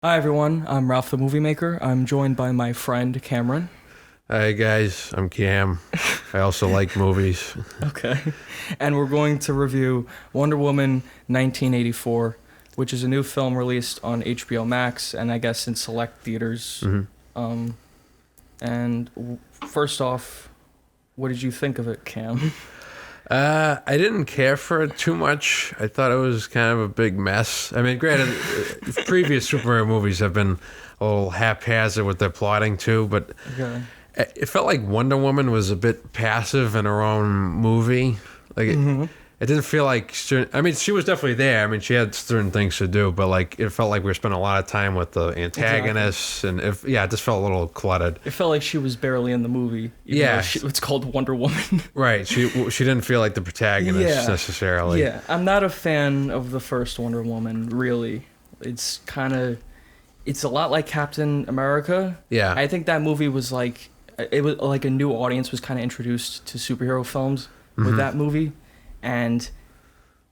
Hi everyone, I'm Ralph the Movie Maker. I'm joined by my friend Cameron. Hi guys, I'm Cam. I also like movies. Okay. And we're going to review Wonder Woman 1984, which is a new film released on HBO Max and I guess in select theaters. Um, First off, what did you think of it, Cam? I didn't care for it too much. I thought it was kind of a big mess. I mean, granted, previous superhero movies have been a little haphazard with their plotting too, but Okay. it felt like Wonder Woman was a bit passive in her own movie. Like it didn't feel like. I mean, she was definitely there. I mean, she had certain things to do, but like it felt like we were spending a lot of time with the antagonists, and it just felt a little cluttered. It felt like she was barely in the movie. Even though it's called Wonder Woman. Right. She didn't feel like the protagonist necessarily. Yeah, I'm not a fan of the first Wonder Woman, really. It's a lot like Captain America. Yeah. I think that movie was like, it was like a new audience was kind of introduced to superhero films with that movie. And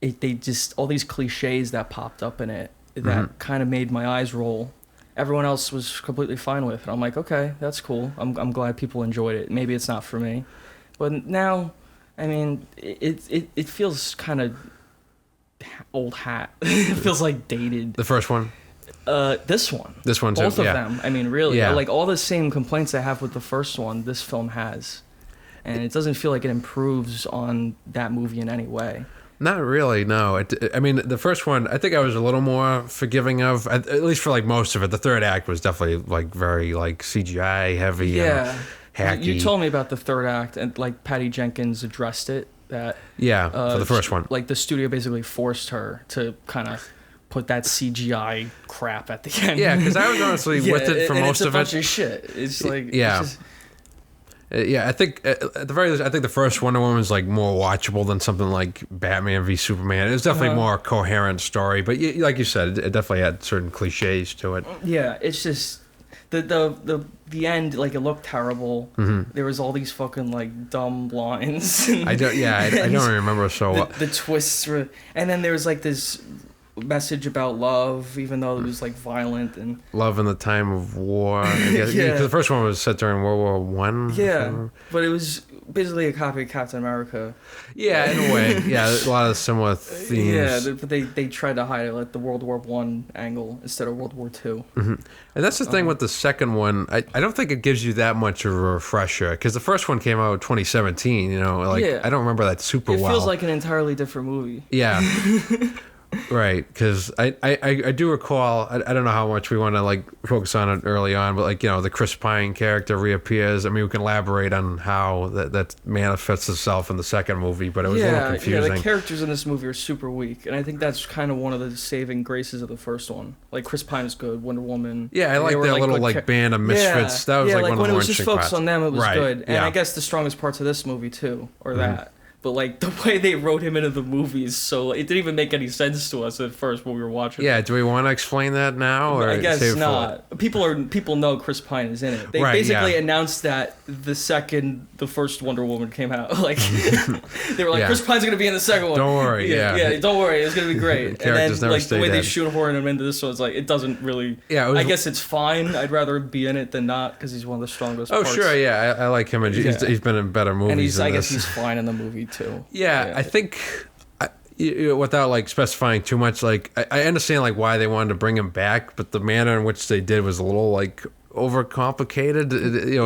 they just, all these cliches that popped up in it that kind of made my eyes roll. Everyone else was completely fine with it. I'm like, okay, that's cool. I'm glad people enjoyed it. Maybe it's not for me. But now, I mean, it feels kind of old hat. It feels like dated. The first one. This one. This one too. Both of them. I mean, really, Yeah. like all the same complaints I have with the first one, this film has, and it doesn't feel like it improves on that movie in any way. Not really. No. I mean, the first one, I think I was a little more forgiving of, at least for like most of it. The third act was definitely like very like CGI heavy. Yeah. And hacky. You told me about the third act, and like Patty Jenkins addressed it that for the first one. like the studio basically forced her to kind of put that CGI crap at the end. Yeah, because I was honestly with it for most of it. It's a bunch of shit. It's like Yeah. It's just, I think at the very least, I think the first Wonder Woman is like more watchable than something like Batman v Superman. It was definitely more a coherent story, but like you said, it definitely had certain cliches to it. yeah, it's just the end, like it looked terrible. There was all these fucking like dumb lines. I don't. Yeah, I don't remember so well. The twists were, and then there was like this message about love, even though it was like violent and Love in the time of war. I guess. Yeah. 'Cause the first one was set during World War One. yeah, but it was basically a copy of Captain America. Yeah, in a way. Yeah, a lot of similar themes. Yeah, but they tried to hide it like the World War One angle instead of World War Two. And that's the thing with the second one. I don't think it gives you that much of a refresher because the first one came out 2017. You know, like Yeah. I don't remember that super It well. feels like an entirely different movie. Yeah. Right, because I do recall, I don't know how much we want to like focus on it early on, but like, you know, the Chris Pine character reappears. I mean, we can elaborate on how that manifests itself in the second movie, but it was a little confusing. Yeah, the characters in this movie are super weak, and I think that's kind of one of the saving graces of the first one. Like Chris Pine is good, Wonder Woman. Yeah, I like they were, their little good like band of misfits. That was like one of when the it more was just interesting focused parts. on them, it was Right, good. And yeah. I guess the strongest parts of this movie too, or that. But like the way they wrote him into the movies, so it didn't even make any sense to us at first when we were watching. Yeah, do we want to explain that now? Or I guess save it for- not. People know Chris Pine is in it. They Right, basically yeah. announced that the first Wonder Woman came out. Like they were like, Yeah. Chris Pine's gonna be in the second one. Don't worry, yeah. don't worry, it's gonna be great. And Characters then never like the stay way they dead. shoehorn him into this one, it's like it doesn't really. Yeah, it was- I guess it's fine. I'd rather be in it than not because he's one of the strongest. Oh, parts. sure, yeah, I like him. And Yeah. he's been in better movies And he's, than I guess this. he's fine in the movie too. Yeah, I think without like specifying too much, like I understand like why they wanted to bring him back, but the manner in which they did was a little like overcomplicated.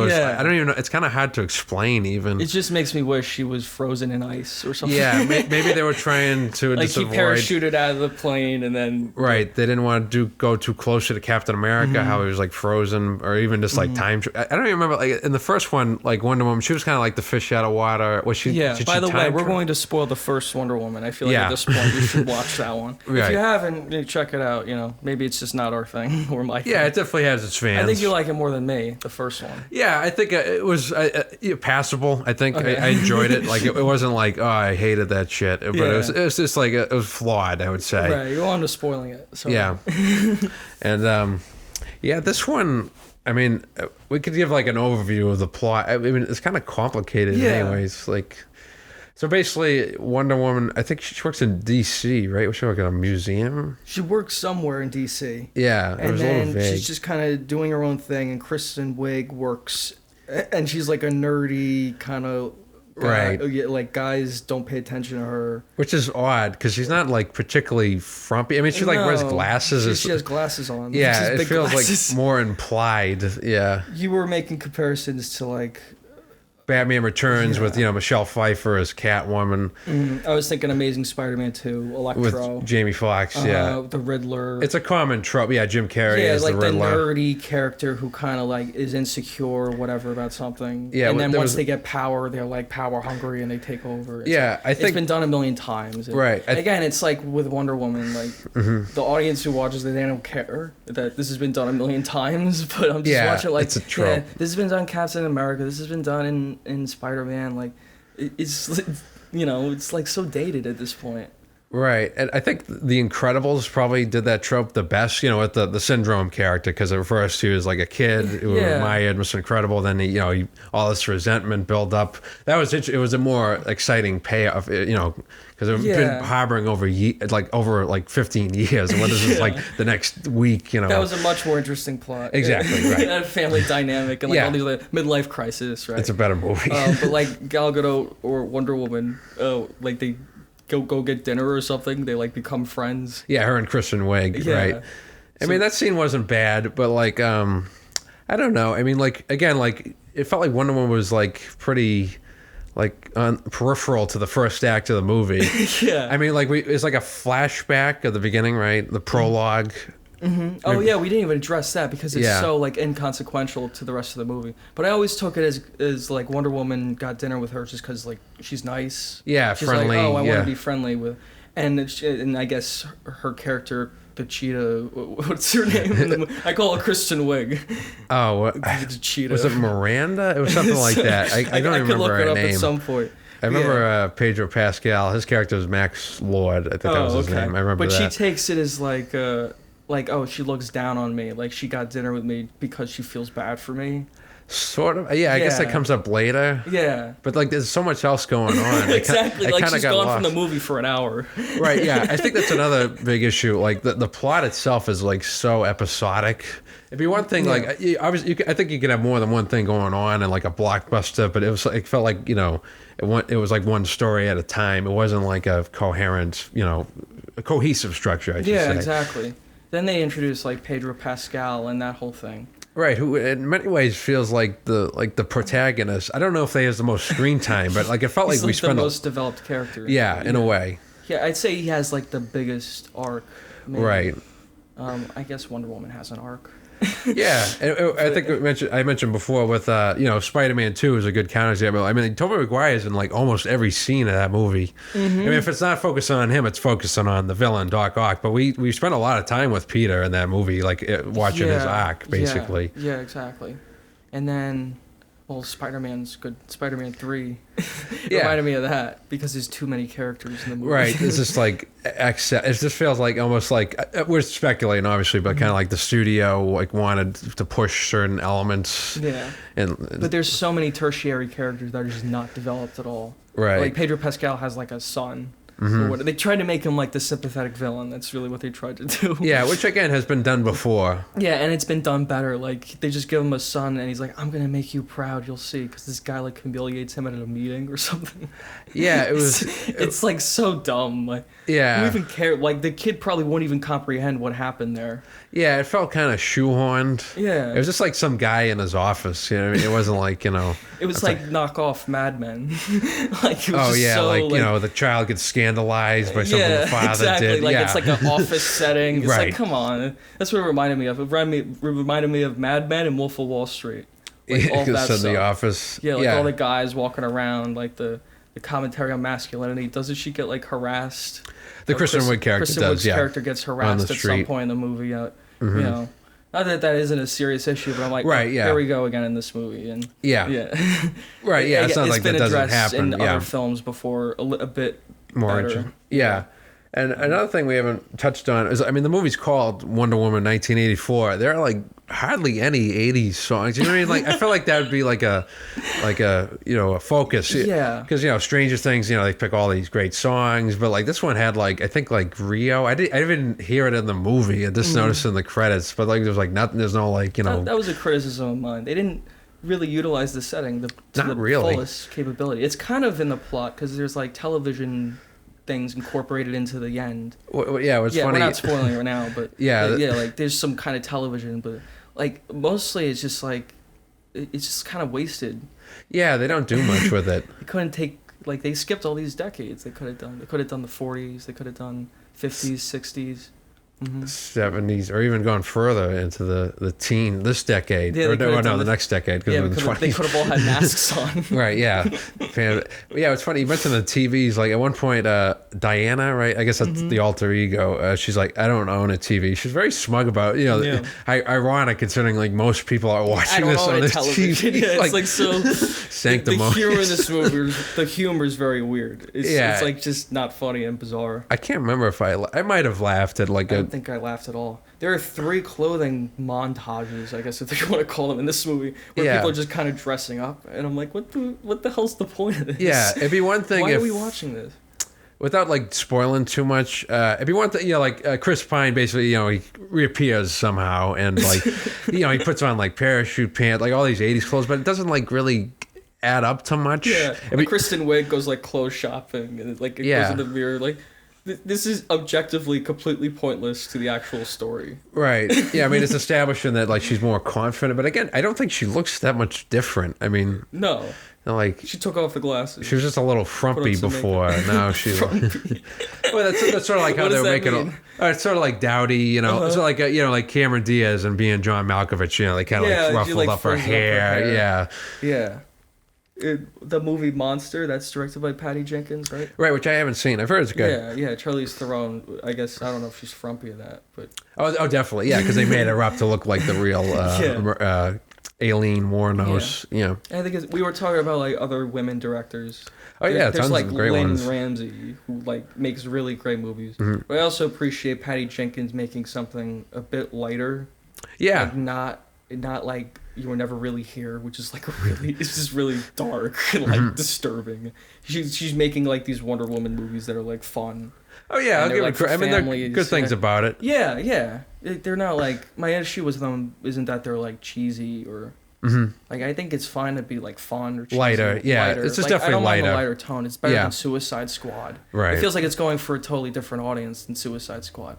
Yeah. I don't even know. It's kind of hard to explain even. It just makes me wish he was frozen in ice or something. Yeah, maybe they were trying to like just he avoid. parachuted out of the plane and then Right, they didn't want to go too closer to Captain America, how he was like frozen, or even just like time. I don't even remember. Like in the first one, like Wonder Woman, she was kind of like the fish out of water. Was she? Yeah. did By she the way, time we're tra- going to spoil the first Wonder Woman. I feel like Yeah. at this point you should watch that one. If Right. you haven't, check it out. You know, maybe it's just not our thing or my thing. Yeah, it definitely has its fans. I think you like it more than me, the first one. Yeah, I think it was passable. I think Okay. I enjoyed it. Like it wasn't like, oh, I hated that shit, but Yeah. it was just like it was flawed. I would say. Right. You're on to spoiling it. So. Yeah, and yeah, this one. I mean, we could give like an overview of the plot. I mean, it's kind of complicated, Yeah. anyways. Like, So basically, Wonder Woman, I think she works in D.C., right? Was she working at a museum? She works somewhere in D.C. Yeah, it and was a little then vague. she's just kind of doing her own thing, and Kristen Wiig works, and she's like a nerdy kind of guy, Right. like guys don't pay attention to her. Which is odd, because she's not, like, particularly frumpy. I mean, she, like, wears No, glasses. She has glasses on. Yeah, just it big feels glasses. like more implied. Yeah. You were making comparisons to like Batman Returns with, Michelle Pfeiffer as Catwoman. I was thinking Amazing Spider-Man 2, Electro. With Jamie Foxx, yeah. The Riddler. It's a common trope. Yeah, Jim Carrey yeah, is like the Riddler. nerdy character who kind of like is insecure or whatever about something. Yeah, and then there once was- they get power, they're like power hungry and they take over. I think it's been done a million times. Right. Again, it's like with Wonder Woman, like the audience who watches it, they don't care that this has been done a million times. But I'm just watching like it's a trope. this has been done in Captain America. This has been done in Spider-Man. Like it's it's like so dated at this point. Right, and I think The Incredibles probably did that trope the best, with the syndrome character, because it refers to as like a kid who admired Mr. Incredible, then all this resentment build up. That was it was a more exciting payoff, because it's been harboring over like 15 years, and what is this like the next week, That was a much more interesting plot. Exactly, right. A family dynamic and like all these like midlife crisis, right? It's a better movie. But like Gal Gadot or Wonder Woman, like they go get dinner or something. They like become friends. Yeah, her and Kristen Wiig, right? I mean, that scene wasn't bad, but like, I don't know. I mean, like again, like it felt like Wonder Woman was like pretty, like peripheral to the first act of the movie. Yeah. I mean, like it's like a flashback at the beginning, right? The prologue. Mm-hmm. Oh yeah, we didn't even address that because it's so like inconsequential to the rest of the movie. But I always took it as like Wonder Woman got dinner with her just because like she's nice. Yeah, she's friendly. Like, oh, I want to be friendly with, and I guess her character, the cheetah. What's her name? I call her Kristen Wiig. Oh, the cheetah. Was it Miranda? It was something like that. I don't even remember her name. I could look it up at some point. I remember Pedro Pascal. His character was Max Lord. I think that was his name. I remember that. But she takes it as like, oh, she looks down on me. Like, she got dinner with me because she feels bad for me. Sort of. Yeah, I guess that comes up later. Yeah. But, like, there's so much else going on. Exactly. Like, she's gone lost from the movie for an hour. Right, yeah. I think that's another big issue. Like, the plot itself is, like, so episodic. It'd be one thing, like, obviously, I think you could have more than one thing going on in, like, a blockbuster, but it felt like, it was, like, one story at a time. It wasn't, like, a coherent, a cohesive structure, I should say. Yeah, exactly. Then they introduced like Pedro Pascal and that whole thing. Right, who in many ways feels like the protagonist. I don't know if they has the most screen time, but like it felt like we spent the most developed character. Yeah, in a way. Yeah, I'd say he has like the biggest arc. Maybe. Right. I guess Wonder Woman has an arc. Yeah, I think I mentioned before with Spider-Man 2 is a good counterexample. I mean, Tobey Maguire is in like almost every scene of that movie. Mm-hmm. I mean, if it's not focusing on him, it's focusing on the villain Doc Ock. But we spent a lot of time with Peter in that movie, like watching his arc, basically. Yeah, exactly. And then, well, Spider-Man's good. Spider-Man 3 reminded me of that because there's too many characters in the movie. Right. It's just like it just feels like almost like we're speculating, obviously, but kind of like the studio like wanted to push certain elements. Yeah. But there's so many tertiary characters that are just not developed at all. Right. Like Pedro Pascal has like a son. Mm-hmm. They tried to make him like the sympathetic villain. That's really what they tried to do. Yeah, which again has been done before. Yeah, and it's been done better. Like they just give him a son, and he's like, "I'm gonna make you proud. You'll see." Because this guy like humiliates him at a meeting or something. Yeah, it was. It's like so dumb. Like, yeah, you don't even care. Like the kid probably won't even comprehend what happened there. Yeah, it felt kind of shoehorned. Yeah, it was just like some guy in his office. You know, what I mean? It wasn't like It was like knockoff Mad Men. Like it was the child gets scandalized by something the father exactly. did. Like it's like an office setting. It's right. like, come on. That's what it reminded me of. It reminded me of Mad Men and Wolf of Wall Street. Like all that stuff. The office. Yeah, like all the guys walking around, like the commentary on masculinity. Doesn't she get like harassed? The Kristen Wiig character does. Yeah, character gets harassed at some point in the movie. Mm-hmm. You know, not that isn't a serious issue, but I'm like, right, yeah. Here we go again in this movie, and right, yeah. It's not like that doesn't happen. In other films before a bit more. Better. Yeah. And another thing we haven't touched on is, I mean, the movie's called Wonder Woman 1984. There are like hardly any 80s songs. You know what I mean? Like, I feel like that would be like a a focus. Yeah. Because, Stranger Things, they pick all these great songs, but like this one had like, I think like Rio. I didn't hear it in the movie. I just noticed in the credits, but like there's like nothing, there's no like, That was a criticism of mine. They didn't really utilize the setting to the fullest capability. It's kind of in the plot because there's like television things incorporated into the end. Well, yeah, it's funny. We're not spoiling it now, but yeah, like there's some kind of television, but like mostly it's just like it's just kind of wasted. Yeah, they don't do much with it. They couldn't take they skipped all these decades. They could have done the 40s. They could have done 50s, 60s. 70s, or even gone further into this decade, the next decade, because they could have all had masks on. Right? Yeah, it's funny you mentioned the TVs. Like at one point, Diana, right? I guess that's the alter ego. She's like, I don't own a TV. She's very smug about ironic considering like most people are watching this on this TV. Yeah, it's like so sanctimonious. The humor in this movie, the humor is very weird. It's like just not funny and bizarre. I can't remember if I might have laughed at like I don't think I laughed at all. There are 3 clothing montages, I guess if you want to call them, in this movie, where people are just kind of dressing up, and I'm like, what the hell's the point of this? Yeah, it'd be one thing. Why are we watching this? Without like spoiling too much, it'd be one thing. Chris Pine basically, he reappears somehow, and like, he puts on like parachute pants, like all these '80s clothes, but it doesn't like really add up to much. Yeah, Kristen Wiig goes like clothes shopping, and it goes in the mirror like. This is objectively completely pointless to the actual story. Right. Yeah, I mean, it's establishing that, like, she's more confident. But again, I don't think she looks that much different. I mean... No. Like... She took off the glasses. She was just a little frumpy before. Now she's... Well, that's sort of like how they're making... It's sort of like Dowdy, It's like, like Cameron Diaz and being John Malkovich, they kind of like ruffled up her hair. Yeah. Yeah. The movie Monster, that's directed by Patty Jenkins, right? Right, which I haven't seen. I've heard it's good. Yeah, Charlize Theron. I guess I don't know if she's frumpy or that, but oh, definitely, yeah, because they made her up to look like the real Aileen Wuornos. Yeah, I think we were talking about like other women directors. Oh yeah, there's tons like of great Lynn ones. Ramsey, who like makes really great movies. But I also appreciate Patty Jenkins making something a bit lighter. Yeah, like not like You Were Never Really Here, which is like it's just really dark and like disturbing. She's making like these Wonder Woman movies that are like fun. Oh yeah, I'll give it credit. I mean, there are good things about it. Yeah. They're not like, my issue with them isn't that they're like cheesy or like, I think it's fine to be like fun or cheesy. Lighter. It's just definitely I don't lighter. Mind a lighter tone. It's better than Suicide Squad. Right. It feels like it's going for a totally different audience than Suicide Squad.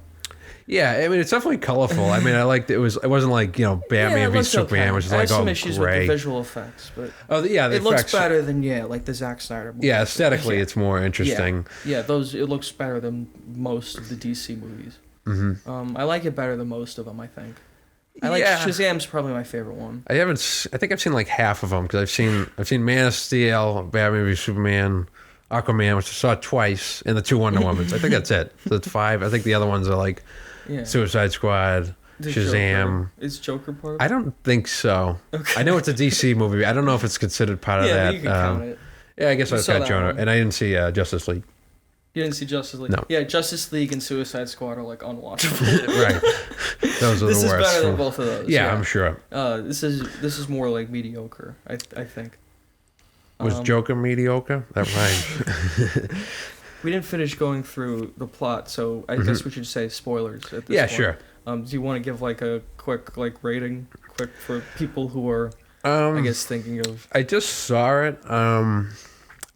Yeah, I mean, it's definitely colorful. I mean, I liked it. It wasn't like, Batman v Superman, which is like all gray. I have some issues with the visual effects, but the it effects looks better than like the Zack Snyder movie. Yeah, aesthetically, it's more interesting. Yeah, it looks better than most of the DC movies. I like it better than most of them, I think. I like Shazam's probably my favorite one. I think I've seen like half of them because I've seen Man of Steel, Batman v Superman, Aquaman, which I saw twice, and the 2 Wonder Womans. I think that's it. So it's 5. I think the other ones are like Suicide Squad, Shazam. Is Joker part of it? I don't think so. Okay. I know it's a DC movie. I don't know if it's considered part of that. You can count it. Yeah, I guess I've got Jonah. And I didn't see Justice League. You didn't see Justice League? No. Yeah, Justice League and Suicide Squad are like unwatchable. Right. Those are the worst. This is better than both of those. Yeah, I'm sure. This is more like mediocre, I think. Was Joker mediocre? That rhymes. We didn't finish going through the plot, so I guess we should say spoilers at this point. Sure. Do you want to give like a quick rating, for people who are, I guess, thinking of? I just saw it. I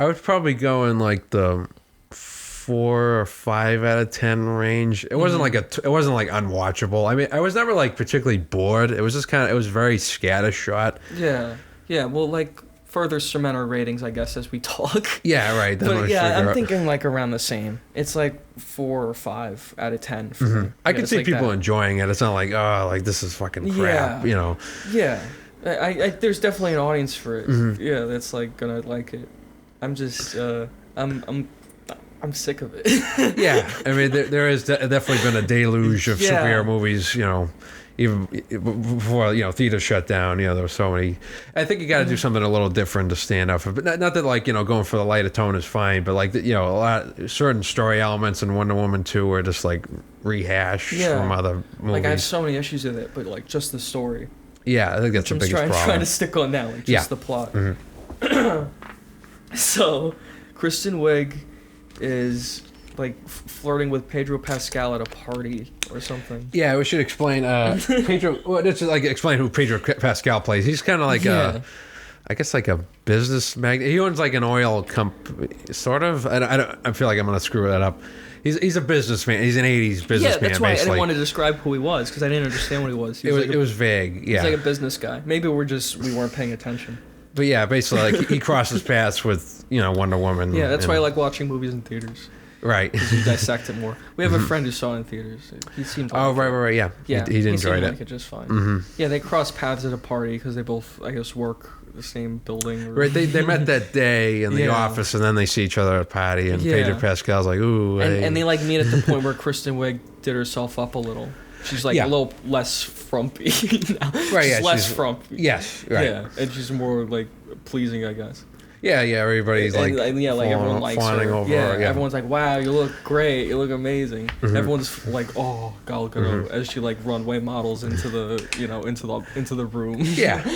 would probably go in like the 4 or 5 out of 10 range. It wasn't it wasn't like unwatchable. I mean, I was never like particularly bored. It was just it was very scattershot. Yeah. Well, like, further cement our ratings, I guess, as we talk. Yeah, right. But I'm thinking like around the same. It's like 4 or 5 out of 10 for me. I can see people enjoying it. It's not like, like this is fucking crap, Yeah. I there's definitely an audience for it. Yeah, that's like gonna like it. I'm just I'm sick of it. Yeah, I mean there has definitely been a deluge of superhero movies, even before theaters shut down. There were so many. I think you got to do something a little different to stand up for. But not that like going for the lighter tone is fine, but like a lot certain story elements in Wonder Woman 2 were just like rehash from other movies. Like I have so many issues with it, but like just the story. Yeah, I think that's the biggest problem. I'm trying to stick on that, like just the plot. So, Kristen Wiig is like flirting with Pedro Pascal at a party or something. Yeah, we should explain Pedro. Well, let's like explain who Pedro Pascal plays. He's kind of like I guess like a business magnate. He owns like an oil company, sort of. I feel like I'm gonna screw that up. He's a businessman. He's an 80s businessman. Yeah, that's why basically. I didn't want to describe who he was because I didn't understand what he was. It was vague. Yeah, he's like a business guy. Maybe we weren't paying attention. But yeah, basically, like he crosses paths with Wonder Woman. Yeah, that's why I like watching movies in theaters. Right. You dissect it more. We have a friend who saw it in theaters. He seemed. Oh right. Yeah. Yeah. He enjoyed it. Like it just fine. Yeah, they cross paths at a party because they both, I guess, work the same building. Right. They met that day in the office, and then they see each other at a party. And Pedro Pascal's like, ooh. And they like meet at the point where Kristen Wiig did herself up a little. She's like a little less frumpy now. Right. She's less frumpy. Yes. Right. Yeah, and she's more like pleasing, I guess. Yeah. Everybody's like everyone likes her. Over her. Yeah, everyone's like, wow, you look great, you look amazing. Everyone's like, oh, Gal Gadot, as she like runway models into the into the room. Yeah.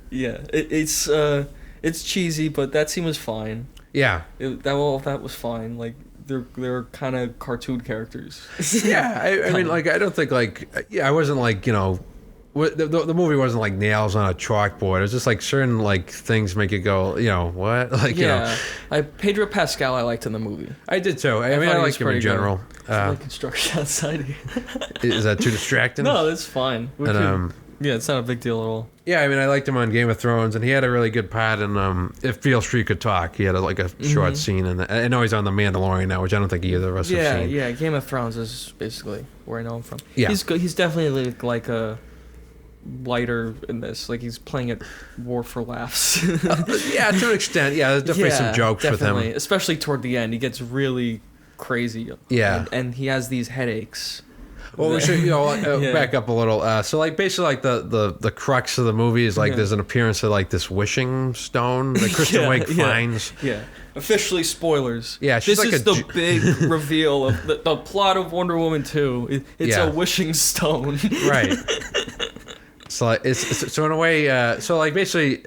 Yeah, it's cheesy, but that scene was fine. Yeah. That was fine. Like they're kind of cartoon characters. Yeah, I mean, like I don't think I wasn't like the movie wasn't like nails on a chalkboard. It was just like certain like things make you go, what? Like Pedro Pascal I liked in the movie. I did too. I mean, I like him in general. Like construction outside here. Is that too distracting? No, that's fine. Yeah, it's not a big deal at all. Yeah, I mean, I liked him on Game of Thrones, and he had a really good part in If Beale Street Could Talk. He had a short scene in that. I know he's on The Mandalorian now, which I don't think either of us have seen. Yeah, Game of Thrones is basically where I know him from. Yeah. He's good. He's definitely like a lighter in this. Like he's playing it more for laughs. Yeah, to an extent. Yeah, there's definitely some jokes with him. Especially toward the end. He gets really crazy. Yeah. And he has these headaches. Well, we should back up a little. So, like, basically, like the crux of the movie is like there's an appearance of like this wishing stone that Kristen Wiig finds. Yeah. Officially spoilers. Yeah, she's this is the big reveal of the plot of Wonder Woman 2. It's a wishing stone. Right. So it's so in a way, so like basically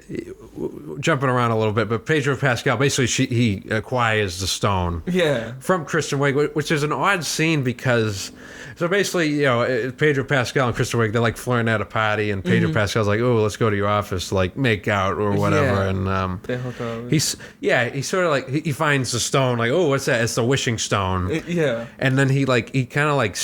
jumping around a little bit, but Pedro Pascal basically he acquires the stone. Yeah. From Kristen Wiig, which is an odd scene because. So basically, Pedro Pascal and Kristen Wiig, they're like flirting at a party, and Pedro Pascal's like, "Oh, let's go to your office to like make out or whatever." And they hook up. He sort of like he finds the stone, like, "Oh, what's that?" It's the wishing stone. Yeah. And then he kind of like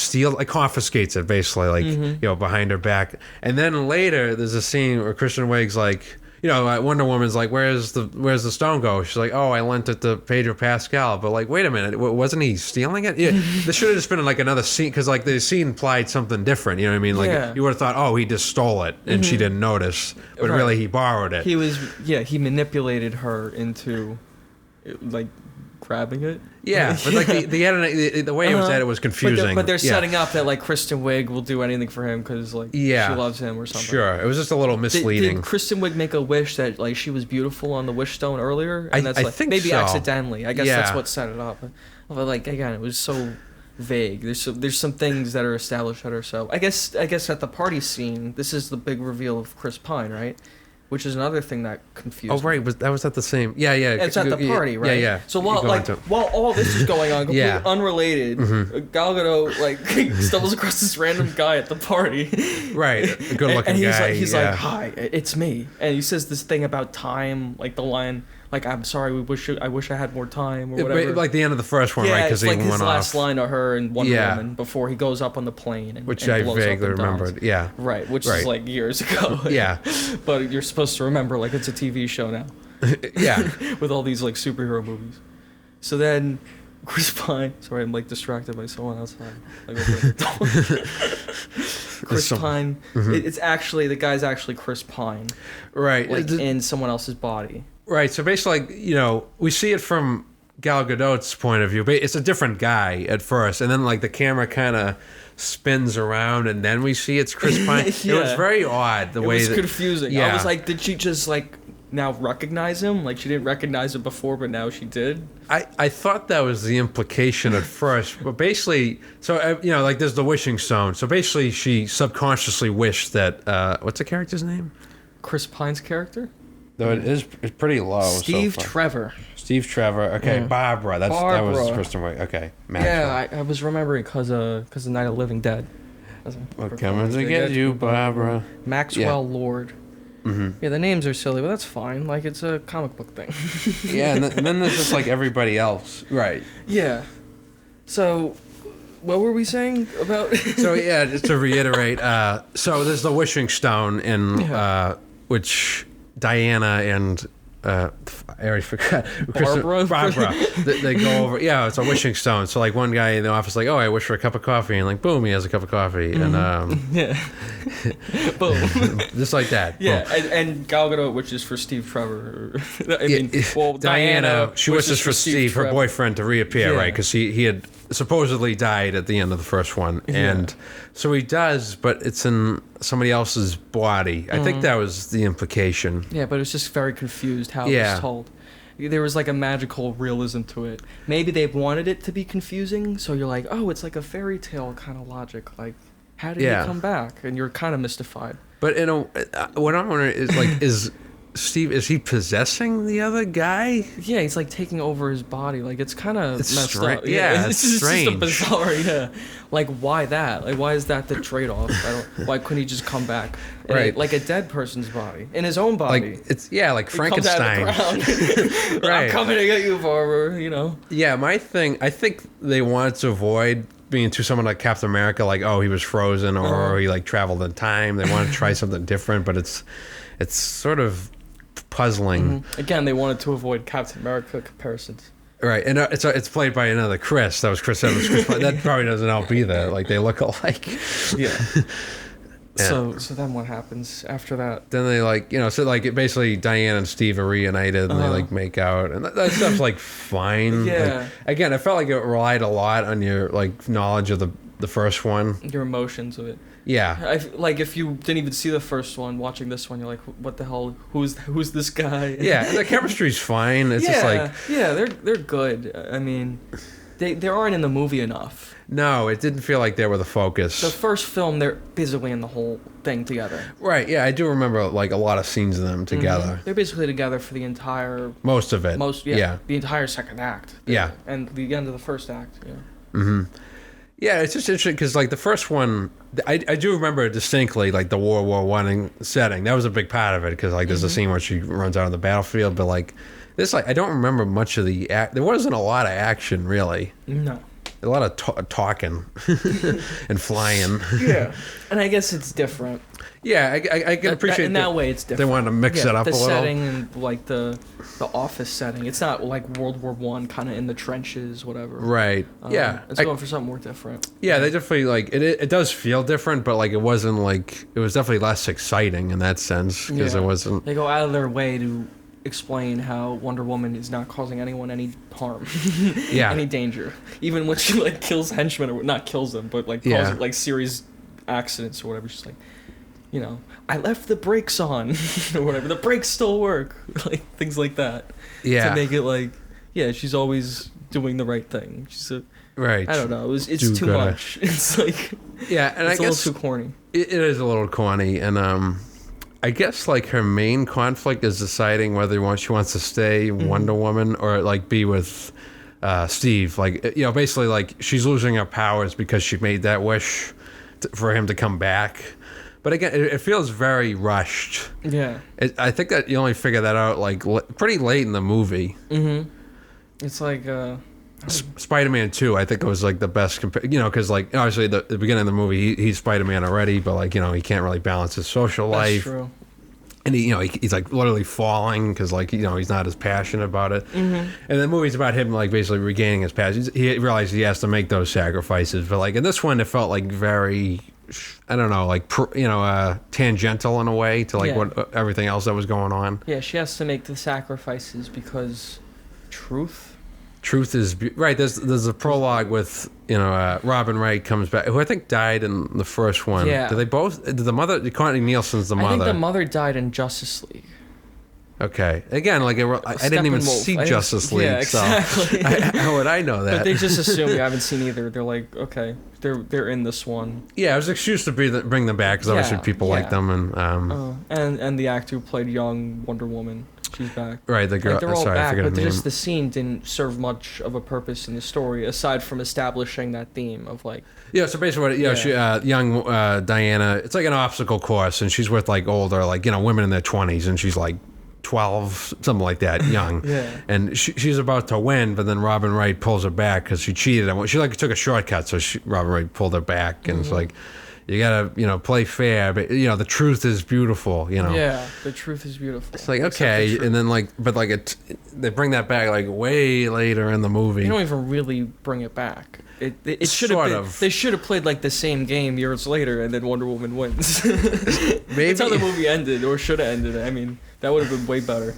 confiscates it basically, like behind her back. And then later, there's a scene where Kristen Wiig's like. Wonder Woman's like, where's the stone go? She's like, oh, I lent it to Pedro Pascal. But like, wait a minute, wasn't he stealing it? Yeah, this should have just been like another scene because like the scene implied something different. You know what I mean? Like you would have thought, oh, he just stole it and she didn't notice, but really he borrowed it. He manipulated her into like grabbing it. Yeah, but like the editing, the way it was edited was confusing. But they're setting up that like Kristen Wiig will do anything for him because like she loves him or something. Sure, it was just a little misleading. Did Kristen Wiig make a wish that like she was beautiful on the wish stone earlier? And that's I like, think maybe so. Accidentally. I guess that's what set it up. But like again, it was so vague. There's some things that are established that are so. I guess at the party scene, this is the big reveal of Chris Pine, right? Which is another thing that confused me. Oh, right. That was at the same... Yeah. It's at the party, right? Yeah. So while all this is going on, completely unrelated, Gal Gadot, like, stumbles across this random guy at the party. Right. A good-looking guy. He's like, hi, it's me. And he says this thing about time, like the line... Like, I'm sorry, I wish I had more time, or whatever. Like the end of the first one, right? Because it's like his last line to her and Wonder Woman before he goes up on the plane and which and I blows vaguely up and remembered. dies. Yeah. Right, which is like years ago. Yeah. But you're supposed to remember like it's a TV show now. Yeah. With all these like superhero movies. So then Chris Pine. Sorry, I'm like distracted by someone outside. Like, Chris Pine. It's actually the guy's actually Chris Pine. Right. Like in someone else's body. Right. So basically, like, we see it from Gal Gadot's point of view. But it's a different guy at first, and then like the camera kind of spins around, and then we see it's Chris Pine. Yeah. It was very odd the way it was confusing. Yeah. I was like, did she just like now recognize him? Like she didn't recognize him before, but now she did. I thought that was the implication at first, but basically, so like there's the wishing stone. So basically, she subconsciously wished that what's the character's name? Chris Pine's character. Though it's pretty low. Steve so far. Trevor. Steve Trevor. Okay, Yeah. Barbara. That was Kristen Wiig. Okay, Yeah, I was remembering because of Night of the Living Dead. We're coming to get you, Barbara. Maxwell Lord. Mm-hmm. Yeah, the names are silly, but that's fine. Like, it's a comic book thing. Yeah, and then there's just like everybody else. Right. Yeah. So, what were we saying about? So yeah, just to reiterate, so there's the wishing stone in which Diana and I already forgot. Barbara. They go over. Yeah, it's a wishing stone. So like one guy in the office, like, oh, I wish for a cup of coffee, and like, boom, he has a cup of coffee, mm-hmm. and boom, just like that. Yeah, and Gal Gadot wishes for Steve Trevor. I mean, Diana, she wishes for Steve, her boyfriend, to reappear, yeah. right? Because he had supposedly died at the end of the first one, and so he does, but it's in somebody else's body. I think that was the implication. Yeah, but it's just very confused how it was told. There was like a magical realism to it. Maybe they wanted it to be confusing, so you're like, oh, it's like a fairy tale kind of logic. Like, how did he come back? And you're kind of mystified. But what I'm wondering is like, is he possessing the other guy? Yeah, he's like taking over his body. Like it's kind of messed up. Yeah, it's strange. Just a bizarre. Yeah, like why that? Like why is that the trade-off? Why couldn't he just come back? Right, like a dead person's body in his own body. Like it's like Frankenstein. Right. I'm coming to get you, Barbara. You know. Yeah, my thing. I think they wanted to avoid being to someone like Captain America, like, oh, he was frozen, or he like traveled in time. They want to try something different, but it's sort of puzzling. Mm-hmm. Again, they wanted to avoid Captain America comparisons. Right, and it's played by another Chris. That was Chris Evans. That probably doesn't help either. Like they look alike. Yeah. So then what happens after that? Then they so basically Diane and Steve are reunited and they like make out, and that stuff's like fine. Yeah. Like, again, I felt like it relied a lot on your like knowledge of the first one. Your emotions of it. Yeah. Like if you didn't even see the first one, watching this one, you're like, what the hell? Who's this guy? Yeah, and the chemistry's fine. It's just like they're good. I mean, they aren't in the movie enough. No, it didn't feel like they were the focus. The first film, they're basically in the whole thing together. Right. Yeah, I do remember like a lot of scenes of them together. Mm-hmm. They're basically together for the entire. Most of it. The entire second act. Yeah. And the end of the first act. Yeah. Mm-hmm. Yeah, it's just interesting because like the first one, I do remember distinctly like the World War I setting. That was a big part of it because like there's a scene where she runs out on the battlefield, but like this, like I don't remember much of the there wasn't a lot of action really. No. A lot of talking and flying. Yeah, and I guess it's different. Yeah, I can appreciate in that way. It's different. They wanted to mix it up a little. The setting and like the office setting. It's not like World War I, kind of in the trenches, whatever. Right. Yeah. It's going for something more different. Yeah, they definitely like it. It does feel different, but like it wasn't like it was definitely less exciting in that sense because it wasn't. They go out of their way to explain how Wonder Woman is not causing anyone any harm, any danger, even when she like kills henchmen or not kills them, but like causes like serious accidents or whatever. She's like, I left the brakes on or whatever. The brakes still work, like things like that. Yeah, to make it like, she's always doing the right thing. She's right. I don't know. It's too much. It's like and I guess a little too corny. It is a little corny, and I guess like her main conflict is deciding whether she wants to stay Wonder Woman or like be with Steve. Like basically like she's losing her powers because she made that wish for him to come back. But again, it feels very rushed. Yeah, I think that you only figure that out like pretty late in the movie. Mm-hmm. It's like Spider-Man 2, I think it was like the best because like obviously the beginning of the movie he's Spider-Man already, but like he can't really balance his social life. That's true. And he's like literally falling because like he's not as passionate about it. Mm-hmm. And the movie's about him like basically regaining his passion. He realizes he has to make those sacrifices, but like in this one it felt like very, I don't know, like tangential in a way to like what everything else that was going on. Yeah, she has to make the sacrifices because truth. Truth is right. There's a prologue with Robin Wright comes back, who I think died in the first one. Yeah. Did they both? Did the mother? Courtney Nielsen's the mother. I think the mother died in Justice League. Okay. Again, like I didn't even see Justice League. Yeah, exactly. So how would I know that? But they just assume you haven't seen either. They're like, okay, they're in this one. Yeah, it was an excuse to bring them back because obviously people like them and the actor who played young Wonder Woman. She's back. Right, the girl. Like, they're all sorry, I back, forget but her name. just the scene didn't serve much of a purpose in the story aside from establishing that theme of like. Yeah, so basically, she, young Diana. It's like an obstacle course, and she's with like older, like women in their 20s, and she's like 12, something like that, young. Yeah. And she's about to win, but then Robin Wright pulls her back because she cheated. She like took a shortcut, so Robin Wright pulled her back, and it's like. You gotta, play fair, but the truth is beautiful, Yeah, the truth is beautiful. It's like okay, and then they bring that back like way later in the movie. They don't even really bring it back. It should have been. They should have played like the same game years later, and then Wonder Woman wins. Maybe that's how the movie ended, or should have ended. I mean, that would have been way better.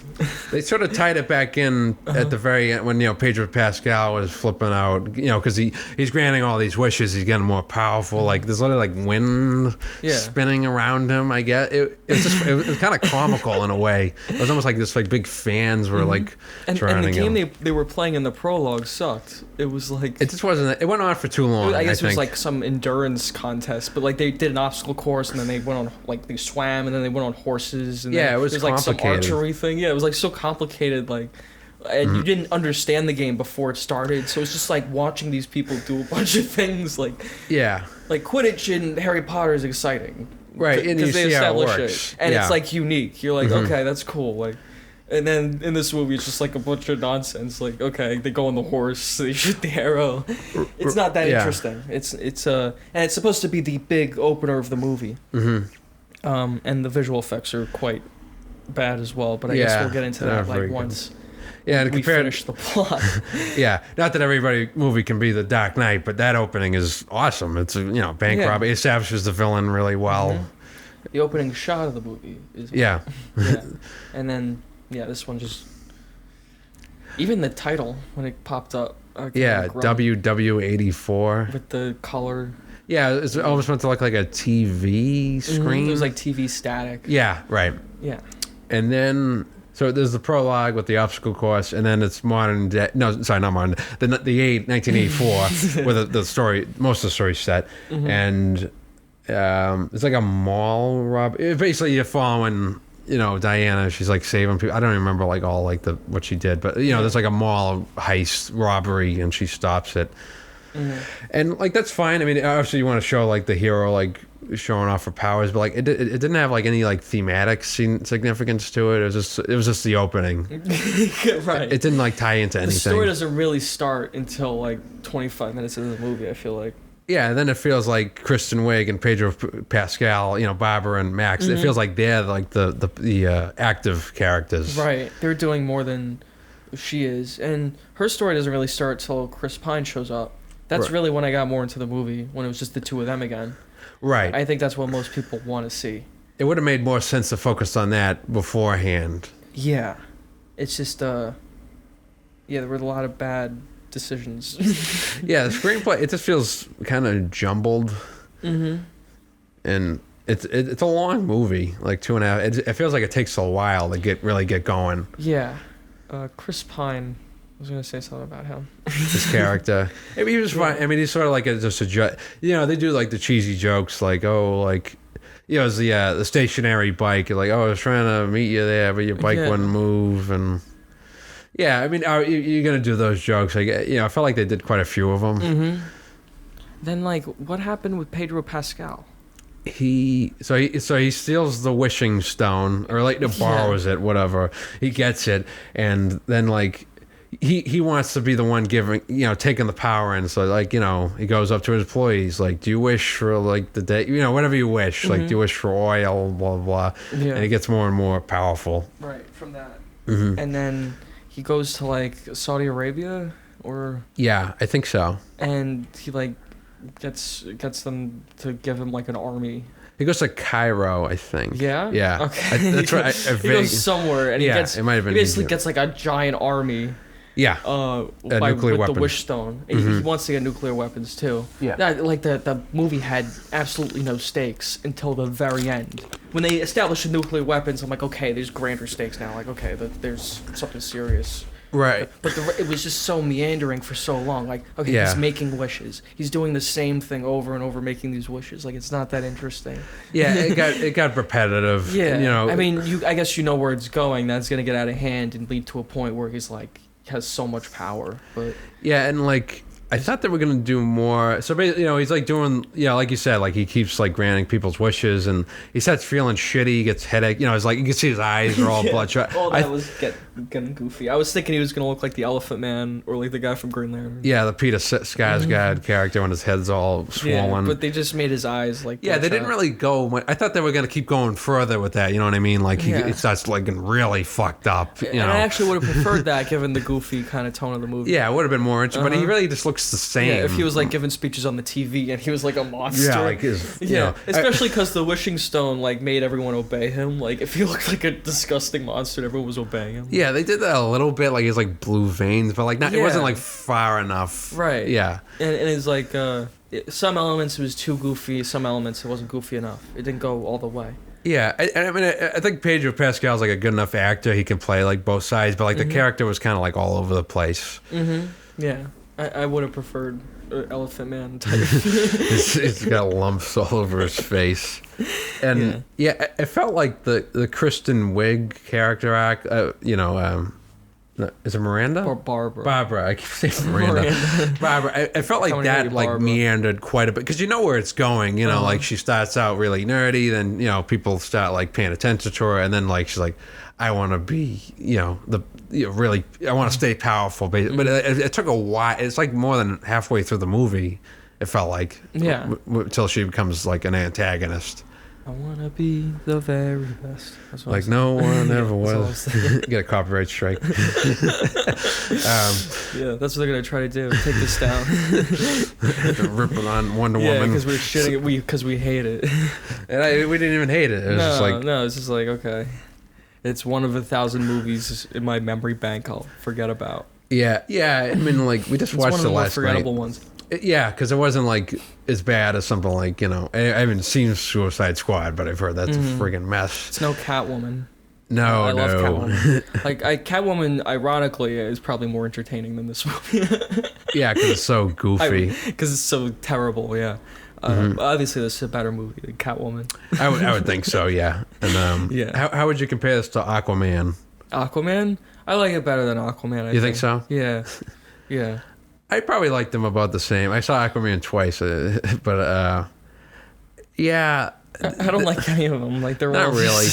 They sort of tied it back in at the very end when Pedro Pascal was flipping out, because he's granting all these wishes. He's getting more powerful. Like there's a lot of like wind spinning around him. I guess it was kind of comical in a way. It was almost like this like big fans were like surrounding him. And the game they were playing in the prologue sucked. It was like it just wasn't. It went on for too long. I guess it was like some endurance contest, but like they did an obstacle course and then they went on they swam and then they went on horses and it was like some archery thing. Yeah, it was like so complicated, and you didn't understand the game before it started, so it's just like watching these people do a bunch of things like Quidditch in Harry Potter is exciting, right? And you see how it works, and it's like unique. You're like, okay, that's cool, And then in this movie, it's just like a bunch of nonsense. Like, okay, they go on the horse, they shoot the arrow. It's not that interesting. It's and it's supposed to be the big opener of the movie. And the visual effects are quite bad as well. But I guess we'll get into that once. Yeah, and we finish the plot. Not that every movie can be The Dark Knight, but that opening is awesome. It's a bank robbery. It establishes the villain really well. The opening shot of the movie is and then. Yeah, this one just... Even the title, when it popped up... WW84. With the color... Yeah, it almost meant to look like a TV screen. It was like TV static. Yeah, right. Yeah. And then... So there's the prologue with the obstacle course, and then it's modern day... No, sorry, not modern. The 1984, where the story... Most of the story's set. And it's like a mall robbery. Basically, you're following... Diana, she's like saving people. I don't even remember like all like what she did, but there's like a mall heist robbery and she stops it. And like that's fine. I mean, obviously you want to show like the hero like showing off her powers, but like it didn't have like any like thematic significance to it. It was just the opening. Right. It didn't like tie into anything. The story doesn't really start until like 25 minutes into the movie, I feel like. Yeah, and then it feels like Kristen Wiig and Pedro Pascal, Barbara and Max. It feels like they're like the active characters. Right. They're doing more than she is. And her story doesn't really start till Chris Pine shows up. That's really when I got more into the movie, when it was just the two of them again. Right. I think that's what most people want to see. It would have made more sense to focus on that beforehand. Yeah. It's just, there were a lot of bad decisions. Yeah, the screenplay, it just feels kind of jumbled. And it's a long movie, like 2.5. It feels like it takes a while to really get going. Yeah. Chris Pine, I was going to say something about him. His character. I mean, he was fine. I mean, he's sort of like just a they do like the cheesy jokes like, it's the stationary bike. Like, I was trying to meet you there, but your bike wouldn't move. And yeah, I mean, you're going to do those jokes. Like, I felt like they did quite a few of them. Then, like, what happened with Pedro Pascal? He steals the wishing stone, or like borrows it, whatever. He gets it, and then like he wants to be the one giving, taking the power in. So like, he goes up to his employees, like, do you wish for like the day, whatever you wish, like, do you wish for oil, blah blah, and he gets more and more powerful. Right, from that. And then he goes to like Saudi Arabia, or yeah, I think so. And he like gets them to give him like an army. He goes to Cairo, I think. Yeah? Yeah. Okay. That's right. He goes somewhere, and it might have been he basically gets like a giant army. Yeah. Nuclear with weapons. the Wish Stone. He wants to get nuclear weapons too. Yeah. The movie had absolutely no stakes until the very end. When they established the nuclear weapons, I'm like, okay, there's grander stakes now. Like, okay, there's something serious. Right. But it was just so meandering for so long. Like, okay, Yeah. he's making wishes. He's doing the same thing over and over, making these wishes. Like, it's not that interesting. Yeah, it got repetitive. Yeah. You know. I mean, I guess you know where it's going. That's gonna get out of hand and lead to a point where he's like has so much power. But yeah, and like I thought they were gonna do more. So basically, he's like doing, like you said, like he keeps like granting people's wishes, and he starts feeling shitty, he gets headache. It's like you can see his eyes are all bloodshot. Oh, that was getting goofy. I was thinking he was gonna look like the Elephant Man or like the guy from Green Lantern. Yeah, the Peter Skarsgård character when his head's all swollen. Yeah, but they just made his eyes like. Yeah, they didn't really go. I thought they were gonna keep going further with that. You know what I mean? Like he starts like getting really fucked up. And I actually would have preferred that, given the goofy kind of tone of the movie. Yeah, it would have been more interesting. But he really just looks the same. Yeah, if he was like giving speeches on the TV and he was like a monster. Yeah, like especially because the Wishing Stone like made everyone obey him. Like if he looked like a disgusting monster, everyone was obeying him. Yeah, they did that a little bit. Like he has like blue veins, but like it wasn't like far enough. Right. Yeah. And it's like some elements it was too goofy. Some elements it wasn't goofy enough. It didn't go all the way. Yeah, I mean, I think Pedro Pascal's like a good enough actor. He can play like both sides, but like the character was kind of like all over the place. Yeah, I would have preferred Elephant Man type. He's got lumps all over his face, and it felt like the Kristen Wiig character act. Is it Miranda or Barbara? Barbara, I keep saying Miranda. Barbara. I felt like that like meandered quite a bit because you know where it's going. Like she starts out really nerdy, then people start like paying attention to her, and then like she's like, I want to be really I want to stay powerful, but it took a while. It's like more than halfway through the movie. It felt like until she becomes like an antagonist. I want to be the very best. Like no one ever was. Get a copyright strike. Yeah, that's what they're going to try to do. Take this down. Ripping on Wonder Woman. Yeah, because we're shitting it because we hate it. And we didn't even hate it. It was just like... No, it's just like, okay. It's one of 1,000 movies in my memory bank I'll forget about. Yeah. I mean, like, we just watched the last night. It's one of the more forgettable ones. Yeah, because it wasn't like as bad as something like I haven't seen Suicide Squad, but I've heard that's a friggin' mess. It's no Catwoman. No, I love Catwoman. Catwoman, ironically, is probably more entertaining than this movie. Yeah, because it's so goofy. Because it's so terrible. Yeah. Obviously, this is a better movie than Catwoman. I would think so. Yeah. And how would you compare this to Aquaman? Aquaman, I like it better than Aquaman. You think so? Yeah. Yeah. I probably liked them about the same. I saw Aquaman twice, but yeah. I don't like any of them. Like they're not all really.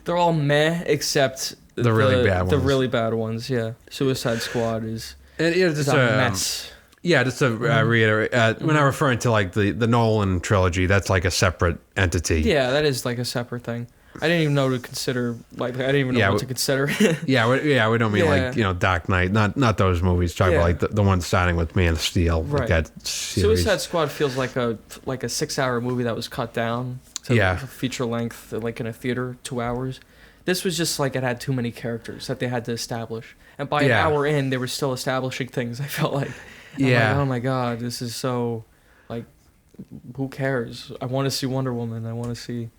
They're all meh, except the really bad ones. The really bad ones, yeah. Suicide Squad is just a mess. Yeah, just to reiterate, when I'm referring to like the Nolan trilogy, that's like a separate entity. Yeah, that is like a separate thing. I didn't even know to consider. Like, I didn't even know what to consider. We don't mean like Dark Knight, not those movies. Talking about like the one starting with Man of Steel, right? Like that series. Suicide Squad feels like a 6-hour movie that was cut down to a feature length, like in a theater, 2 hours. This was just like it had too many characters that they had to establish, and by an hour in, they were still establishing things. I felt like, like, oh my god, this is so like, who cares? I want to see Wonder Woman. I want to see.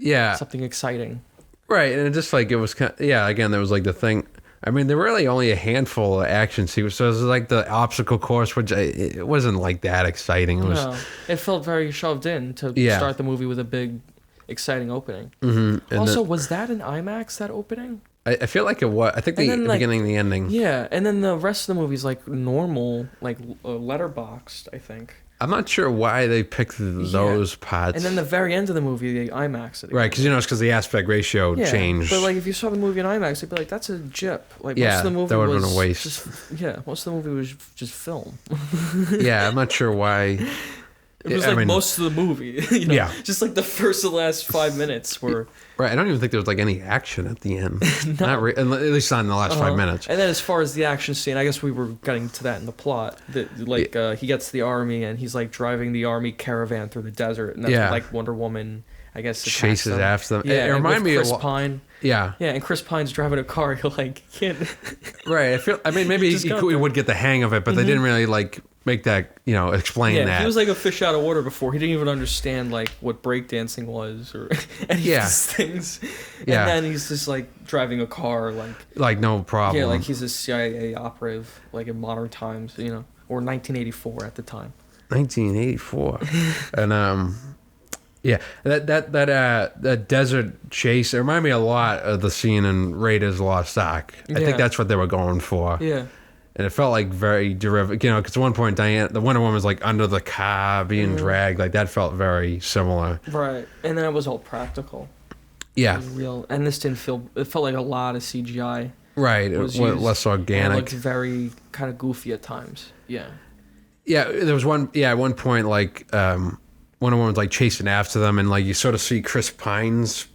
Yeah, something exciting, right? And it just like it was kind of, again, there was like the thing. I mean, there were really only a handful of action sequences. So it was like the obstacle course, which it wasn't like that exciting. It felt very shoved in to start the movie with a big, exciting opening. Mm-hmm. Also, was that an IMAX, that opening? I feel like it was. I think the beginning and the ending. Yeah, and then the rest of the movie's like normal, like letterboxed, I think. I'm not sure why they picked those parts. And then the very end of the movie, they IMAX it. Right, because it's because the aspect ratio changed. But like, if you saw the movie in IMAX, you'd be like, "That's a jip." Like, most of the movie that would have was been a waste. Most of the movie was just film. I'm not sure why. It was most of the movie. Just like the first and last 5 minutes were. Right, I don't even think there was like any action at the end. Not at least not in the last 5 minutes. And then as far as the action scene, I guess we were getting to that in the plot. That he gets to the army and he's like driving the army caravan through the desert, and that's like Wonder Woman I guess attacks chases them. after them. Yeah, It reminded me Chris a lot. Pine. Yeah. Yeah, and Chris Pine's driving a car. You're like, you can't. Right. I mean, maybe Just he got would get the hang of it, but they didn't really like make that, explain Yeah, that. he was like a fish out of water before. He didn't even understand like what breakdancing was or any of these things. Yeah. And then he's just like driving a car, like no problem. yeah, like he's a CIA operative, like in modern times, or 1984 at the time. 1984, and yeah, that desert chase. It reminded me a lot of the scene in Raiders Lost Ark. I Yeah. think that's what they were going for. Yeah. And it felt like very derivative, because at one point the Wonder Woman's like under the car being dragged, like that felt very similar. Right, and then it was all practical. Yeah, It was real, and this didn't feel. It felt like a lot of CGI. right. It Was was used, less And it organic. looked very kind of goofy at times. Yeah. Yeah, there was one. Yeah, at one point, like Wonder Woman's like chasing after them, and like you sort of see Chris Pine's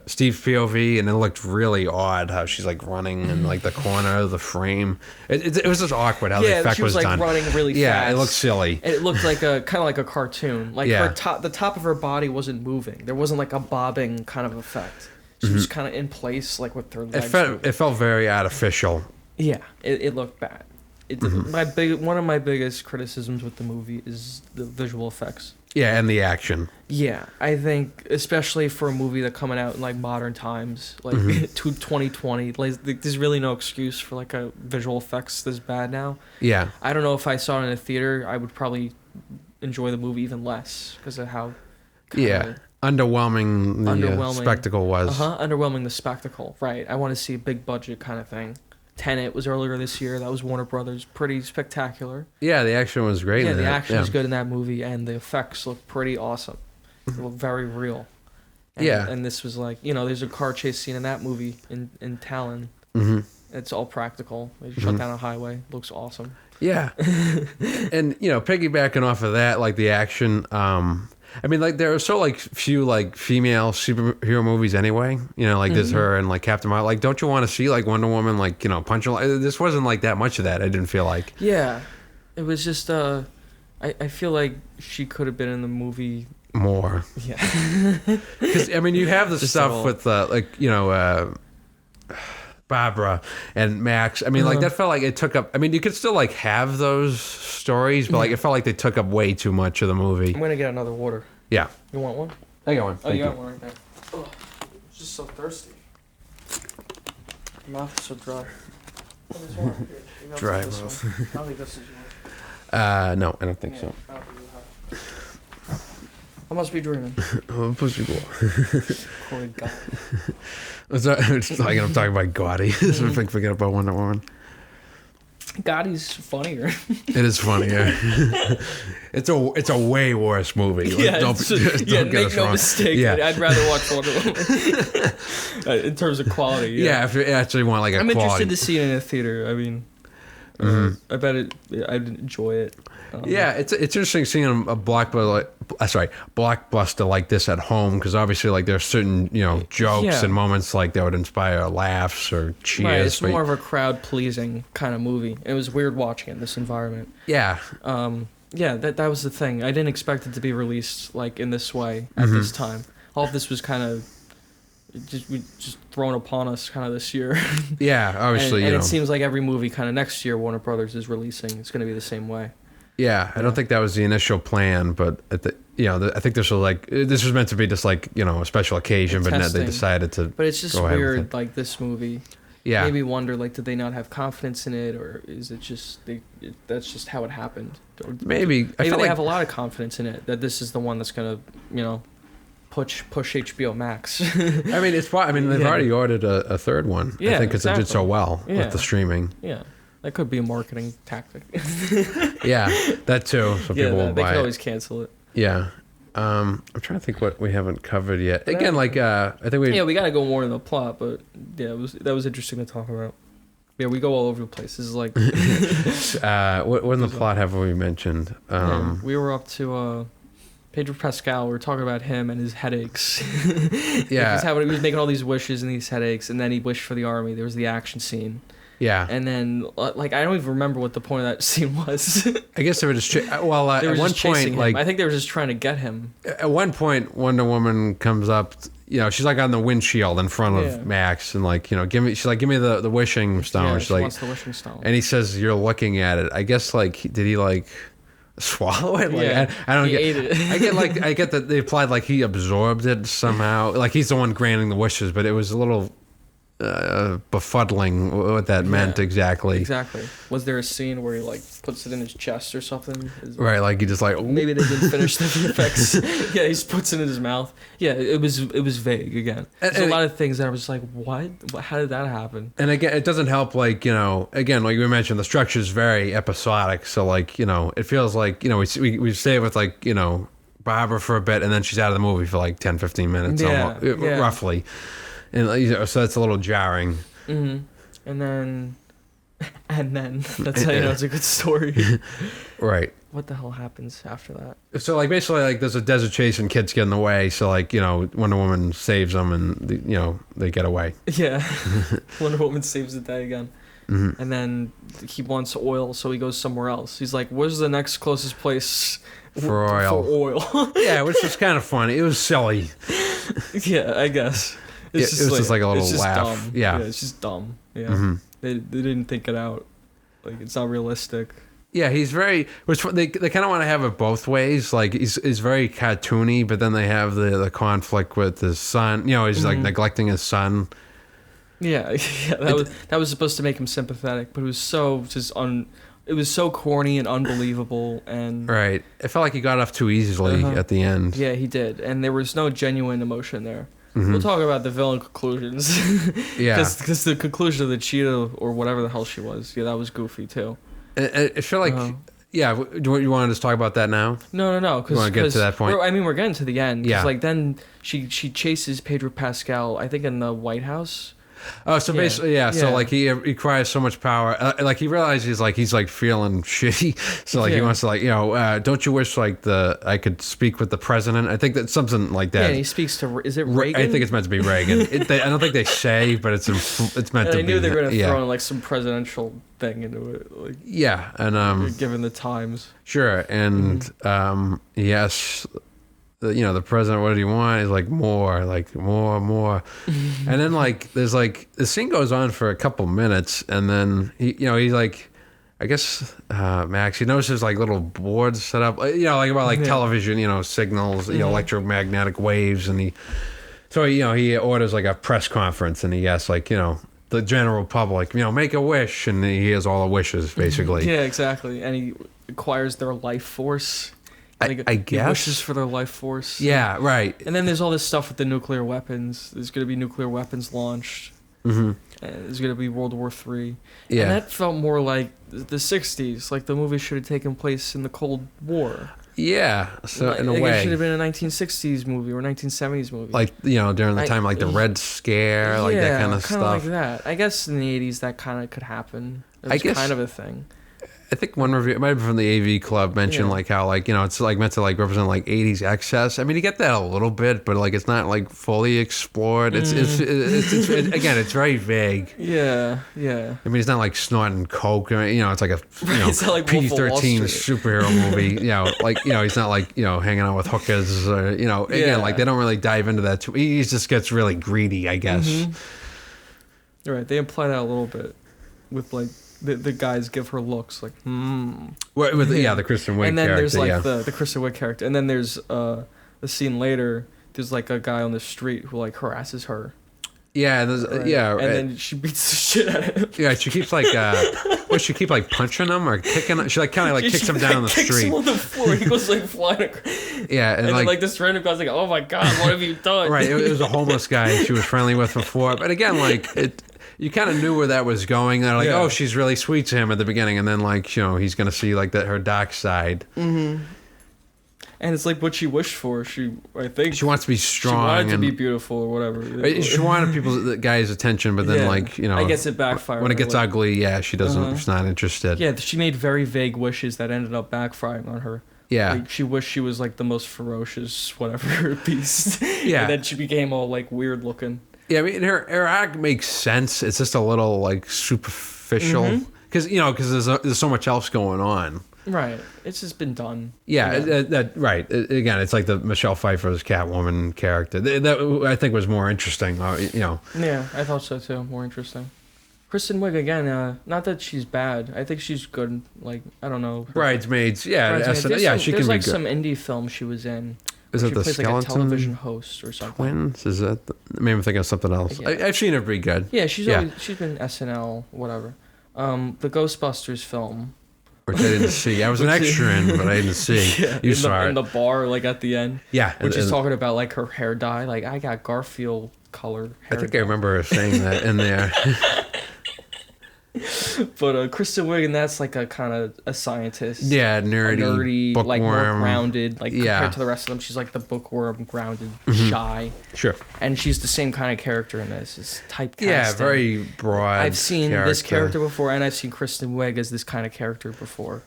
Steve POV, and it looked really odd how she's like running in like the corner of the frame. It was just awkward how the effect she was like done. running really fast. Yeah, it looked silly. And it looked like kind of like a cartoon. Like Yeah. the top of her body wasn't moving. There wasn't like a bobbing kind of effect. She was kind of in place, like with her legs. It felt very artificial. Yeah, it looked bad. One of my biggest criticisms with the movie is the visual effects. Yeah, and the action. Yeah, I think especially for a movie that coming out in like modern times, like 2020, like there's really no excuse for like a visual effects this bad now. Yeah, I don't know if I saw it in a theater, I would probably enjoy the movie even less because of how. Underwhelming the Underwhelming. Spectacle was. Underwhelming the spectacle. Right. I want to see a big budget kind of thing. Tenet was earlier this year. That was Warner Brothers. Pretty spectacular. Yeah, the action was great. Yeah, in the that. action was good in that movie, and the effects look pretty awesome. They look very real. And, Yeah. And this was like, there's a car chase scene in that movie in Talon. Mm-hmm. It's all practical. They shut down a highway. Looks awesome. Yeah, and piggybacking off of that, like the action. I mean, like there are so like few like female superhero movies anyway. Like there's her and like Captain Marvel. Like, don't you want to see like Wonder Woman like punch her? This wasn't like that much of that. I didn't feel like. Yeah, it was just I feel like she could have been in the movie More. Yeah. Because I mean, you have the Just stuff with Barbara and Max. I mean, like that felt like it took up. I mean, you could still like have those stories, but like it felt like they took up way too much of the movie. I'm gonna get another water. Yeah, You want one? I got one. Oh, you got one right there. Oh, I'm just so thirsty. My mouth is so dry. Oh, there's one right here. You got Dry this mouth. one. I don't think this is yours. No, I don't think so. I don't think you have. I must be dreaming. Oh, pussy boy. Corey God. It's like I'm talking about Gotti. So if I forget about Wonder Woman. Gotti's funnier. It is funnier. It's a way worse movie. Like, don't get make us no wrong. mistake. Yeah. I'd rather watch Wonder Woman. In terms of quality. Yeah, if you actually want like a I'm quality. interested to see it in a theater. I mean, I bet I'd enjoy it. Yeah, it's interesting seeing a blockbuster like this at home because obviously like there's certain jokes and moments like that would inspire laughs or cheers. Right, it's more of a crowd pleasing kind of movie. It was weird watching it in this environment. Yeah. That was the thing. I didn't expect it to be released like in this way at this time. All of this was kind of just thrown upon us kind of this year. Yeah, obviously. and it seems like every movie kind of next year Warner Brothers is releasing. It's going to be the same way. Yeah, I don't think that was the initial plan, but I think this was meant to be just like a special occasion, but now they decided to. But it's just weird, like this movie. Yeah. Made me wonder, like, did they not have confidence in it, or is it just that's just how it happened? Or Maybe they have a lot of confidence in it that this is the one that's gonna, push HBO Max. I mean, it's. I mean, they've already ordered a third one. Yeah, I think because it did so well with the streaming. Yeah. That could be a marketing tactic. Yeah, that too. So people will they buy could it. always cancel it. Yeah. I'm trying to think what we haven't covered yet. Again, like I think we. Yeah, we got to go more in the plot, but yeah, that was interesting to talk about. Yeah, we go all over the place. This is like. What in the plot have we mentioned? We were up to Pedro Pascal. We were talking about him and his headaches. Yeah. He was making all these wishes and these headaches, and then he wished for the army. There was the action scene. Yeah. And then, like, I don't even remember what the point of that scene was. I guess they were just they were at one just chasing point, him. like I think they were just trying to get him. at one point, Wonder Woman comes up. She's like on the windshield in front of Max, and like, give me the wishing stone. Yeah, She's she like, wants the wishing stone. and he says, "You're looking at it." I guess like, did he like swallow it? Like, Yeah, I don't he get. ate it. I get that they implied like he absorbed it somehow. Like he's the one granting the wishes, but it was a little befuddling what that meant exactly. Exactly. Was there a scene where he like puts it in his chest or something? Right, like he just like maybe they didn't finish the VFX. Yeah, he just puts it in his mouth. Yeah, it was vague again. There's a lot of things that I was like, what? How did that happen? And again, it doesn't help. Like again, like we mentioned, the structure is very episodic. So like it feels like we stay with like Barbara for a bit, and then she's out of the movie for like 10-15 minutes, roughly. And so that's a little jarring. Mm-hmm. And then that's how you know it's a good story. Right. What the hell happens after that? So like basically like there's a desert chase and kids get in the way. So like Wonder Woman saves them and they get away. Yeah. Wonder Woman saves the day again. Mm-hmm. And then he wants oil, so he goes somewhere else. He's like, "Where's the next closest place for oil?" Yeah, which was kind of funny. It was silly. Yeah, I guess. It was just like a little laugh. Dumb. Yeah, it's just dumb. Yeah, mm-hmm. They didn't think it out. Like it's not realistic. Yeah, he's very. Which they kind of want to have it both ways. Like he's very cartoony, but then they have the conflict with his son. He's like neglecting his son. Yeah, that was supposed to make him sympathetic, but it was so it was so corny and unbelievable, and right. It felt like he got off too easily at the end. Yeah, he did, and there was no genuine emotion there. Mm-hmm. We'll talk about the villain conclusions. Yeah, because the conclusion of the cheetah or whatever the hell she was, that was goofy too. I feel like. Yeah, do you want to just talk about that now? No. You want to get to that point? We're getting to the end. Yeah. Like then she chases Pedro Pascal, I think in the White House. Oh, so basically, so like he requires so much power. Like he realizes he's feeling shitty. So like he wants to don't you wish like I could speak with the president? I think that's something like that. Yeah, he speaks to. Is it Reagan? I think it's meant to be Reagan. I don't think they say, but it's meant to be. I knew they were going to throw in like some presidential thing into it. Like, yeah, and given the times. Sure, and yes. The president, what did he want? He's like more. And then like there's like the scene goes on for a couple minutes, and then he's like, I guess Max, he notices like little boards set up, like about television, signals, electromagnetic waves, and he orders like a press conference, and he asks like the general public, make a wish, and he has all the wishes basically. Yeah, exactly, and he acquires their life force. I guess. Wishes for their life force. Yeah, right. And then there's all this stuff with the nuclear weapons. There's going to be nuclear weapons launched. Mm-hmm. And there's going to be World War III. Yeah. And that felt more like the 60s. Like the movie should have taken place in the Cold War. Yeah, so in a way. It should have been a 1960s movie or 1970s movie. Like, during the time, like the Red Scare, like that kind of stuff. Yeah, kind of like that. I guess in the 80s that kind of could happen. It's kind of a thing. I think one review, it might be from the AV Club, mentioned like how it's like meant to like represent like 80s excess. I mean, you get that a little bit, but like it's not like fully explored. It's again, it's very vague. Yeah. I mean, it's not like snorting coke. It's like a it's not like PG-13 superhero movie. He's not like hanging out with hookers. Or, again, like they don't really dive into that. He just gets really greedy, I guess. Mm-hmm. Right. They imply that a little bit with like. The guys give her looks like, With the Kristen Wiig character. And then there's like the Kristen Wiig character. And then there's the scene later, there's like a guy on the street who like harasses her. Yeah, and then she beats the shit out of him. Yeah, she keeps like, she keep like punching him or kicking him? She like kind of like kicks him down on the street. Kicks him on the floor. He goes like flying across. Yeah, and then like this random guy's like, oh my God, what have you done? Right, it was a homeless guy she was friendly with before. But again, like you kind of knew where that was going. They're like, oh, she's really sweet to him at the beginning, and then like he's gonna see like her dark side. Mm-hmm. And it's like what she wished for. I think she wants to be strong. She wanted to be beautiful or whatever. She wanted the guy's attention, but then I guess it backfired. When it gets ugly, she doesn't. She's not interested. Yeah, she made very vague wishes that ended up backfiring on her. Yeah, like, she wished she was like the most ferocious whatever beast. Yeah, and then she became all like weird looking. Yeah, I mean, her act makes sense. It's just a little like superficial because there's so much else going on. Right. It's just been done. Yeah, right. Again, it's like the Michelle Pfeiffer's Catwoman character. That I think was more interesting. Yeah, I thought so too. More interesting. Kristen Wiig again. Not that she's bad. I think she's good. Like, I don't know. Bridesmaids. Yeah, Bridesmaids. She can there's be like good. some indie film she was in. Is it the plays Skeleton like a television host or something? Twins? Is that? Maybe I'm thinking of something else. Yeah. I've seen her be good. Yeah, she's been SNL, whatever. The Ghostbusters film. Which I didn't see. I was an extra in, but I didn't see. Yeah, You saw it. in the bar, like at the end. Yeah. When she's talking about like her hair dye, like I got Garfield colored hair I think dye. I remember her saying that in there. But Kristen Wiig, and that's like a kind of a scientist. Yeah, nerdy bookworm. like more grounded. Like Yeah. compared to the rest of them, she's like the bookworm, grounded, shy. Sure. And she's the same kind of character in this. It's typecasting. Yeah, very broad. I've seen this character before, and I've seen Kristen Wiig as this kind of character before.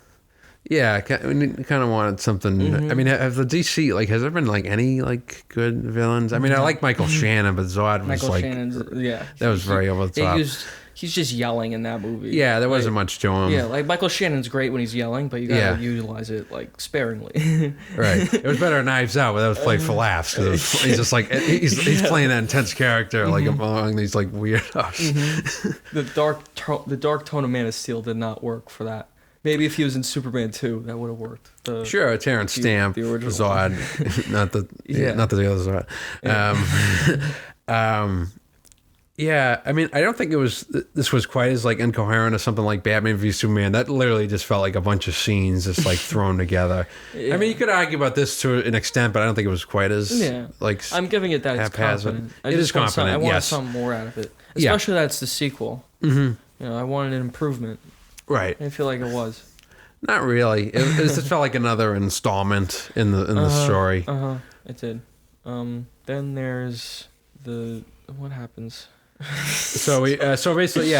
Yeah, I kind of wanted something. I mean, have the DC has there been like any like good villains? I mean, I like Michael Shannon, but Zod was Michael like Shannon's, yeah, that was very over the top. He's just yelling in that movie. Yeah, there wasn't much to him. Yeah, like Michael Shannon's great when he's yelling, but you gotta utilize it like sparingly. Right. It was better than Knives Out, but that was played for laughs. He's just like he's playing that intense character like among these like weirdos. The dark tone of Man of Steel did not work for that. Maybe if he was in Superman 2, that would have worked. Sure, Terrence Stamp, the original Zod, not the other Zod. Yeah. Yeah, I mean, I don't think this was quite as like incoherent as something like Batman v Superman. That literally just felt like a bunch of scenes just like thrown together. Yeah. I mean, you could argue about this to an extent, but I don't think it was quite as like. I'm giving it that it's confident. It is confident. I wanted something more out of it, especially that's the sequel. Mm-hmm. I wanted an improvement. Right. I feel like it was. Not really. It just felt like another installment in the story. It did. Then there's what happens. So basically,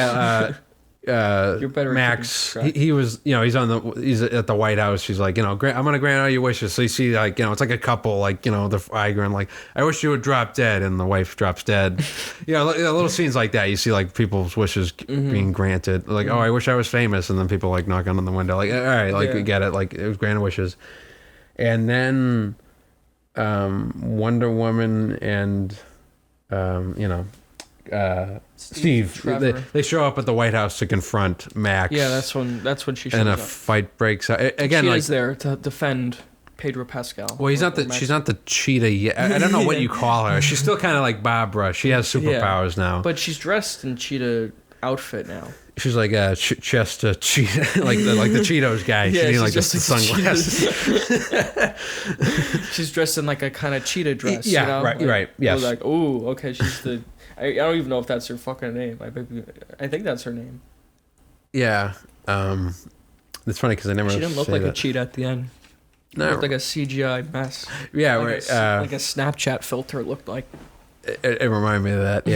You're better Max, he was, he's at the White House. He's like, I'm going to grant all your wishes. So you see, like, it's like a couple, like, they're arguing, like, I wish you would drop dead. And the wife drops dead. Little scenes like that. You see, like, people's wishes being granted. Like, oh, I wish I was famous. And then people, like, knocking on the window. Like, all right, like, we get it. Like, it was granted wishes. And then Wonder Woman and, Steve, they show up at the White House to confront Max. Yeah, that's when she shows up. And a fight breaks out. Again, she is there to defend Pedro Pascal. Well, she's not the cheetah yet. I don't know what you call her. She's still kind of like Barbara. She has superpowers now. But she's dressed in cheetah outfit now. She's like a Chester cheetah, like the Cheetos guy. Yeah, she needs like the sunglasses. sunglasses. She's dressed in like a kind of cheetah dress. Yeah, right. Yes. Like, oh, okay, she's the. I don't even know if that's her fucking name. I think that's her name. Yeah. It's funny because I never. She didn't look like a cheetah at the end. No. It looked like a CGI mess. Yeah, like right. Like a Snapchat filter looked like. It reminded me of that.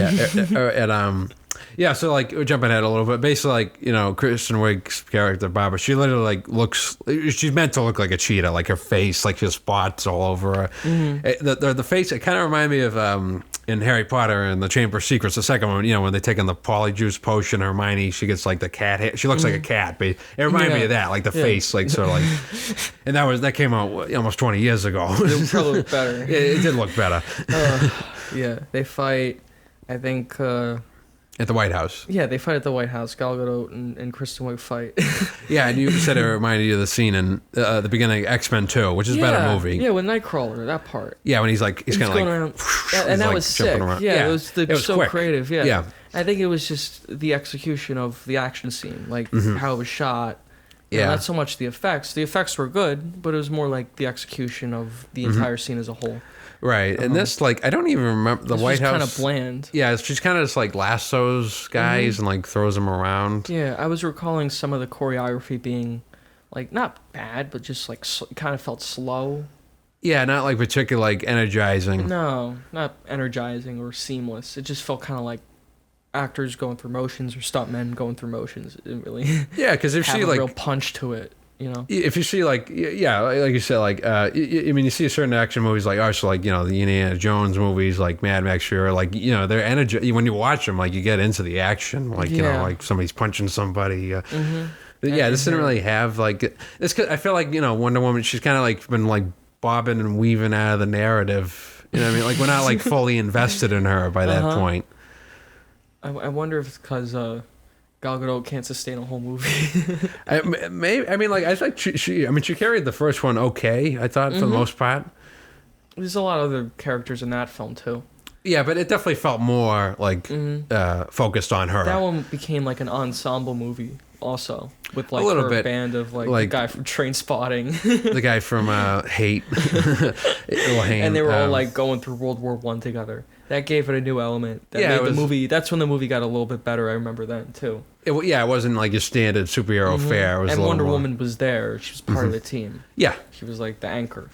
Yeah. So like we're jumping ahead a little bit. Basically, like Kristen Wiig's character Barbara, she literally like looks. She's meant to look like a cheetah. Like her face, like she has spots all over her. Mm-hmm. The face. It kind of reminded me of in Harry Potter and the Chamber of Secrets, the second one. When they take in the polyjuice potion, Hermione, she gets like the cat hair. She looks like a cat. But it reminded me of that, like the face, like sort of like. And that came out almost 20 years ago. It probably looked better. It did look better. Yeah, they fight. I think. At the White House. Yeah, they fight at the White House. Gal Gadot and Kristen Wiig fight. Yeah, and you said it reminded you of the scene in the beginning of X-Men 2, which is a better movie. Yeah, with Nightcrawler, that part. Yeah, when he's kind of like... Around, and that was sick. Around. Yeah, it was so quick. creative. Yeah. Yeah. I think it was just the execution of the action scene, like how it was shot. Yeah. Not so much the effects. The effects were good, but it was more like the execution of the entire scene as a whole. Right, and this, like, I don't even remember the White House. kind of bland. Yeah, she's kind of just like lassos guys and like throws them around. Yeah, I was recalling some of the choreography being, like, not bad, but just like kind of felt slow. Yeah, not like particularly like energizing. No, not energizing or seamless. It just felt kind of like actors going through motions or stuntmen going through motions. It didn't really. Yeah, because if have she a like real punch to it. you know. If you see like like you said, like I mean, you see certain action movies like so like the Indiana Jones movies, like Mad Max Fury, like their energy when you watch them, like you get into the action, like like somebody's punching somebody. This didn't really have like this. I feel like Wonder Woman, she's kind of like been like bobbing and weaving out of the narrative. You know what I mean? Like we're not like fully invested in her by that point. I wonder if it's because Gal Gadot can't sustain a whole movie. Maybe. I mean, like I think she carried the first one okay. I thought for the most part. There's a lot of other characters in that film too. Yeah, but it definitely felt more like focused on her. That one became like an ensemble movie also, with like a little her bit. band of like the guy from Trainspotting, the guy from Hate, and they were all like going through World War I together. That gave it a new element. That made the movie. That's when the movie got a little bit better. I remember that too. It wasn't like your standard superhero fare. It was and Wonder Woman was there. She was part of the team. Yeah, she was like the anchor.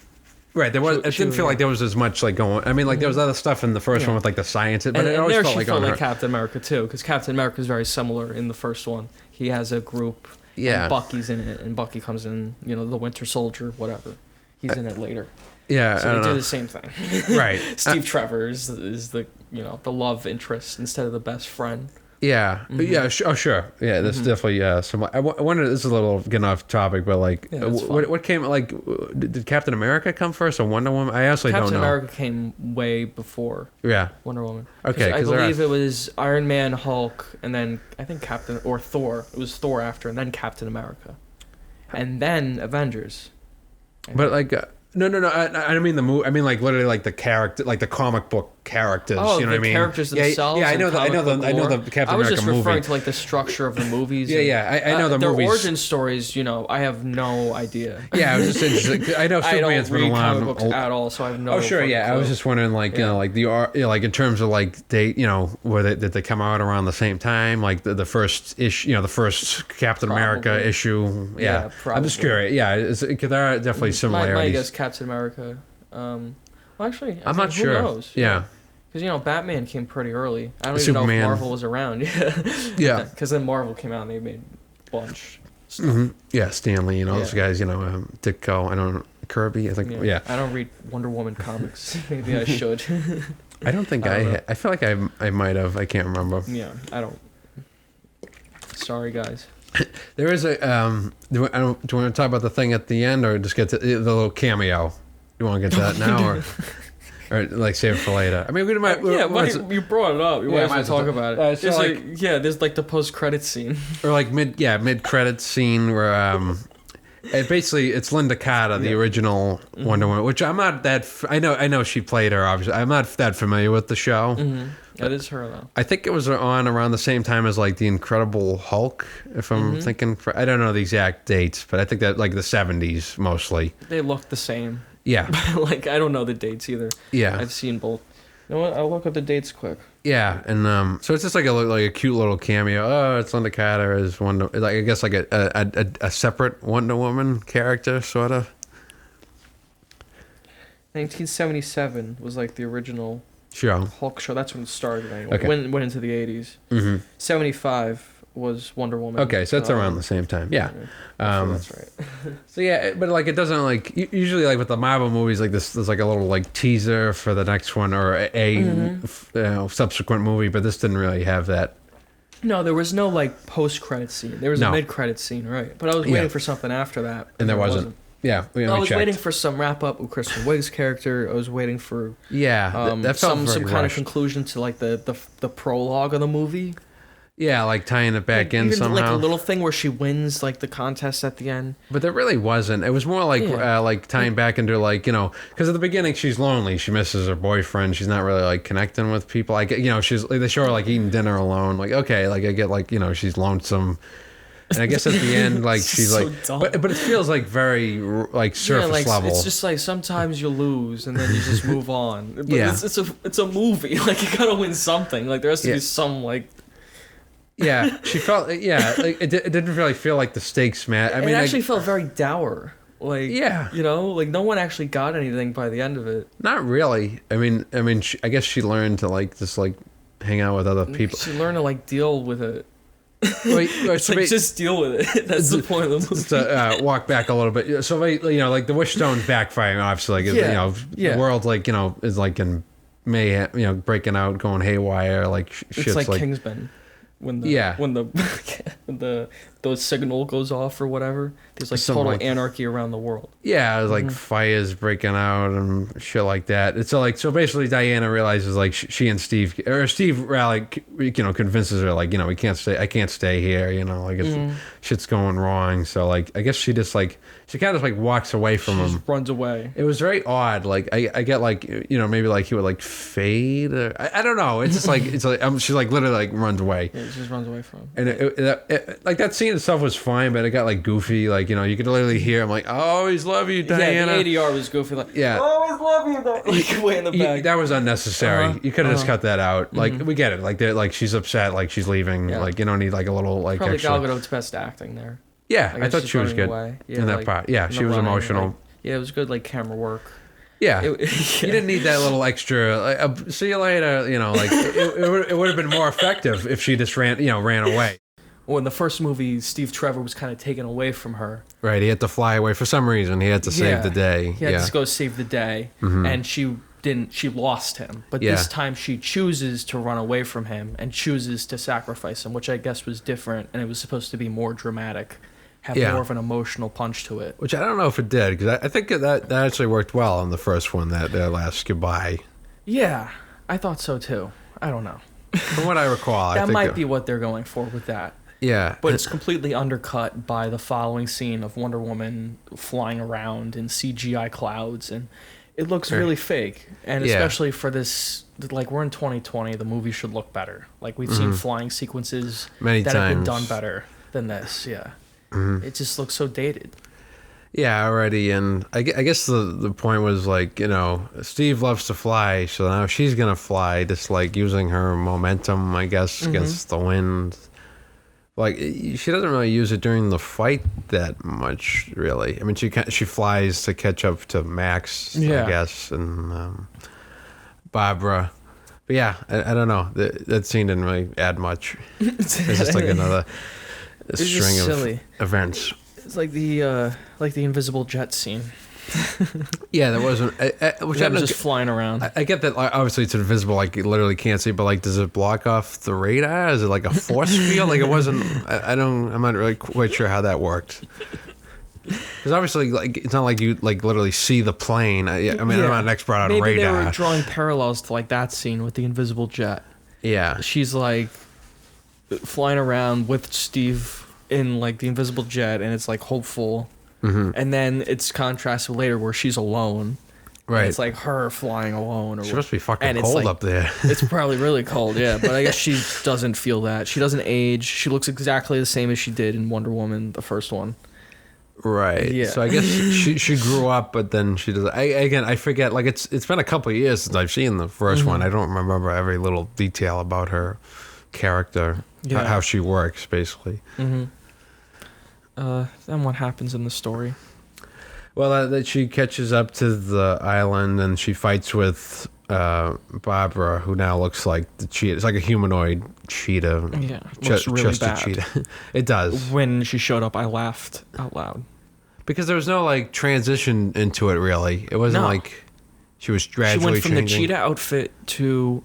Right, there was. It didn't feel like there was as much like going. I mean, like there was other stuff in the first one with like the science, but it always felt like on her. Captain America too, because Captain America is very similar in the first one. He has a group. Yeah, and Bucky's in it, and Bucky comes in. The Winter Soldier, whatever. He's in it later. Yeah, so they do the same thing. Right. Steve Trevor is the the love interest instead of the best friend. Yeah, yeah, sure. Yeah, that's definitely some. I wonder. This is a little getting off topic, but like, what came? Like, did Captain America come first or Wonder Woman? I honestly don't know. Captain America came way before. Yeah. Wonder Woman. Okay, I believe it was Iron Man, Hulk, and then I think Captain or Thor. It was Thor after, and then Captain America, and then Avengers. But like. No. I don't mean the movie. I mean like literally like the character, like the comic book characters. Oh, you know what I mean? Characters themselves. Yeah, I know the Captain America movie. I was just referring to like the structure of the movies. I know the their movies. Origin stories. I have no idea. Yeah, I was just interested. I know Superman's been around comic books at all, so I have no. Oh sure, yeah. Clue. I was just wondering, like like the like in terms of like they, where did they come out around the same time? Like the first issue, the first Captain America issue. Yeah, I'm just curious. Yeah, because there are definitely similarities. My guess, Captain America. Well, actually, I'm not sure. Who knows? Yeah. Because, Batman came pretty early. I don't even know if Marvel was around. Yeah. Because then Marvel came out and they made a bunch stuff. Mm-hmm. Yeah, Stanley, those guys, Ditko, I don't know, Kirby, I think, yeah. I don't read Wonder Woman comics. Maybe I should. I don't think I feel like I might have. I can't remember. Yeah, I don't. Sorry, guys. There is a, do you want to talk about the thing at the end or just get to the little cameo? You want to get to that now or like save it for later? I mean, we might. You brought it up. You might as well talk about it. There's like the post-credit scene. Or like mid-credit scene where it's Linda Carter, the original Wonder Woman, which I'm not that. I know she played her. Obviously, I'm not that familiar with the show. Mm-hmm. That is her though. I think it was on around the same time as like the Incredible Hulk, if I'm thinking. I don't know the exact dates, but I think that like the 70s mostly. They look the same. Yeah. Like I don't know the dates either. Yeah. I've seen both. You know what? I'll look up the dates quick. Yeah, and so it's just like a cute little cameo. Oh, it's Linda Carter as Wonder, like I guess like a separate Wonder Woman character, sort of. 1977 was like the original show. Hulk show. That's when it started. Anyway. Okay. Went into the 80s. Mm-hmm. 75 was Wonder Woman. Okay, so that's around the same time. Yeah. That's right. So yeah, but like it doesn't like usually like with the Marvel movies like this, there's like a little like teaser for the next one or a subsequent movie, but this didn't really have that. No, there was no like post-credit scene. There was a mid-credit scene, right? But I was waiting for something after that, and there wasn't. Yeah, I was waiting for some wrap up with Kristen Wiig's character. I was waiting for that felt some kind of conclusion to like the prologue of the movie. Yeah, like tying it back in somehow. Like a little thing where she wins like the contest at the end. But there really wasn't. It was more like like tying back into like because at the beginning she's lonely. She misses her boyfriend. She's not really like connecting with people. Like she's they show her like eating dinner alone. Like okay, like I get like she's lonesome. And I guess at the end, like she's so like, but it feels like very like surface level. It's just like sometimes you lose and then you just move on. But it's a movie. Like you gotta win something. Like there has to be some like. Yeah, she felt. Yeah, like it didn't really feel like the stakes match. I mean, it actually felt very dour. Like like no one actually got anything by the end of it. Not really. I mean, I guess she learned to like just like hang out with other people. She learned to like deal with it. It's like, just deal with it. That's the point of the movie. To walk back a little bit. So, like, like the wish stone's backfiring, obviously. Like, the world, like, is like in mayhem, breaking out, going haywire. Like, shit's it's like Kingsman. When the signal goes off or whatever, there's like total anarchy around the world. Yeah, there's like fires breaking out and shit like that. It's so basically Diana realizes like she and Steve convinces her like we can't stay. I can't stay here. Like shit's going wrong. So like I guess she just like she kind of like walks away from him. Just runs away. It was very odd. Like I get like maybe like he would like fade. Or, I don't know. It's just like she like literally like runs away. Yeah, she just runs away from him. And it like that scene itself was fine, but it got like goofy. Like you could literally hear him like, "I always love you, Diana." Yeah, the ADR was goofy. Like, I always love you, like way in the back. That was unnecessary. You could have just cut that out. Like we get it. Like she's upset. Like she's leaving. Yeah. Like you don't need like a little like. Probably extra. Gal Gadot's best acting there. Yeah, I thought she was good in that part. Yeah, she was emotional. Like, it was good like camera work. Yeah, you didn't need that little extra. Like, see you later. Like it would have been more effective if she just ran away. Well, in the first movie, Steve Trevor was kind of taken away from her. Right, he had to fly away for some reason. He had to save the day. He had to go save the day, and she didn't. She lost him, but this time she chooses to run away from him and chooses to sacrifice him, which I guess was different, and it was supposed to be more dramatic. Have more of an emotional punch to it. Which I don't know if it did, because I think that actually worked well on the first one, that last goodbye. Yeah, I thought so too. I don't know. From what I recall, that might be what they're going for with that. Yeah. But it's completely undercut by the following scene of Wonder Woman flying around in CGI clouds, and it looks really fake. And especially for this, like, we're in 2020, the movie should look better. Like, we've seen flying sequences many that times have been done better than this, It just looks so dated. Yeah, already. And I guess the point was like, Steve loves to fly, so now she's going to fly, just like using her momentum, I guess, against the wind. Like, she doesn't really use it during the fight that much, really. I mean, she flies to catch up to Max, I guess, and Barbara. But yeah, I don't know. That scene didn't really add much. It's just like another... It's string of silly events. It's like the invisible jet scene. Yeah, there wasn't. Which I'm just flying around. I get that. Obviously, it's invisible. Like, you literally can't see. But like, does it block off the radar? Is it like a force field? Like, it wasn't. I'm not really quite sure how that worked. Because obviously, like, it's not like you like literally see the plane. I'm not an expert on radar. Maybe they were drawing parallels to like that scene with the invisible jet. Yeah, she's like flying around with Steve in like the invisible jet, and it's like hopeful, and then it's contrasted later where she's alone. Right, it's like her flying alone. Or she must be fucking cold up there. It's probably really cold, yeah. But I guess she doesn't feel that. She doesn't age. She looks exactly the same as she did in Wonder Woman, the first one. Right. Yeah. So I guess she grew up, but then she does. I forget. Like, it's been a couple of years since I've seen the first one. I don't remember every little detail about her character, how she works, basically. Then what happens in the story? Well, that she catches up to the island and she fights with Barbara, who now looks like the cheetah. It's like a humanoid cheetah. Yeah, looks really bad. Cheetah. It does. When she showed up, I laughed out loud. Because there was no like transition into it, really. It wasn't like she was gradually She went from changing. the cheetah outfit to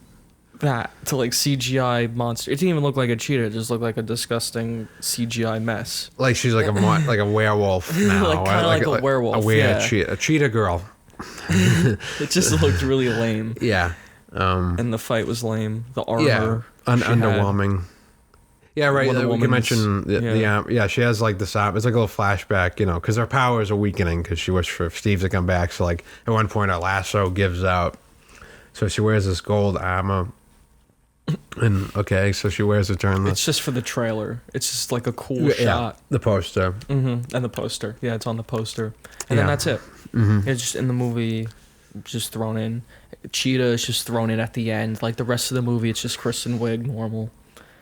that, to like CGI monster. It didn't even look like a cheetah. It just looked like a disgusting CGI mess. Like she's like a werewolf now. Like kind of like a werewolf. A weird cheetah girl. It just looked really lame. Yeah. And the fight was lame. The armor. Underwhelming. Yeah, right. We can mention she has like this. It's like a little flashback, because her powers are weakening because she wished for Steve to come back. So like at one point, her lasso gives out, so she wears this gold armor. And so she wears it during the. It's just for the trailer. It's just like a cool shot. The poster. And the poster. Yeah, it's on the poster. And then that's it. It's just in the movie, just thrown in. Cheetah is just thrown in at the end. Like the rest of the movie, it's just Kristen Wiig, normal.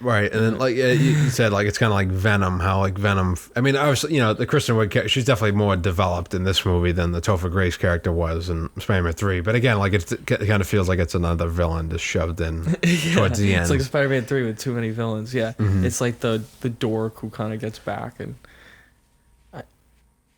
Right, and then like you said, like it's kind of like Venom. How like Venom. I mean, obviously, the Kristen Wiig character, she's definitely more developed in this movie than the Topher Grace character was in Spider-Man 3. But again, like it kind of feels like it's another villain just shoved in towards the end. It's like Spider-Man 3 with too many villains. Yeah, it's like the dork who kind of gets back and.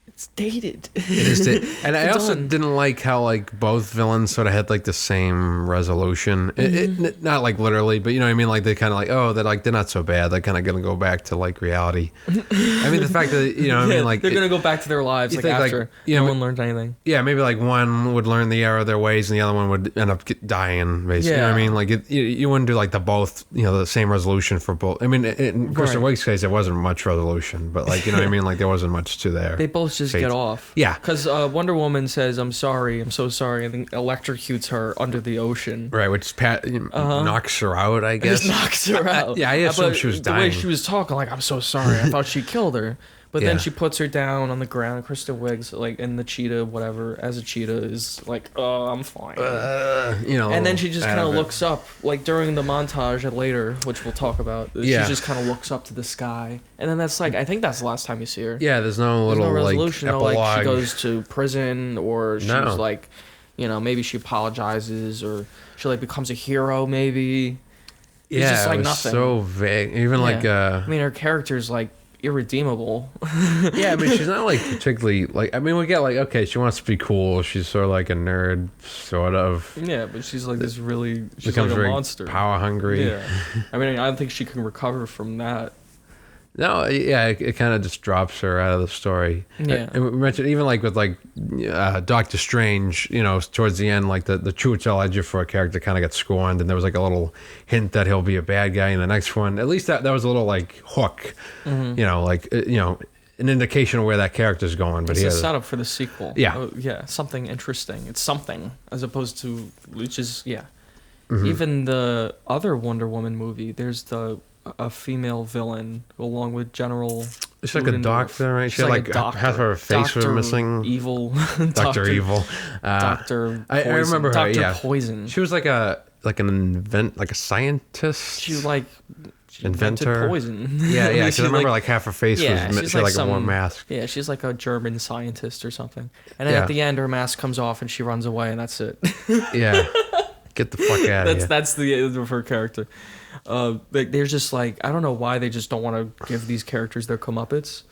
It's dated. It is and I also didn't like how like both villains sort of had like the same resolution. It not like literally, but you know what I mean. Like they kind of like, oh, they're not so bad. They're kind of gonna go back to like reality. I mean, the fact that what I mean, like they're gonna go back to their lives like after no one learned anything. Yeah, maybe like one would learn the error of their ways, and the other one would end up dying. Basically, you know what I mean. Like you wouldn't do like the same resolution for both. I mean, in Kristen Wiig's case, there wasn't much resolution, but like you know what I mean. Like there wasn't much to there. They both just get off. Yeah. Because Wonder Woman says, I'm sorry, I'm so sorry, and then electrocutes her under the ocean. Right, which knocks her out, I guess. It knocks her out. I assumed she was dying. The way she was talking, like, I'm so sorry, I thought she killed her. But then she puts her down on the ground. Kristen Wiig's like, and the cheetah, whatever, as a cheetah is like, oh, I'm fine. And then she just kind of looks up, like during the montage later, which we'll talk about. She just kind of looks up to the sky, and then that's like, I think that's the last time you see her. Yeah, there's no resolution. Like, like she goes to prison, or she's like, maybe she apologizes, or she like becomes a hero, maybe. It's just like nothing. So vague. Even like, I mean, her character's like irredeemable. I mean, she's not like particularly like. I mean, we get like, okay, she wants to be cool. She's sort of like a nerd, sort of. Yeah, but she's like this really. She's becomes like a very monster. Power hungry. Yeah, I mean, I don't think she can recover from that. No, it kind of just drops her out of the story. Yeah, and we mentioned even like with like Doctor Strange, towards the end, like the true intelligence for a character kind of got scorned, and there was like a little hint that he'll be a bad guy in the next one. At least that was a little like hook, an indication of where that character's going. But it's a setup for the sequel. Yeah, something interesting. It's something as opposed to which is Even the other Wonder Woman movie, there's a female villain along with General. It's like a doctor, right? She had like half her face was missing. Evil. Dr. Evil. Dr. I remember her. Dr. Poison. She was like a scientist. She like inventor poison. Yeah, because I remember like half her face was she like a warm mask. Yeah, she's like a German scientist or something. And then at the end, her mask comes off and she runs away, and that's it. Yeah, get the fuck out of here. That's the end of her character. They're just like, I don't know why they just don't want to give these characters their comeuppance.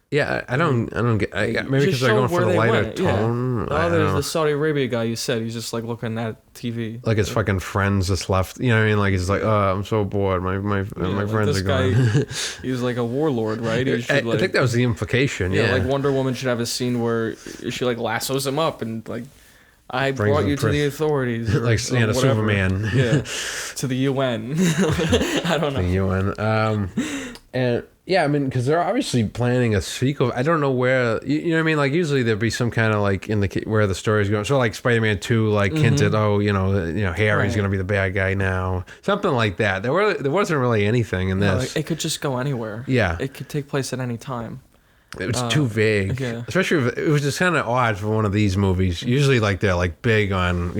Yeah, I don't get. Maybe because they're going for the lighter tone. Yeah. There's the Saudi Arabia guy you said. He's just like looking at TV. Like his fucking friends just left. You know what I mean? Like he's like, oh, I'm so bored. My friends are gone. He was like a warlord, right? I think that was the implication. Yeah, like Wonder Woman should have a scene where she like lassos him up and like, I brought you to the authorities. Like Superman. Yeah. To the UN. I don't know. The UN. And yeah, I mean, because they're obviously planning a sequel. I don't know where, you know what I mean? Like usually there'd be some kind of like where the story's going. So like Spider-Man 2 like hinted, Harry's going to be the bad guy now. Something like that. There wasn't really anything in this. It could just go anywhere. Yeah. It could take place at any time. It was too vague, especially if it was just kind of odd for one of these movies. Usually, like they're like big on,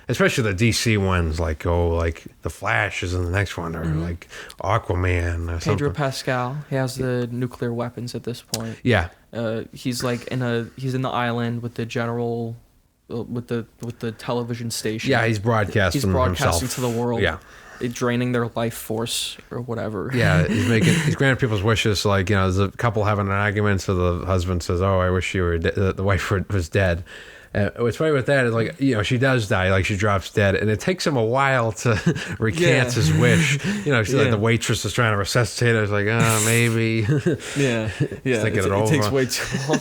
especially the DC ones, like the Flash is in the next one, or like Aquaman or something. Pedro Pascal, he has the nuclear weapons at this point. Yeah, he's like he's in the island with the general, with the television station. Yeah, he's broadcasting. Himself. To the world. Yeah. Draining their life force or whatever. Yeah, he's granting people's wishes. Like, there's a couple having an argument, so the husband says, "Oh, I wish you were the wife was dead." What's funny with that is, like, she does die, like she drops dead, and it takes him a while to recant his wish. She's like the waitress is trying to resuscitate her. It's like, maybe. Yeah. It takes way too long.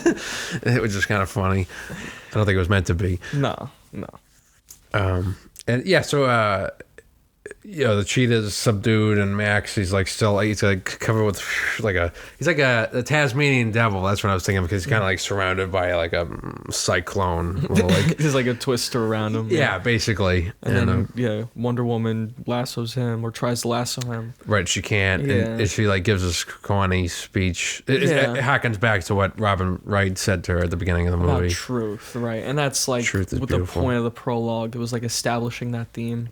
It was just kind of funny. I don't think it was meant to be. No. And yeah, so. The cheetah's subdued, and Max, he's like covered with he's like a Tasmanian devil. That's what I was thinking, because he's kind of like surrounded by like a cyclone. There's like a twister around him. Yeah, basically. And then Wonder Woman lassos him, or tries to lasso him. Right, she can't. Yeah. And she like gives this corny speech. It harkens back to what Robin Wright said to her at the beginning of the movie. About truth, right? And that's like with the point of the prologue. It was like establishing that theme.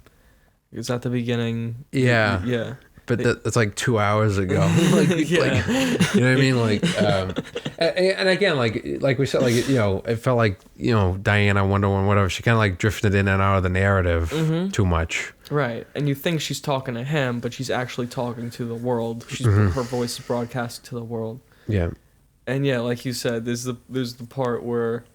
It's at the beginning. Yeah. Yeah. but that's like 2 hours ago. like, Yeah. like, you know what I mean? Like, and again, like we said, like, it felt like, Diana, Wonder Woman, whatever, she kind of like drifted in and out of the narrative too much. Right, and you think she's talking to him, but she's actually talking to the world. Her voice is broadcast to the world. Yeah. And yeah, like you said, there's the part where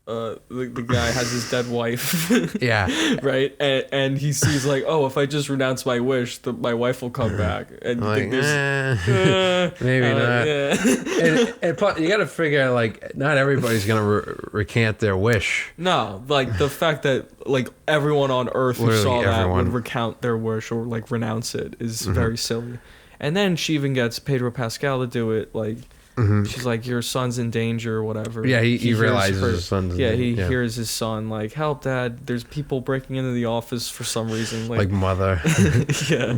the guy has his dead wife. Yeah. Right? And he sees like, oh, if I just renounce my wish, my wife will come back. And Like, you think maybe not. Yeah. And plus, you got to figure, like, not everybody's going to recant their wish. No, like the fact that like everyone on Earth who Literally saw that everyone. would recount their wish or like renounce it is very silly. And then she even gets Pedro Pascal to do it. Like she's like, your son's in danger or whatever. Yeah, he hears realizes his son's in Yeah, danger. he Yeah. hears his son like, help, Dad. There's people breaking into the office for some reason. Like mother. Yeah,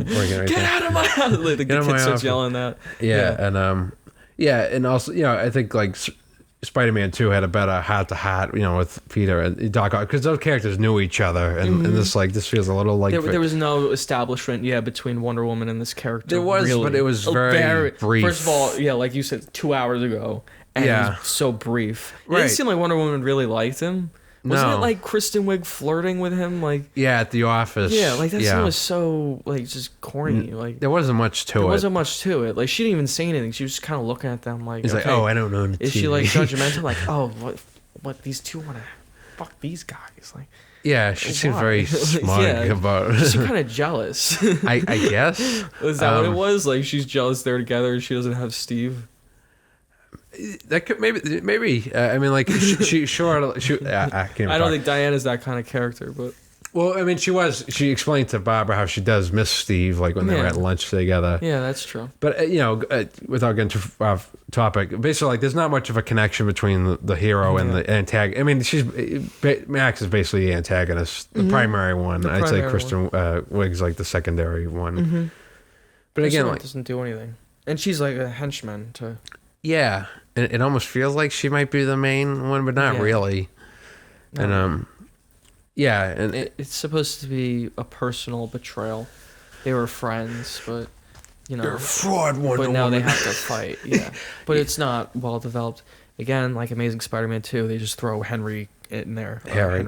get out of my house. Like, the kid starts office. yelling that. Yeah, and also, I think like Spider-Man 2 had a better heart-to-heart, with Peter and Doc Ock, because those characters knew each other, and this feels a little like There was no establishment, between Wonder Woman and this character. There was, really. but it was very brief. First of all, like you said, 2 hours ago, and it was so brief. It didn't seem like Wonder Woman really liked him. Wasn't it like Kristen Wiig flirting with him? Like, yeah, at the office. Yeah, like that scene was so like just corny. Like there wasn't much to it. There wasn't much to it. Like she didn't even say anything. She was just kind of looking at them like. He's like, oh, I don't know. Is she like judgmental? Like, oh, what these two want to fuck these guys? Like, yeah, she seems very smug about. She's kind of jealous. I guess. Is that what it was? Like she's jealous they're together and she doesn't have Steve. That could maybe. I mean, like she sure. I can't. I don't think Diana's that kind of character, but. Well, I mean, she explained to Barbara how she does miss Steve, like when they were at lunch together. Yeah, that's true. But without getting too off topic, basically, like there's not much of a connection between the hero and the antagonist. I mean, Max is basically the antagonist, the primary one. I'd say Kristen Wiig's like the secondary one. But again, like doesn't do anything, and she's like a henchman to. Yeah, and it almost feels like she might be the main one, but not really. No. And yeah, and it's supposed to be a personal betrayal. They were friends, but you're a fraud, Wonder But now Woman. they have to fight. Yeah, but it's not well developed. Again, like Amazing Spider-Man 2, they just throw Henry in there. Harry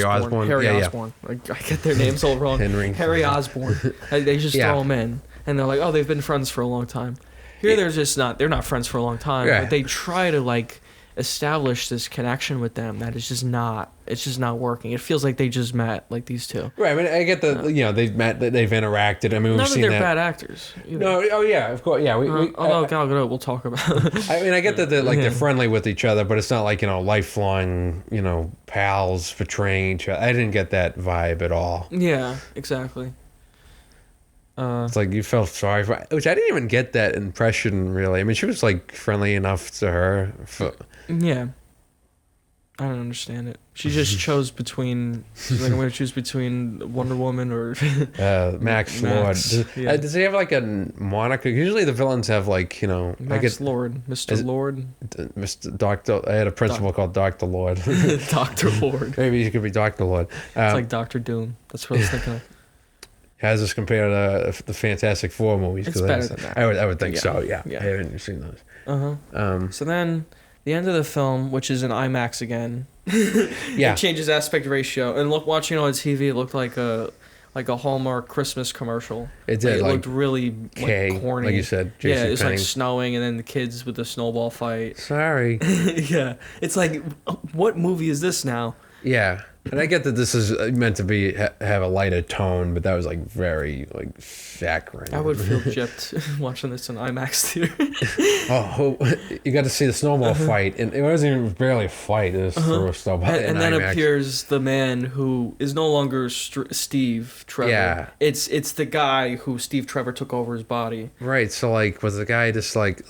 Osborn. Harry Osborn. I get their names all wrong. Harry Osborn. They just throw him in, and they're like, oh, they've been friends for a long time. Here, they're not friends for a long time, but they try to like establish this connection with them that is just not working. It feels like they just met, like these two. Right. I mean, I get they've met, they've interacted. I mean, we've seen that. They're bad actors. Either. No. Oh yeah, of course. Yeah. We'll talk about it. I mean, I get that they're friendly with each other, but it's not like lifelong pals betraying each other. I didn't get that vibe at all. Yeah. Exactly. It's like you felt sorry for, which I didn't even get that impression really. I mean, she was like friendly enough to her. Yeah. I don't understand it. She just chose between. She's like, I'm going to choose between Wonder Woman or Max Lord. Does he have like a moniker? Usually the villains have like Max Lord, Mr. Lord, Mr. Doctor. I had a principal called Dr. Lord. Dr. Lord. Maybe he could be Dr. Lord. It's like Dr. Doom. That's what I was thinking of. How's this compared to the Fantastic Four movies? It's better than that. I would think so. Yeah. I haven't seen those. So then, the end of the film, which is an IMAX again. It changes aspect ratio, and watching it on TV, it looked like a Hallmark Christmas commercial. It did. It looked really corny, like you said. Yeah, it's like snowing, and then the kids with the snowball fight. Sorry. Yeah, it's like, what movie is this now? Yeah. And I get that this is meant to be have a lighter tone, but that was like very like saccharine. I would feel gypped watching this in IMAX theater. Oh, you got to see the snowball fight, and it wasn't even barely a fight. It was through a snowball. And then appears the man who is no longer Steve Trevor. Yeah, it's the guy who Steve Trevor took over his body. Right. So like, was the guy just like,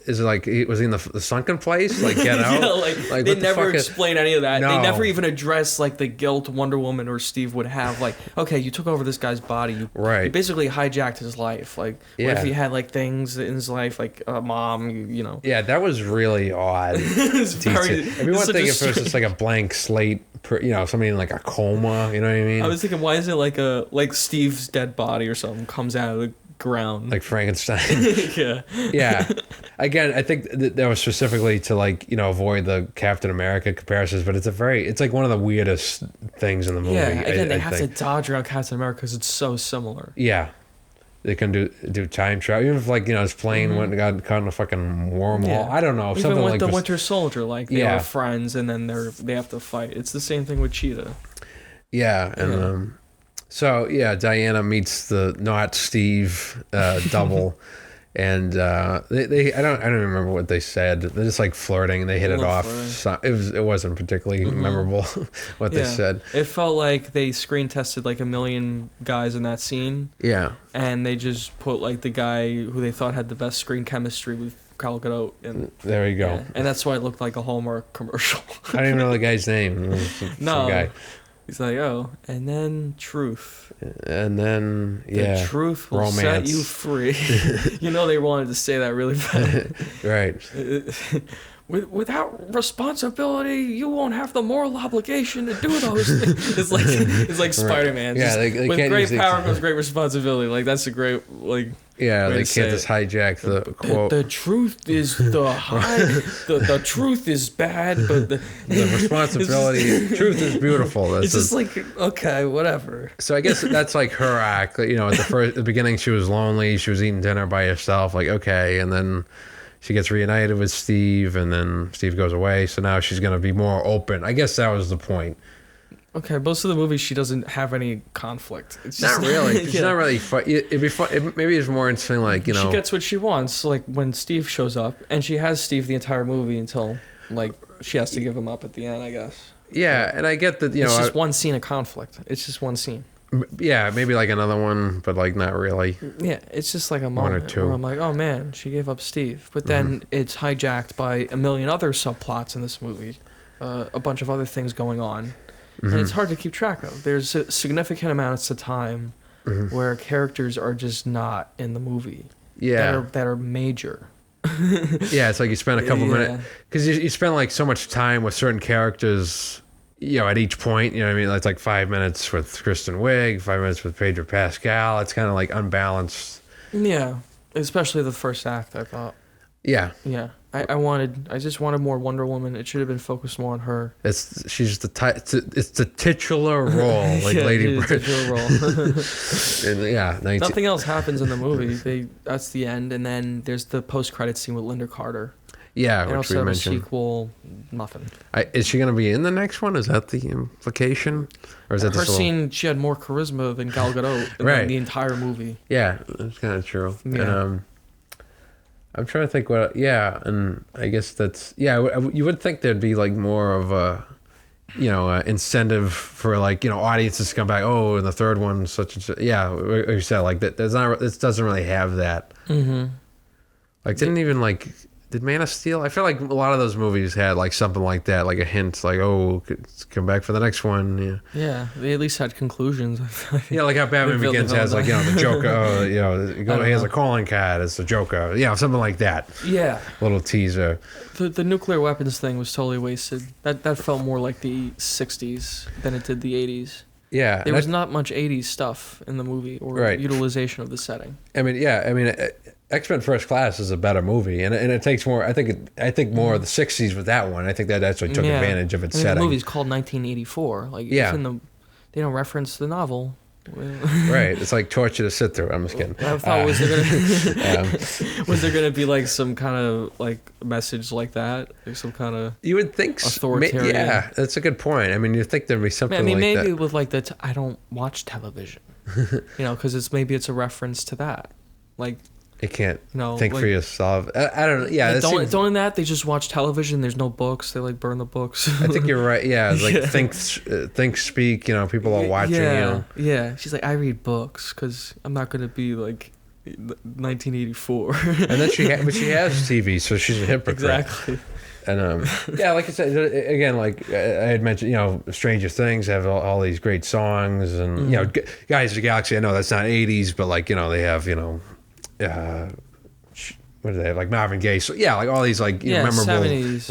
is it like was he in the sunken place? Like get out? Yeah, like they never explain any of that. No. They never even address like the guilt Wonder Woman or Steve would have. Like, okay, you took over this guy's body. You basically hijacked his life. Like, what if he had like things in his life, like a mom, Yeah, that was really odd. It's I mean, one thing if it was just like a blank slate. somebody in like a coma. You know what I mean? I was thinking, why is it like Steve's dead body or something comes out of the ground? Like Frankenstein. Yeah. Yeah. Again, I think that was specifically to avoid the Captain America comparisons, but it's like one of the weirdest things in the movie. Yeah. Again, they have think. to dodge around Captain America because it's so similar. Yeah. They can do time travel, even if his plane went and got caught in a fucking wormhole. Yeah. I don't know, even something with like the Winter Soldier, they yeah. are friends, and then they have to fight. It's the same thing with Cheetah. Yeah, and so Diana meets the not Steve double, and they I don't remember what they said. They're just like flirting, and they hit it off. So it wasn't particularly memorable what they said. It felt like they screen tested like a million guys in that scene. Yeah, and they just put like the guy who they thought had the best screen chemistry with Gal Gadot, and there you go. Yeah, and that's why it looked like a Hallmark commercial. I don't even know the guy's name. No. Some guy. He's like, oh, and then truth. And then, the truth will set you free. They wanted to say that really bad. Right. Without responsibility, you won't have the moral obligation to do those things. It's like Spider-Man. Yeah, they with can't great power comes great responsibility. Like, that's a great, yeah, they can't just hijack the quote. The truth is the truth is bad, but the responsibility, truth is beautiful. It's just like, okay, whatever. So I guess that's like her act. At the beginning, she was lonely. She was eating dinner by herself. Like, okay, and then she gets reunited with Steve, and then Steve goes away. So now she's gonna be more open. I guess that was the point. Okay, most of the movies she doesn't have any conflict. It's just, not really. She's not really. It'd be fun. Maybe it's more interesting. She gets what she wants. Like when Steve shows up, and she has Steve the entire movie until she has to give him up at the end, I guess. Yeah, and I get that. It's just one scene of conflict. It's just one scene. Yeah, maybe like another one, but not really. Yeah, it's just like a moment one or two. where I'm like, oh man, she gave up Steve. But then it's hijacked by a million other subplots in this movie, a bunch of other things going on. And it's hard to keep track of. There's a significant amounts of time where characters are just not in the movie. Yeah. That are major. Yeah, it's like you spend a couple minutes. Because you spend so much time with certain characters, at each point. You know what I mean? It's like 5 minutes with Kristen Wiig, 5 minutes with Pedro Pascal. It's kind of unbalanced. Yeah. Especially the first act, I thought. Yeah. Yeah. I just wanted more Wonder Woman. It should have been focused more on her. It's the titular role, Lady Bird. Titular role. And nothing else happens in the movie. That's the end, and then there's the post-credit scene with Linda Carter. Yeah, and which we mentioned. A sequel, nothing. Is she going to be in the next one? Is that the implication, or is that her scene? She had more charisma than Gal Gadot in the entire movie. Yeah, that's kind of true. Yeah. And, I'm trying to think what. Yeah, and I guess that's you would think there'd be more of a, incentive for audiences to come back. Oh, and the third one, such and such. Yeah, like you said, that. There's not. This doesn't really have that. Mm-hmm. Didn't even Did Man of Steel? I feel like a lot of those movies had something like that, a hint, oh, come back for the next one. Yeah, they at least had conclusions. Yeah, like how Batman Begins has the Joker. He has a calling card. It's the Joker. Yeah, something like that. Yeah, little teaser. The nuclear weapons thing was totally wasted. That felt more like the '60s than it did the '80s. Yeah, there was not much '80s stuff in the movie or utilization of the setting. X-Men First Class is a better movie, and it takes more. I think more of the '60s with that one. I think that actually took advantage of its setting. The movie's called 1984. They don't reference the novel. Right, it's like torture to sit through. I'm just kidding. I thought was there gonna be some kind of message like that, some kind of you would think authoritarian. Yeah, that's a good point. You think there'd be something. Maybe that. With I don't watch television, because it's a reference to that, You can't think for yourself. I don't know. Yeah, don't in that they just watch television. There's no books. They burn the books. I think you're right. Yeah, it's think, speak. People are watching. Yeah. She's like, I read books because I'm not gonna be 1984. And then she has TV, so she's a hypocrite. Exactly. And like I said again, I had mentioned, Stranger Things have all these great songs, and Guardians of the Galaxy. I know that's not '80s, but they have what are they like Marvin Gaye? So yeah, like all these like memorable 70s.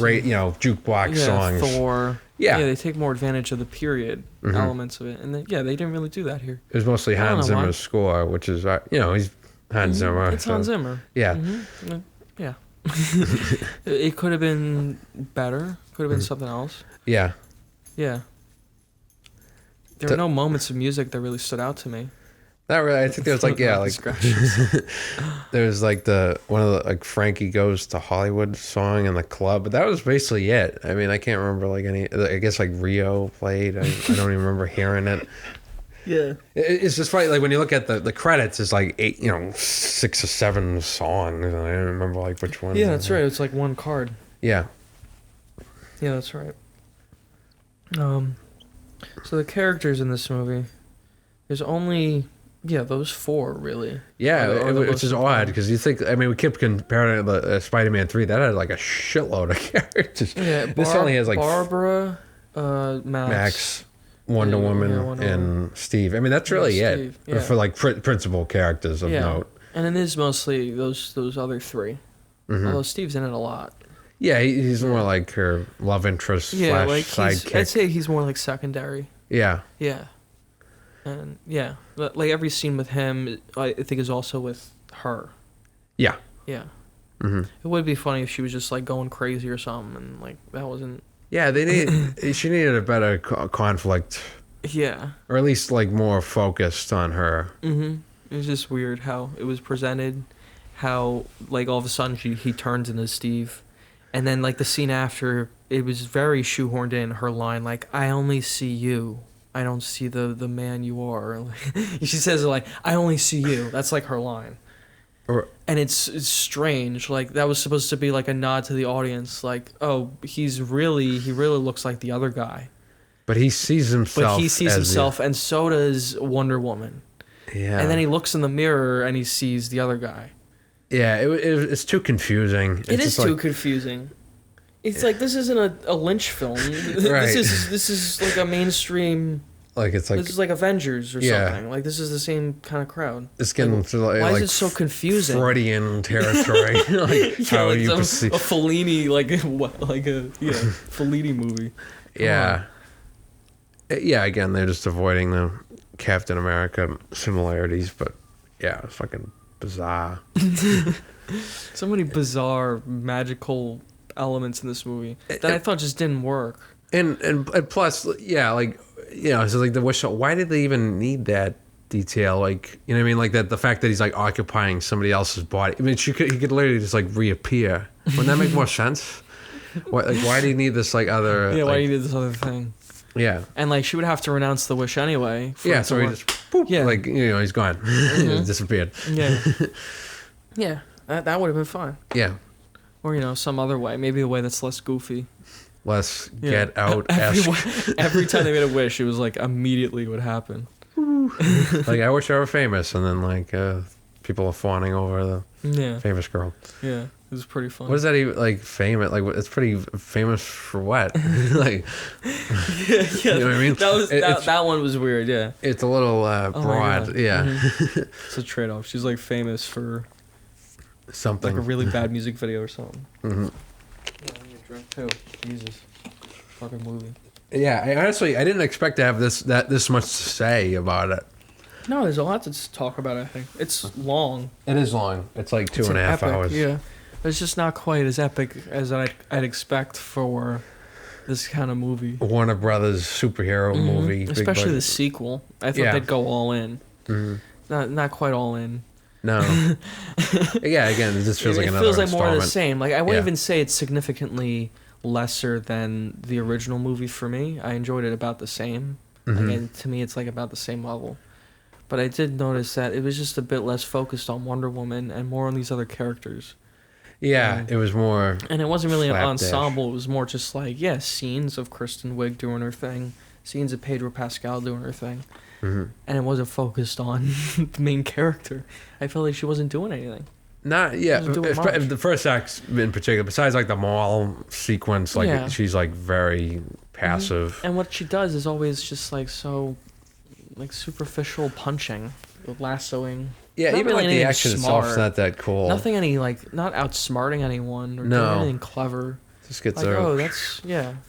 Jukebox songs. Thor. Yeah, they take more advantage of the period elements of it, and they didn't really do that here. It was mostly Hans Zimmer's score, which is he's Hans Zimmer. It's Hans Zimmer. Yeah, yeah. It could have been better. Could have been something else. Yeah. Yeah. There were no moments of music that really stood out to me. Not really. I think there was like there's like one of the like Frankie Goes to Hollywood song in the club, but that was basically it. I mean, I can't remember like any. I guess like Rio played. I don't even remember hearing it. Yeah, it's just funny. Like when you look at the credits, it's like 6 or 7 songs. And I don't remember like which one. Yeah, that's right. It's like one card. Yeah. Yeah, that's right. So the characters in this movie, there's only those 4 really. Yeah, which is odd because you think. I mean, we kept comparing it to Spider-Man 3. That had like a shitload of characters. Yeah, this only has like Barbara, Max, Wonder Woman, and Steve. I mean, that's really it for like principal characters of note. And it is mostly those other 3. Although Steve's in it a lot. Yeah, he's more like her love interest / sidekick. I'd say he's more like secondary. Yeah. Yeah. And like every scene with him, I think is also with her. Yeah. Yeah. It would be funny if she was just like going crazy or something, and like that wasn't. Yeah, she needed a better conflict. Yeah. Or at least like more focused on her. It was just weird how it was presented, how like all of a sudden he turns into Steve, and then like the scene after, it was very shoehorned in, her line like, "I only see you. I don't see the man you are." She says it like, "I only see you." That's like her line. And it's strange. Like that was supposed to be like a nod to the audience. Like, oh, he really looks like the other guy. But he sees himself. And so does Wonder Woman. Yeah. And then he looks in the mirror and he sees the other guy. Yeah, it's too confusing. It is too confusing. It's like, this isn't a Lynch film. Right. This is like a mainstream. Like it's like this is like Avengers or something. Like this is the same kind of crowd. It's getting to like, why is it so confusing? Freudian territory. Like how like you perceive a Fellini Fellini movie. Yeah. Yeah. Again, they're just avoiding the Captain America similarities, but yeah, it's fucking bizarre. So many bizarre magical elements in this movie that I thought just didn't work. And plus, yeah, like. So like the wish. Why did they even need that detail? Like, you know what I mean? Like that the fact that he's like occupying somebody else's body. I mean, he could literally just like reappear. Wouldn't that make more sense? Why do you need this like other? Yeah, why do you need this other thing? Yeah, and like she would have to renounce the wish anyway. Yeah, so he just like he's gone, disappeared. Yeah, yeah, that would have been fine. Yeah, or some other way, maybe a way that's less goofy. Less get out. Every time they made a wish, it was like immediately would happen. Like, I wish I were famous, and then like people are fawning over the famous girl. Yeah, it was pretty fun. What is that even like famous? Like, it's pretty famous for what? Like, yeah, you know what I mean? That one was weird. Yeah, it's a little broad. Yeah, it's a trade off. She's like famous for something, like a really bad music video or something. Drink too. Jesus. Fucking movie. Yeah, I didn't expect to have this much to say about it. No, there's a lot to talk about, I think. It's long. It is long. It's like 2.5 hours. Yeah. It's just not quite as epic as I'd expect for this kind of movie. Warner Brothers superhero movie. Especially the sequel. I thought they'd go all in. Not quite all in. No. Yeah, again, it just feels like another installment. It feels like more of the same. Like, I wouldn't even say it's significantly lesser than the original movie for me. I enjoyed it about the same. Again, to me, it's like about the same level. But I did notice that it was just a bit less focused on Wonder Woman and more on these other characters. Yeah, it was more. And it wasn't really an ensemble. It was more just like, scenes of Kristen Wiig doing her thing, scenes of Pedro Pascal doing her thing. And it wasn't focused on the main character. I felt like she wasn't doing anything. The first act in particular, besides like the mall sequence, like she's like very passive. And what she does is always just like so, like superficial punching, lassoing. Yeah, Not even really like the anything action itself is smart. not that cool. Nothing any like not outsmarting anyone or No. doing anything clever. Just gets Like, her, oh, that's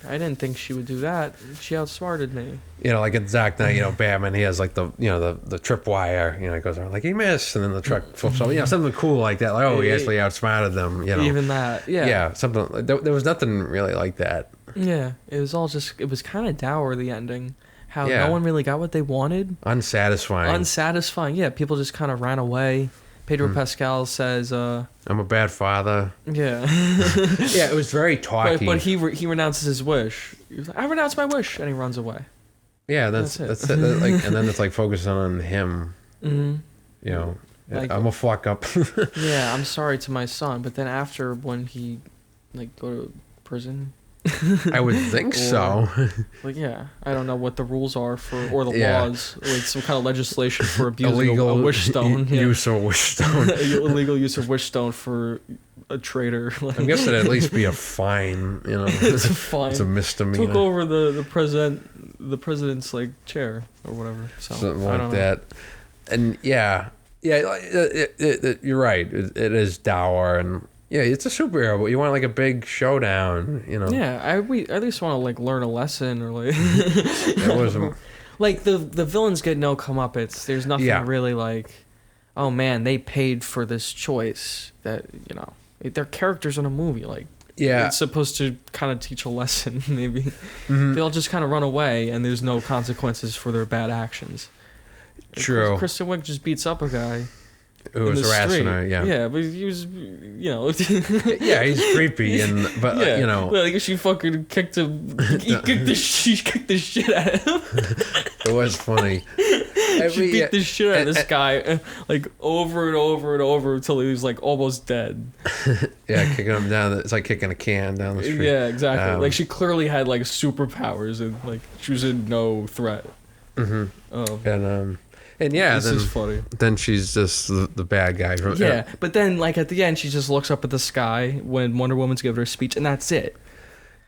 I didn't think she would do that. She outsmarted me. like in Dark Knight, Batman, he has like the the tripwire, he goes around like he missed, and then the truck flips over, something cool like that. Like, oh, he actually outsmarted them, Even that, yeah. Yeah, something. There was nothing really like that. Yeah, it was all just. It was kind of dour, the ending. How Yeah. no one really got what they wanted. Unsatisfying. Unsatisfying. Yeah, people just kind of ran away. Pedro Pascal says, I'm a bad father. yeah. Yeah, it was very talky. But he renounces his wish. He was like, I renounce my wish, and he runs away. Yeah, that's it. it. Like, and then it's like focusing on him. Mm-hmm. Like- I'm a fuck up. Yeah, I'm sorry to my son. But then after, when he like go to prison, I would think so. like I don't know what the rules are for or the Yeah. laws, like some kind of legislation for abusing Illegal a wish stone. Yeah. use of wish stone. Illegal use of wish stone for a traitor. I guess it'd at least be a fine. It's fine. It's a misdemeanor. Took over the president's like chair or whatever. So Something I like don't know. that. And yeah, you're right. It is dour, and it's a superhero, but you want like a big showdown. Yeah, I at least want to like learn a lesson or like. It wasn't. Like the villains get no comeuppance. There's nothing really like, oh man, they paid for this choice. That they're characters in a movie. Like it's supposed to kind of teach a lesson. Maybe they'll just kind of run away, and there's no consequences for their bad actions. True. Kristen Wiig just beats up a guy. Who was harassing her? Yeah. Yeah, but he was, Yeah, he's creepy, but like she fucking kicked him. She kicked the shit out of him. It was funny. She beat the shit out of this guy, like over and over and over until he was like almost dead. Yeah, kicking him down. It's like kicking a can down the street. Yeah, exactly. Like she clearly had like superpowers and like she was in no threat. And yeah, this is funny. Then she's just the bad guy. But then like at the end, she just looks up at the sky when Wonder Woman's giving her speech, and that's it.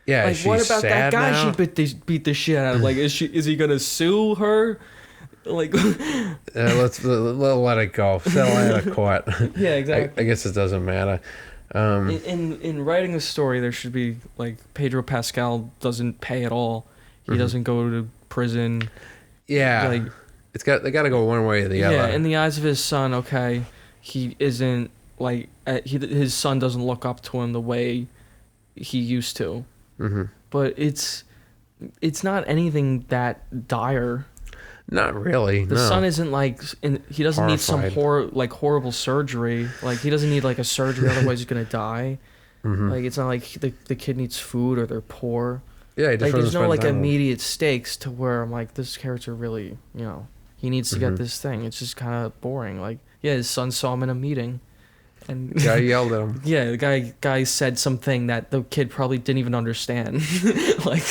Yeah, like what about that guy now? she beat the shit out of? Like, is he gonna sue her? Like, let's let it go. Settle out of court. Yeah, exactly. I guess it doesn't matter. In writing a story, there should be like Pedro Pascal doesn't pay at all. He doesn't go to prison. Yeah, like they got to go one way or the other. Yeah, in the eyes of his son, okay, he isn't like his son doesn't look up to him the way he used to. But it's not anything that dire. Not really. The son isn't like he doesn't need some horrible surgery. Like he doesn't need like a surgery, otherwise he's gonna die. Like it's not like the kid needs food or they're poor. Yeah, he just like there's no like immediate stakes to where I'm like this character really he needs to get this thing. It's just kind of boring. Like his son saw him in a meeting. And guy yelled at him. Yeah, the guy said something that the kid probably didn't even understand. Like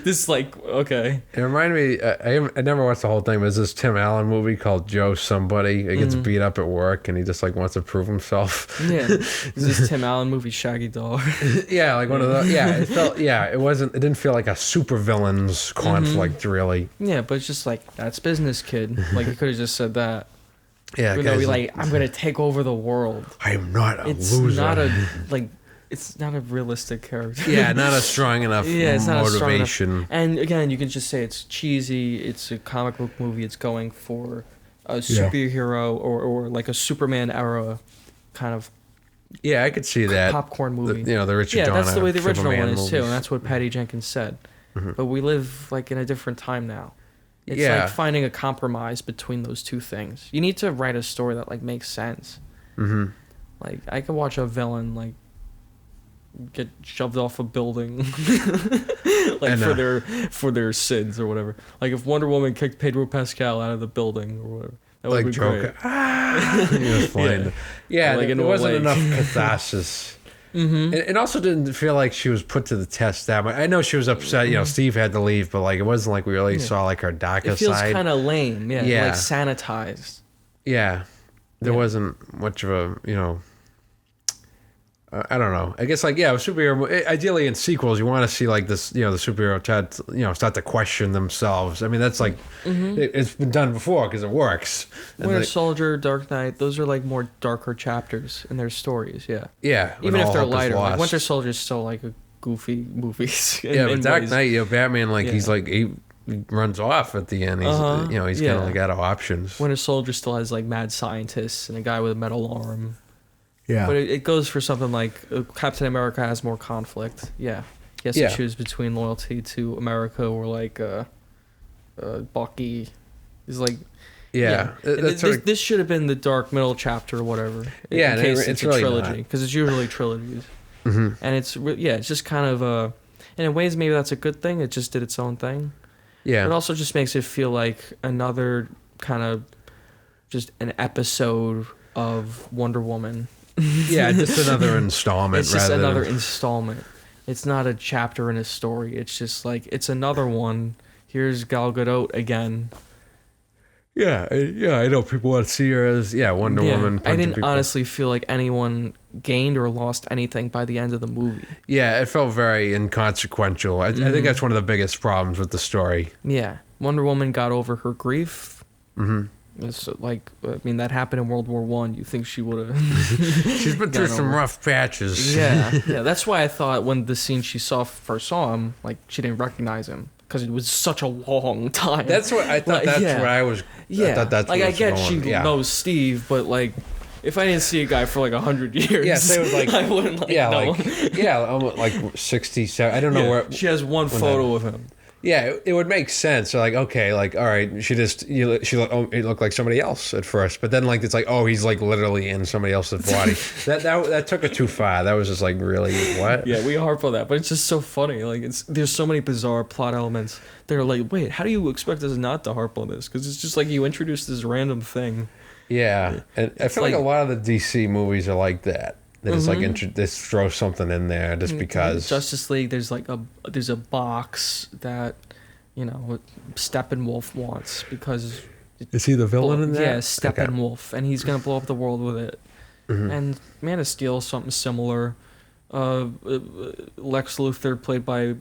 this, like okay. It reminded me. I never watched the whole thing, but there's this Tim Allen movie called Joe Somebody. He gets beat up at work, and he just like wants to prove himself. Yeah, is this Tim Allen movie Shaggy Dog? Yeah, like one of the. Yeah, it felt. Yeah, it wasn't. It didn't feel like a supervillains conflict really. Yeah, but it's just like that's business, kid. Like you could have just said that. Yeah, even though we like I'm gonna take over the world. I am not a loser. It's not a realistic character. Yeah, not a strong enough it's not motivation. A strong enough. And again, you can just say it's cheesy. It's a comic book movie. It's going for a superhero or like a Superman era kind of. Yeah, I could see that popcorn movie. The Richard Donner. Yeah, that's the way the original Superman one is movies. too, and that's what Patty Jenkins said. But we live like in a different time now. It's Yeah. like finding a compromise between those two things. You need to write a story that like makes sense. Like I could watch a villain like get shoved off a building, like for their sins or whatever. Like if Wonder Woman kicked Pedro Pascal out of the building or whatever, that would be Joker. great. He was flying. Yeah, Like there wasn't enough catharsis. It also didn't feel like she was put to the test that much. I know she was upset. Steve had to leave, but like it wasn't like we really saw like her darker side. It feels kind of lame. Yeah, like sanitized. Yeah, there wasn't much of a I don't know. I guess like a superhero. Ideally, in sequels, you want to see like this. The superhero start to question themselves. I mean, that's like it's been done before because it works. Winter Soldier, Dark Knight, those are like more darker chapters in their stories. Yeah. Yeah. Even if they're lighter, like Winter Soldier is still like a goofy movie. But Dark Knight, Batman, like he's like he runs off at the end. He's he's kind of like out of options. Winter Soldier still has like mad scientists and a guy with a metal arm. Yeah. But it goes for something like Captain America has more conflict. Yeah. He has to choose between loyalty to America or like Bucky. He's like... Yeah. This should have been the dark middle chapter or whatever. Yeah, in case it's a really trilogy. Because it's usually trilogies. And it's just kind of... and in ways, maybe that's a good thing. It just did its own thing. Yeah. It also just makes it feel like another kind of... just an episode of Wonder Woman. Yeah, just another installment. It's just another installment. It's not a chapter in a story. It's just like it's another one. Here's Gal Gadot again. Yeah, I know people want to see her as Wonder Woman. I didn't honestly feel like anyone gained or lost anything by the end of the movie. Yeah, it felt very inconsequential. I think that's one of the biggest problems with the story. Yeah, Wonder Woman got over her grief. It's like, I mean, that happened in World War One. You think she would have? She's been through some rough patches. Yeah. That's why I thought when the scene she first saw him, like she didn't recognize him because it was such a long time. That's what I thought. That's where I was. Yeah, I thought that's like I get she knows Steve, but like. If I didn't see a guy for like 100 years, say it was like, I wouldn't know. Like 67. I don't know where. She has one photo of him. Yeah, it would make sense. So like, okay, like, all right, it looked like somebody else at first, but then like it's like, oh, he's like literally in somebody else's body. that took it too far. That was just like really what? Yeah, we harp on that, but it's just so funny. Like there's so many bizarre plot elements. They're like, wait, how do you expect us not to harp on this? Because it's just like you introduce this random thing. Yeah, and I feel like a lot of the DC movies are like that. They just like just throw something in there just because. Justice League, there's a box that, Steppenwolf wants because. Is he the villain in that? Yeah, Steppenwolf, and he's gonna blow up the world with it. And Man of Steel, something similar. Lex Luthor, played by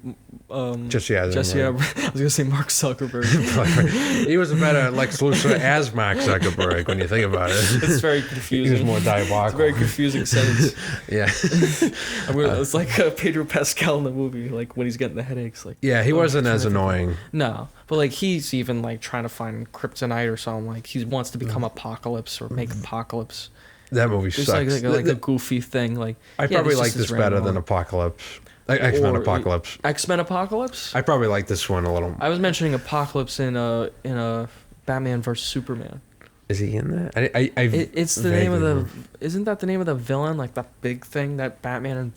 Jesse I was gonna say Mark Zuckerberg. He was a better Lex Luthor as Mark Zuckerberg when you think about it. It's very confusing. He was more diabolical. It's a very confusing sentence. Yeah. It's like Pedro Pascal in the movie, like when he's getting the headaches. Like he wasn't as annoying. No, but like he's even like trying to find kryptonite or something. Like he wants to become Apocalypse or make Apocalypse. That movie sucks. It's like a goofy thing. Like I probably like this better than Apocalypse. X-Men Apocalypse. X-Men Apocalypse? I probably like this one a little. I was mentioning Apocalypse in a Batman vs Superman. Is he in that? It's the name of the. Isn't that the name of the villain? Like that big thing that Batman and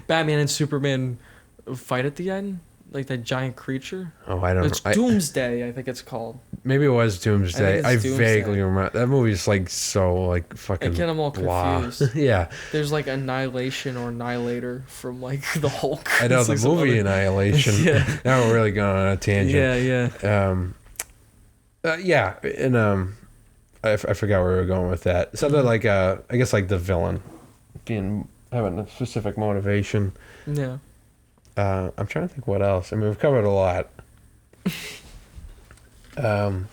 Batman and Superman fight at the end. Like that giant creature. Oh, I don't know. It's Doomsday, I think it's called. Maybe it was Doomsday. I Doomsday. vaguely remember that movie's like so like fucking. I get them all confused. Yeah. There's like Annihilation or Annihilator from like the Hulk. I know the like movie Annihilation. Yeah. Now we're really going on a tangent. Yeah. And I forgot where we were going with that. Something like I guess like the villain having a specific motivation. Yeah. I'm trying to think what else. I mean, we've covered a lot. The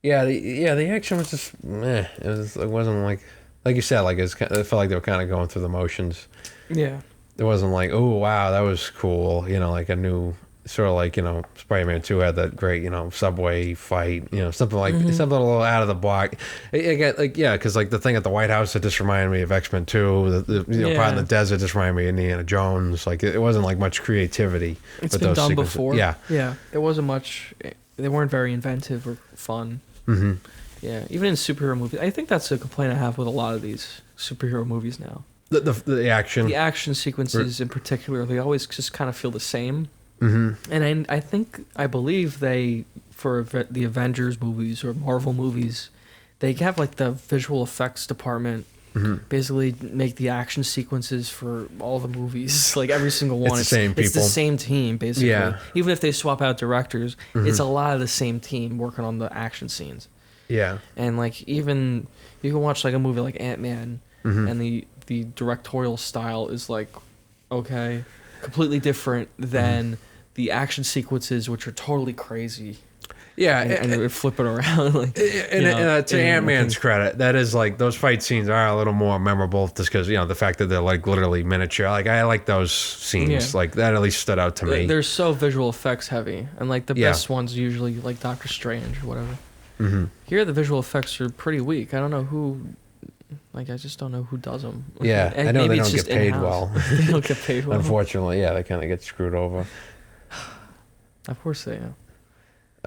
action was just meh. It wasn't like you said, like it felt like they were kind of going through the motions. Yeah. It wasn't like, oh wow, that was cool. Like a new sort of like Spider-Man 2 had that great subway fight. Something like something a little out of the block. Because like the thing at the White House, it just reminded me of X-Men 2. The part in the desert just reminded me of Indiana Jones. Like it wasn't like much creativity. It's been done before. Yeah. There wasn't much. They weren't very inventive or fun. Mm-hmm. Yeah, even in superhero movies, I think that's a complaint I have with a lot of these superhero movies now. The action. The action sequences in particular, they always just kind of feel the same. Mm-hmm. And I believe they, for the Avengers movies or Marvel movies, they have like the visual effects department basically make the action sequences for all the movies, like every single one. It's the same people. It's the same team, basically. Yeah. Even if they swap out directors, it's a lot of the same team working on the action scenes. Yeah. And like even you can watch like a movie like Ant-Man, and the directorial style is like okay, completely different than the action sequences, which are totally crazy. Yeah, and flip it around. Like, to Ant-Man's credit, that is like those fight scenes are a little more memorable just because the fact that they're like literally miniature. Like I like those scenes. Yeah. Like that at least stood out to me. They're so visual effects heavy, and like the best ones usually like Doctor Strange or whatever. Here the visual effects are pretty weak. I don't know who. Like I just don't know who does them. Yeah, I know they don't get paid well. They don't get paid well. Unfortunately, yeah, they kind of get screwed over. Of course they do.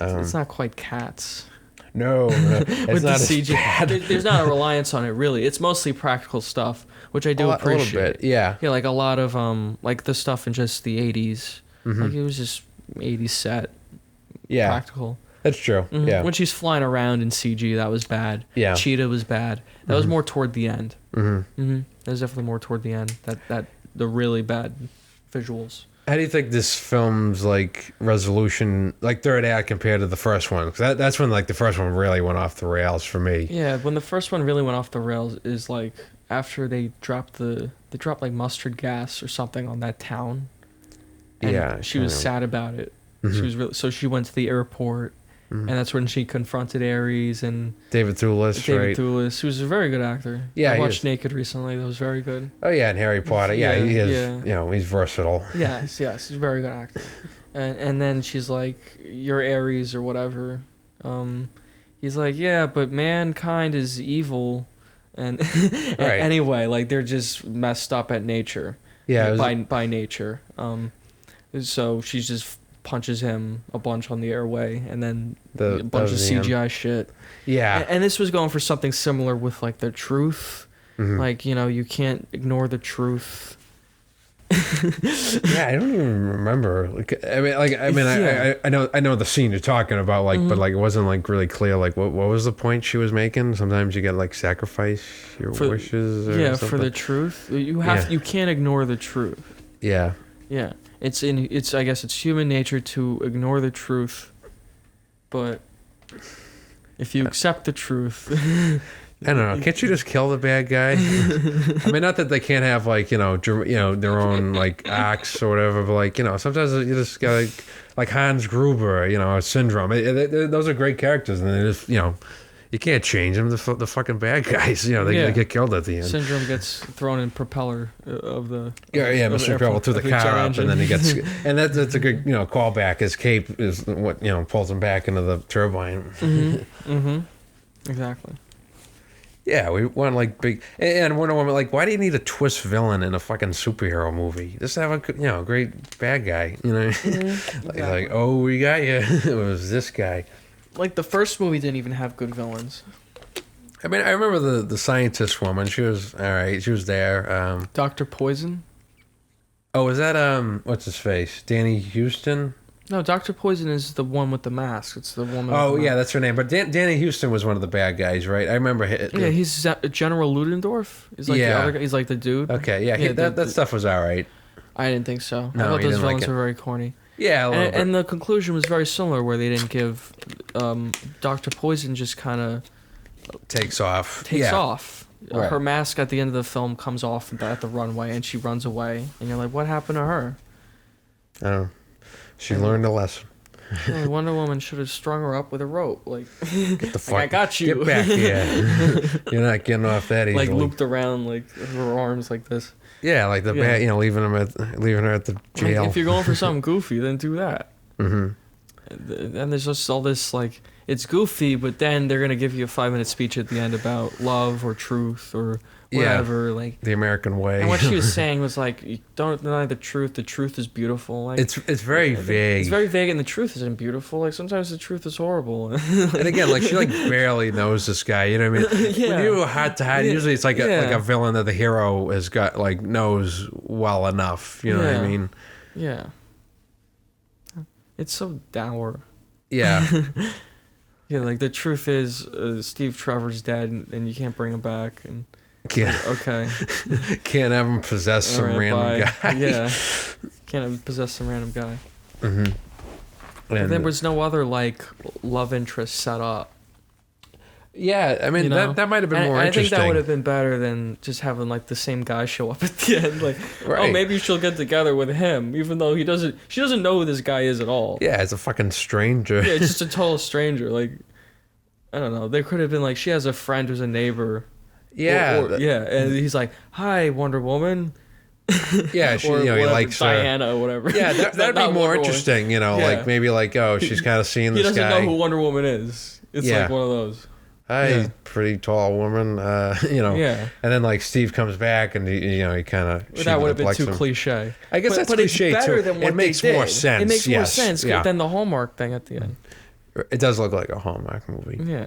It's not quite Cats. No, it's With not the CG. There's not a reliance on it really. It's mostly practical stuff, which I do appreciate. A little bit, yeah. Yeah, like a lot of like the stuff in just the 80s. Like it was just 80s set. Yeah, practical. That's true. Yeah. When she's flying around in CG, that was bad. Yeah. Cheetah was bad. That was more toward the end. That was definitely more toward the end. That the really bad visuals. How do you think this film's like resolution, like third act, compared to the first one? 'Cause that's when like the first one really went off the rails for me. Yeah, when the first one really went off the rails is like after they dropped like mustard gas or something on that town. And Yeah, she was sad about it. She was really, so she went to the airport, and that's when she confronted Ares and David Thewlis, right? Thewlis, who's a very good actor. Yeah, I watched Naked recently. That was very good. Oh yeah, and Harry Potter. Yeah, he is. Yeah. He's versatile. Yes, he's a very good actor. And then she's like, "You're Ares or whatever." He's like, "Yeah, but mankind is evil," and Right. anyway, like they're just messed up at nature. Yeah, by nature. So she just punches him a bunch on the airway, and then a bunch of CGI shit. Yeah, And this was going for something similar with like the truth. Like you can't ignore the truth. Yeah, I don't even remember. Like, I know the scene you're talking about. Like, but like it wasn't like really clear. Like, what was the point she was making? Sometimes you get like sacrifice your wishes. Or something. For the truth, you can't ignore the truth. Yeah. Yeah, I guess it's human nature to ignore the truth, but if you accept the truth. I don't know. Can't you just kill the bad guy? I mean, not that they can't have like their own like acts or whatever, but like sometimes you just got like Hans Gruber, a Syndrome. Those are great characters, and they just you can't change them. The fucking bad guys, they get killed at the end. Syndrome gets thrown in propeller of the Mr. Incredible through the car up, engine. and then he gets and that's a good callback. His cape is what pulls him back into the turbine. Exactly. Yeah, we want like big and Wonder Woman. Like, why do you need a twist villain in a fucking superhero movie? Just have a great bad guy. Exactly. Like, oh, we got you. It was this guy. Like the first movie didn't even have good villains. I mean, I remember the scientist woman. She was all right. She was there. Dr. Poison. Oh, was that what's his face? Danny Houston. No, Dr. Poison is the one with the mask. It's the woman. Oh, with the yeah, mask. that's her name. But Danny Houston was one of the bad guys, right? I remember. Yeah, he's General Ludendorff. He's like the other guy. He's like the dude. Okay, yeah, that stuff was all right. I didn't think so. No, I thought you those didn't villains like it. were very corny. Yeah, a little bit. And the conclusion was very similar, where they didn't give Dr. Poison just kind of takes off. Right. Her mask at the end of the film comes off at the runway, and she runs away. And you're like, what happened to her? Oh, she learned a lesson. Yeah, Wonder Woman should have strung her up with a rope. Like, get the fuck, I got you. Get back here. You're not getting off that easily. Like looped around, like her arms like this. Yeah, like the bat, leaving her at the jail. Like, if you're going for something goofy, then do that. And there's just all this like it's goofy, but then they're gonna give you a 5-minute speech at the end about love or truth or whatever. Like the American way. And what she was saying was like, you don't deny the truth. The truth is beautiful. Like it's very vague. It's very vague, and the truth isn't beautiful. Like sometimes the truth is horrible. And again, like she like barely knows this guy. You know what I mean? Yeah. When you heart to heart, usually it's like a villain that the hero has got like knows well enough. You know what I mean? Yeah. It's so dour. Yeah. Yeah, like the truth is Steve Trevor's dead, and you can't bring him back. And okay. Can't have him possess some random guy. Yeah. Can't have him possess some random guy. Mm-hmm. And there was no other like love interest set up. Yeah, I mean You know? that might have been And more I interesting. think that would have been better than just having like the same guy show up at the end. Like, oh, Right. maybe she'll get together with him, even though she doesn't know who this guy is at all. Yeah, it's a fucking stranger. Yeah, it's just a total stranger. Like, I don't know. There could have been like she has a friend who's a neighbor. Yeah, Yeah, and he's like, "Hi, Wonder Woman." yeah, she, Or you know, he whatever, likes Diana or whatever. Yeah, that'd be Not more Wonder Woman. interesting. You know, Yeah. like maybe like she's kind of seeing He this doesn't guy. know who Wonder Woman is. It's Yeah. like one of those. Hi, Yeah. pretty tall woman. You know. Yeah. And then like Steve comes back and he kind of That would have been too cliche. I guess that's but cliche it's better too. than what It makes they more did. sense. It makes more yes. sense Yeah. than the Hallmark thing at the end. It does look like a Hallmark movie. Yeah.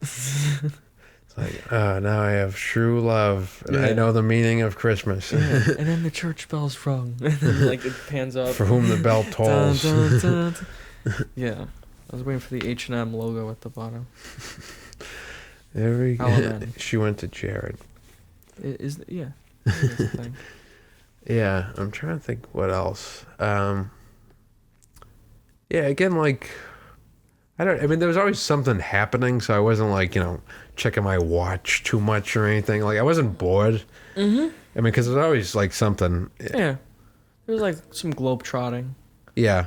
It's like, now I have true love, and I Yeah. know the meaning of Christmas. Yeah. And then the church bell's rung. And then like it pans up. For whom the bell Dun, tolls. dun, dun. Yeah. I was waiting for the H&M logo at the bottom. She went to Jared. It is yeah. It is a thing. Yeah, I'm trying to think what else. Yeah, again, like, I mean, there was always something happening, so I wasn't like, checking my watch too much or anything. Like, I wasn't bored. Mm-hmm. I mean, because there's always like something. Yeah. There's like some globe trotting. Yeah.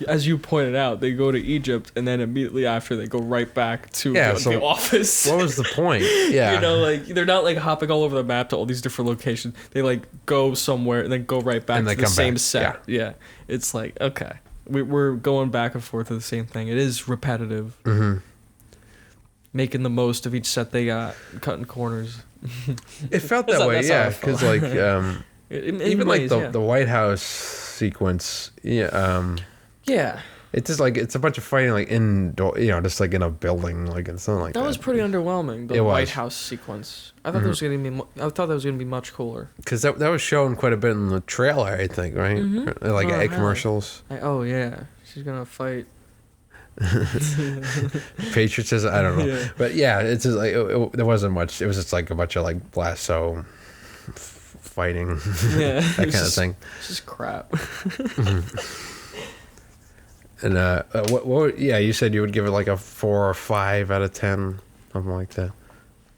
As you pointed out, they go to Egypt and then immediately after they go right back to the office. What was the point? Yeah. Like they're not like hopping all over the map to all these different locations. They like go somewhere and then go right back And to they the come same back. set. Yeah. It's like, okay. We're going back and forth to the same thing. It is repetitive. Mm-hmm. Making the most of each set they got, cutting corners. It felt That's that how- way, that's how yeah. it felt. Because like, In even ways, like yeah. the White House sequence, yeah. Yeah. It's just like it's a bunch of fighting like indoor, just like in a building, like it's something like that. That was pretty underwhelming. The It was. White House sequence. I thought that was gonna be. I thought that was gonna be much cooler. Because that was shown quite a bit in the trailer, I think, right? Mhm. Like Oh, ad yeah. commercials. Oh yeah, she's gonna fight. Patriotism, I don't know. Yeah. But yeah, it's just like there wasn't much. It was just like a bunch of like lasso fighting, Yeah, that kind of thing. It's just crap. And what? Yeah, you said you would give it like a 4 or 5 out of 10, something like that.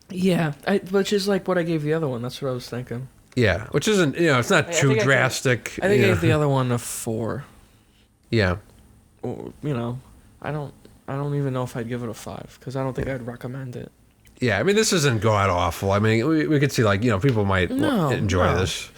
Yeah, which is like what I gave the other one. That's what I was thinking. Yeah, which isn't it's not I too think I drastic. I think I gave the other one a 4. Yeah. Or, I don't even know if I'd give it a 5 because I don't think I'd recommend it. Yeah, I mean, this isn't god awful. I mean, we could see like people might enjoy No. this.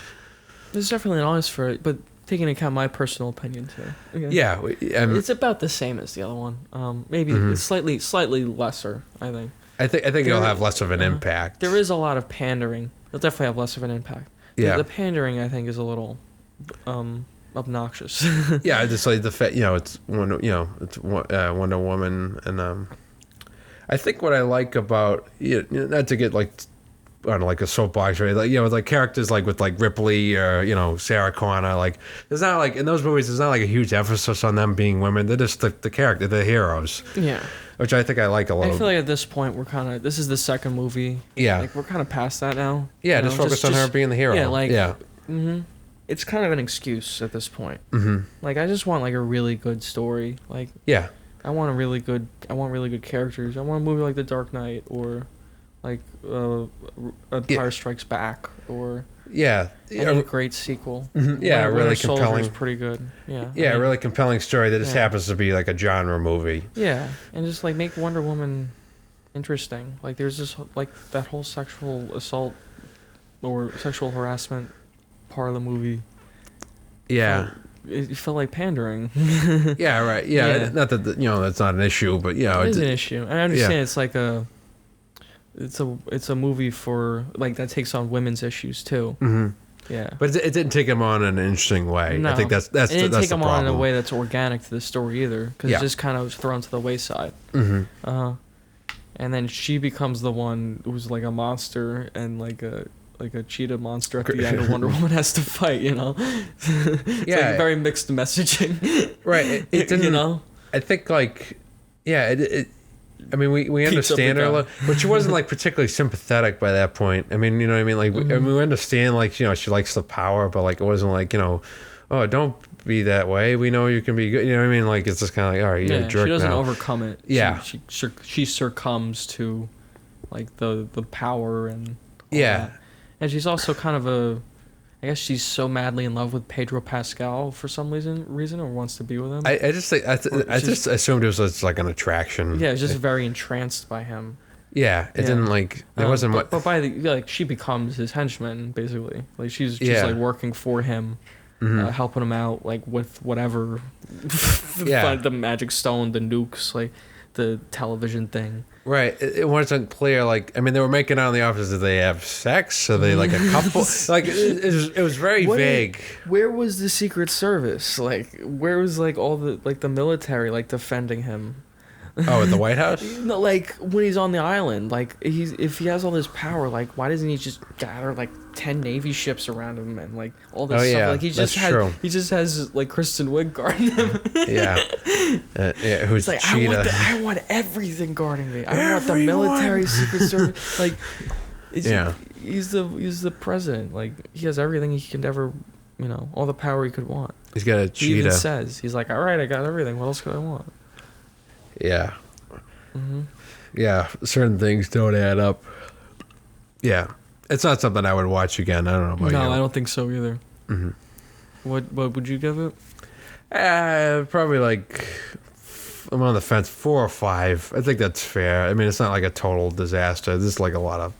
There's definitely an audience for it, but taking into account my personal opinion too. Okay. Yeah, It's about the same as the other one. Maybe it's slightly lesser. I think I think it'll have less of an impact. there is a lot of pandering. It'll definitely have less of an impact. Yeah. The pandering I think is a little obnoxious. Yeah, just like the fact it's Wonder Woman, and I think what I like about not to get like on like a soapbox, right? Like with like characters like with like Ripley or Sarah Connor, like there's not like in those movies there's not like a huge emphasis on them being women. They're just the character, the heroes, Yeah. which I think I like a I lot. feel like at this point this is the second movie. Yeah. Like we're kind of past that now. Yeah, just focus on her being the hero. Yeah, like yeah. Mm-hmm. It's kind of an excuse at this point. Mm-hmm. Like I just want like a really good story. Like Yeah. I want really good characters. I want a movie like The Dark Knight or like Empire Strikes Back or Yeah. any great sequel. Mhm. Yeah, Winter really Soldier compelling. is pretty good. Yeah. Yeah, I mean, really compelling story that just Yeah. happens to be like a genre movie. Yeah, and just like make Wonder Woman interesting. Like there's this like that whole sexual assault or sexual harassment part of the movie. Yeah. It felt like pandering. Yeah, right. Yeah, Yeah. not that that's not an issue, but It is an issue. I understand it's like it's a movie for like that takes on women's issues too. Mm-hmm. Yeah. But it didn't take him on in an interesting way. No. I think that's It didn't that's take the him problem. on in a way that's organic to the story either, because Yeah. it just kind of was thrown to the wayside. Mm-hmm. And then she becomes the one who's like a monster and like a cheetah monster at the end. And Wonder Woman has to fight. It's Yeah. like very mixed messaging. Right. It didn't. I think like, yeah. I mean, we Pizza understand her, a Pico. little, but she wasn't like particularly sympathetic by that point. I mean, you know what I mean? Like, I mean, we understand like she likes the power, but like it wasn't like oh, don't be that way. We know you can be good. You know what I mean? Like, it's just kind of like, all right, you're a jerk she doesn't now. overcome it. Yeah. She succumbs to, like, the power and all Yeah. that. And she's also kind of I guess she's so madly in love with Pedro Pascal for some reason, or wants to be with him. I just think, I just assumed it was just like an attraction. Yeah, just very entranced by him. Yeah, it didn't like, there wasn't much. But by she becomes his henchman, basically. Like, she's just, Yeah. like, working for him, helping him out, like, with whatever. Yeah. The magic stone, the nukes, like, the television thing. Right. It wasn't clear. Like, I mean, they were making out in the office. Did they have sex? Are they like a couple? Like, it was very vague. Where was the Secret Service? Like, where was, like, all the, like, the military, like, defending him? Oh, at the White House? No, like, when he's on the island, like, if he has all this power, like, why doesn't he just gather, like, 10 Navy ships around him and, like, all this stuff? Yeah, Like, he just has like Kristen Wiig guarding him. Yeah. Who's Like, Cheetah? I want everything guarding me. I want the military, Secret Service. Like, he's the president. Like, he has everything he can ever, all the power he could want. He's got a He cheetah. even says, he's like, all right, I got everything. What else could I want? Yeah. Mm-hmm. Yeah. Certain things don't add up. Yeah. It's not something I would watch again. I don't know about you. No, I don't think so either. Mm-hmm. What would you give it? Probably like, I'm on the fence, 4 or 5. I think that's fair. I mean, it's not like a total disaster. There's like a lot of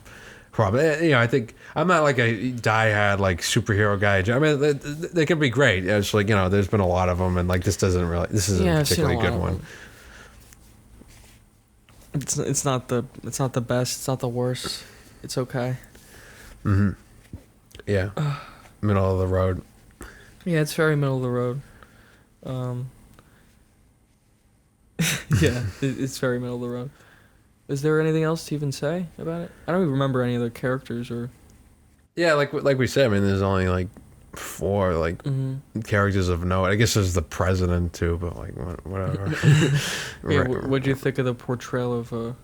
problems. I think I'm not like a diehard like superhero guy. I mean, they can be great. It's like, there's been a lot of them, and like this isn't a particularly good one. It's not the best. It's not the worst. It's okay. Mm-hmm. Yeah. Middle of the road. Yeah, it's very middle of the road. Yeah, it's very middle of the road. Is there anything else to even say about it? I don't even remember any other characters or. Yeah, like we said, I mean, there's only like 4 like characters of note. I guess there's the president too, but like whatever. Yeah, what'd you think of the portrayal of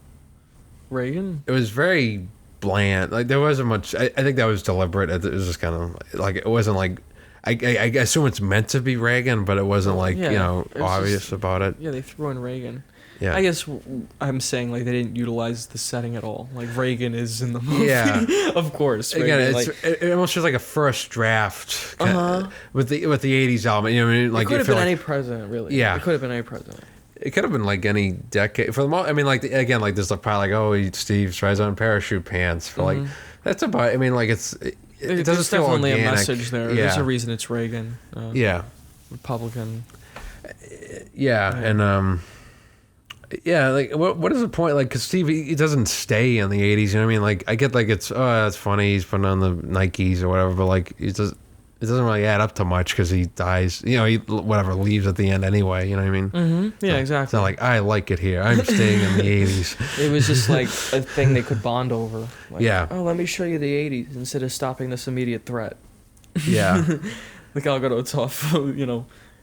Reagan? It was very bland. Like, there wasn't much. I think that was deliberate. It was just kind of like, it wasn't like, I assume it's meant to be Reagan, but it wasn't like, obvious about it. Yeah, they threw in Reagan. Yeah. I guess I'm saying, like, they didn't utilize the setting at all. Like, Reagan is in the movie. Yeah. Of course. Again, Reagan, it almost feels like a first draft with the 80s element. You know what I mean? Like, it could have been any president, really. Yeah. It could have been any president. It could have been like any decade. For the most, I mean, like, again, like, there's like probably like, Steve tries on parachute pants. For like, that's about, I mean, like, it doesn't There's feel definitely organic. a message there. Yeah. There's a reason it's Reagan. Yeah. Republican. Yeah, and yeah, like, what is the point? Like, because Steve, he doesn't stay in the 80s, you know what I mean? Like, I get, like, it's funny, he's putting on the Nikes or whatever, but, like, it doesn't really add up to much because he dies, he leaves at the end anyway, you know what I mean? Mm-hmm. Yeah, exactly. It's not like, I like it here, I'm staying in the 80s. It was just, like, a thing they could bond over. Like, yeah. Oh, let me show you the 80s instead of stopping this immediate threat. Yeah. Like, I'll go to a tough,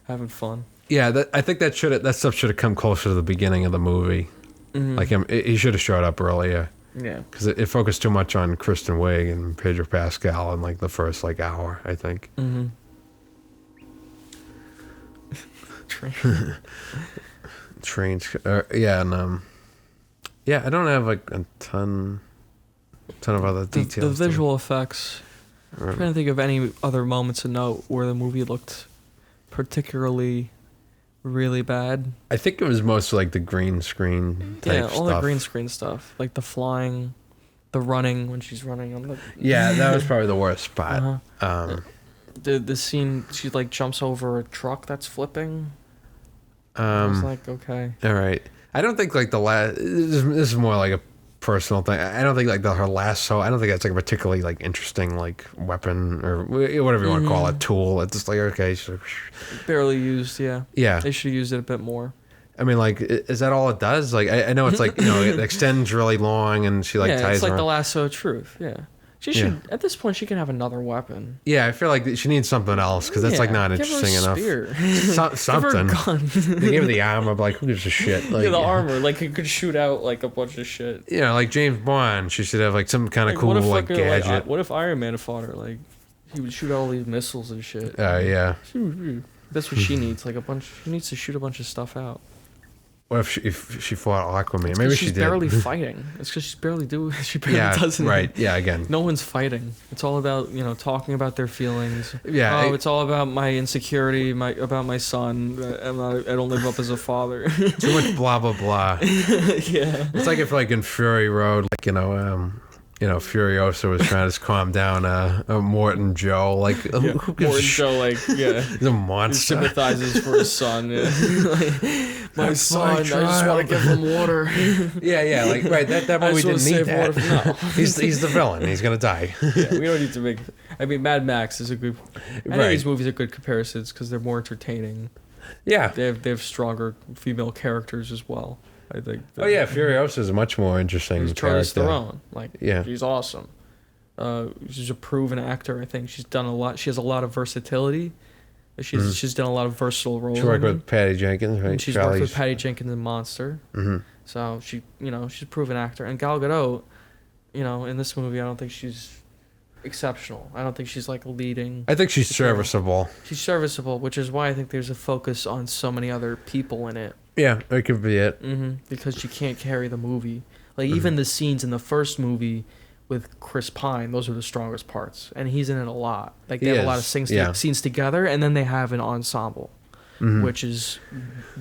having fun. Yeah, I think that stuff should have come closer to the beginning of the movie. Mm-hmm. Like, he should have showed up earlier. Yeah. Because it focused too much on Kristen Wiig and Pedro Pascal in, like, the first, like, hour, I think. Mm-hmm. Trains. Yeah, and, yeah, I don't have, like, a ton of other details. The visual effects. I'm trying to think of any other moments of note where the movie looked particularly really bad. I think it was mostly like the green screen type stuff. All the green screen stuff, like the flying, the running when she's running on the. Yeah, that was probably the worst spot. The scene she like jumps over a truck that's flipping. I was like, okay. All right. I don't think like the last. This is more like a personal thing. I don't think like her lasso. I don't think that's like a particularly like interesting like weapon or whatever you want to call it, tool. It's just like, okay, barely used. Yeah. Yeah. They should have used it a bit more. I mean, like, is that all it does? Like, I know it's like, it extends really long, and she like ties. Yeah, it's like around. the lasso of truth. Yeah. She should, at this point, she can have another weapon. Yeah, I feel like she needs something else because that's like not interesting enough. Something. Give her a gun. They gave her the armor, but like, who gives a shit? Like, yeah, the armor, like it could shoot out like a bunch of shit. Yeah, like James Bond, she should have like some kind of cool like gadget. What if Iron Man fought her? Like he would shoot out all these missiles and shit. Yeah. That's what she needs. Like she needs to shoot a bunch of stuff out. What if she fought Aquaman? Maybe she she's did. barely fighting. It's because she barely doesn't. Right. Yeah, again. No one's fighting. It's all about, talking about their feelings. Yeah. It's all about my insecurity, about my son. I don't live up as a father. Too much blah, blah, blah. Yeah. It's like if, like, in Fury Road, like, Furiosa was trying to calm down Morton Joe. Like, who gives Morton Joe, like, yeah. He's a monster. He sympathizes for his son. Yeah. My son, I just want to give him water. Yeah, like, right, that movie didn't need that. No. He's the villain. He's going to die. Yeah, we don't need to make... I mean, Mad Max is a good... I think these movies are good comparisons because they're more entertaining. Yeah. They have stronger female characters as well. I think. Furiosa is a much more interesting Charlize character. Theron. Like, she's awesome. She's a proven actor. I think she's done a lot. She has a lot of versatility. She's done a lot of versatile roles. She worked with Patty Jenkins, right? And she's worked with Patty Jenkins in Monster. Mm-hmm. So she's a proven actor. And Gal Gadot, in this movie, I don't think she's exceptional. I don't think she's like leading. I think she's serviceable. She's serviceable, which is why I think there's a focus on so many other people in it. Yeah, that could be it. Mm-hmm. Because she can't carry the movie. Like, even the scenes in the first movie with Chris Pine, those are the strongest parts. And he's in it a lot. Like, they have a lot of scenes together, and then they have an ensemble, which is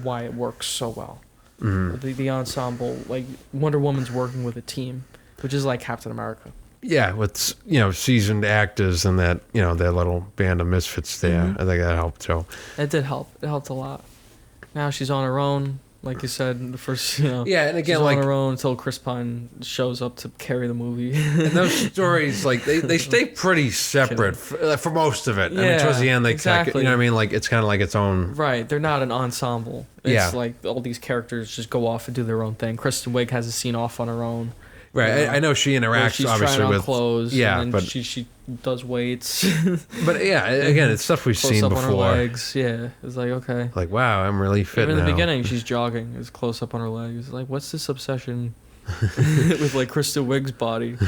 why it works so well. Mm-hmm. The ensemble, like, Wonder Woman's working with a team, which is like Captain America. Yeah, with, seasoned actors and that, their little band of misfits there. I think that helped, too. It did help. It helped a lot. Now she's on her own, like you said, the first, Yeah, and again, she's on her own until Chris Pine shows up to carry the movie. And those stories, like, they stay pretty separate for most of it. I mean, towards the end, exactly. you know what I mean? Like, it's kind of like its own... Right, they're not an ensemble. It's like all these characters just go off and do their own thing. Kristen Wiig has a scene off on her own. Right, I know she interacts she's obviously trying on with clothes. Yeah, and but she does weights. But yeah, again, it's stuff we've close seen up before. on her legs. Yeah, it's like okay. Like wow, I'm really fit Even now. in the beginning, she's jogging. It's close up on her legs. Like what's this obsession with like Kristen Wiig's body?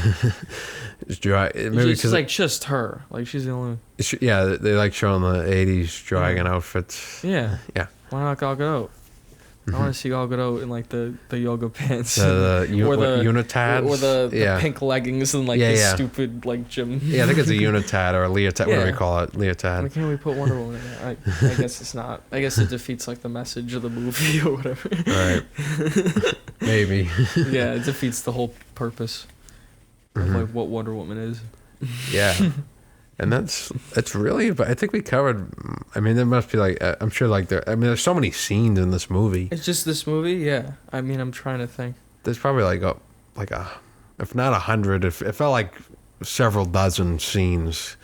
It's dry. Maybe it's like just her. Like she's the only. Yeah, they like showing the '80s dragon outfits. Yeah. Yeah. Why not Gal Gadot? I want to see Gal Gadot in like the yoga pants, or the unitards, or the pink leggings and like the stupid like gym. Yeah, I think it's a unitard or a leotard. What do we call it? Leotard. Why can't we put Wonder Woman in there? I guess it's not. I guess it defeats like the message of the movie or whatever. Right. Maybe. Yeah, it defeats the whole purpose of like what Wonder Woman is. Yeah. And that's really, but I think we covered. I mean, there must be like I'm sure like there's so many scenes in this movie. It's just this movie, yeah. I mean, I'm trying to think. There's probably like a if not 100, it felt like several dozen scenes.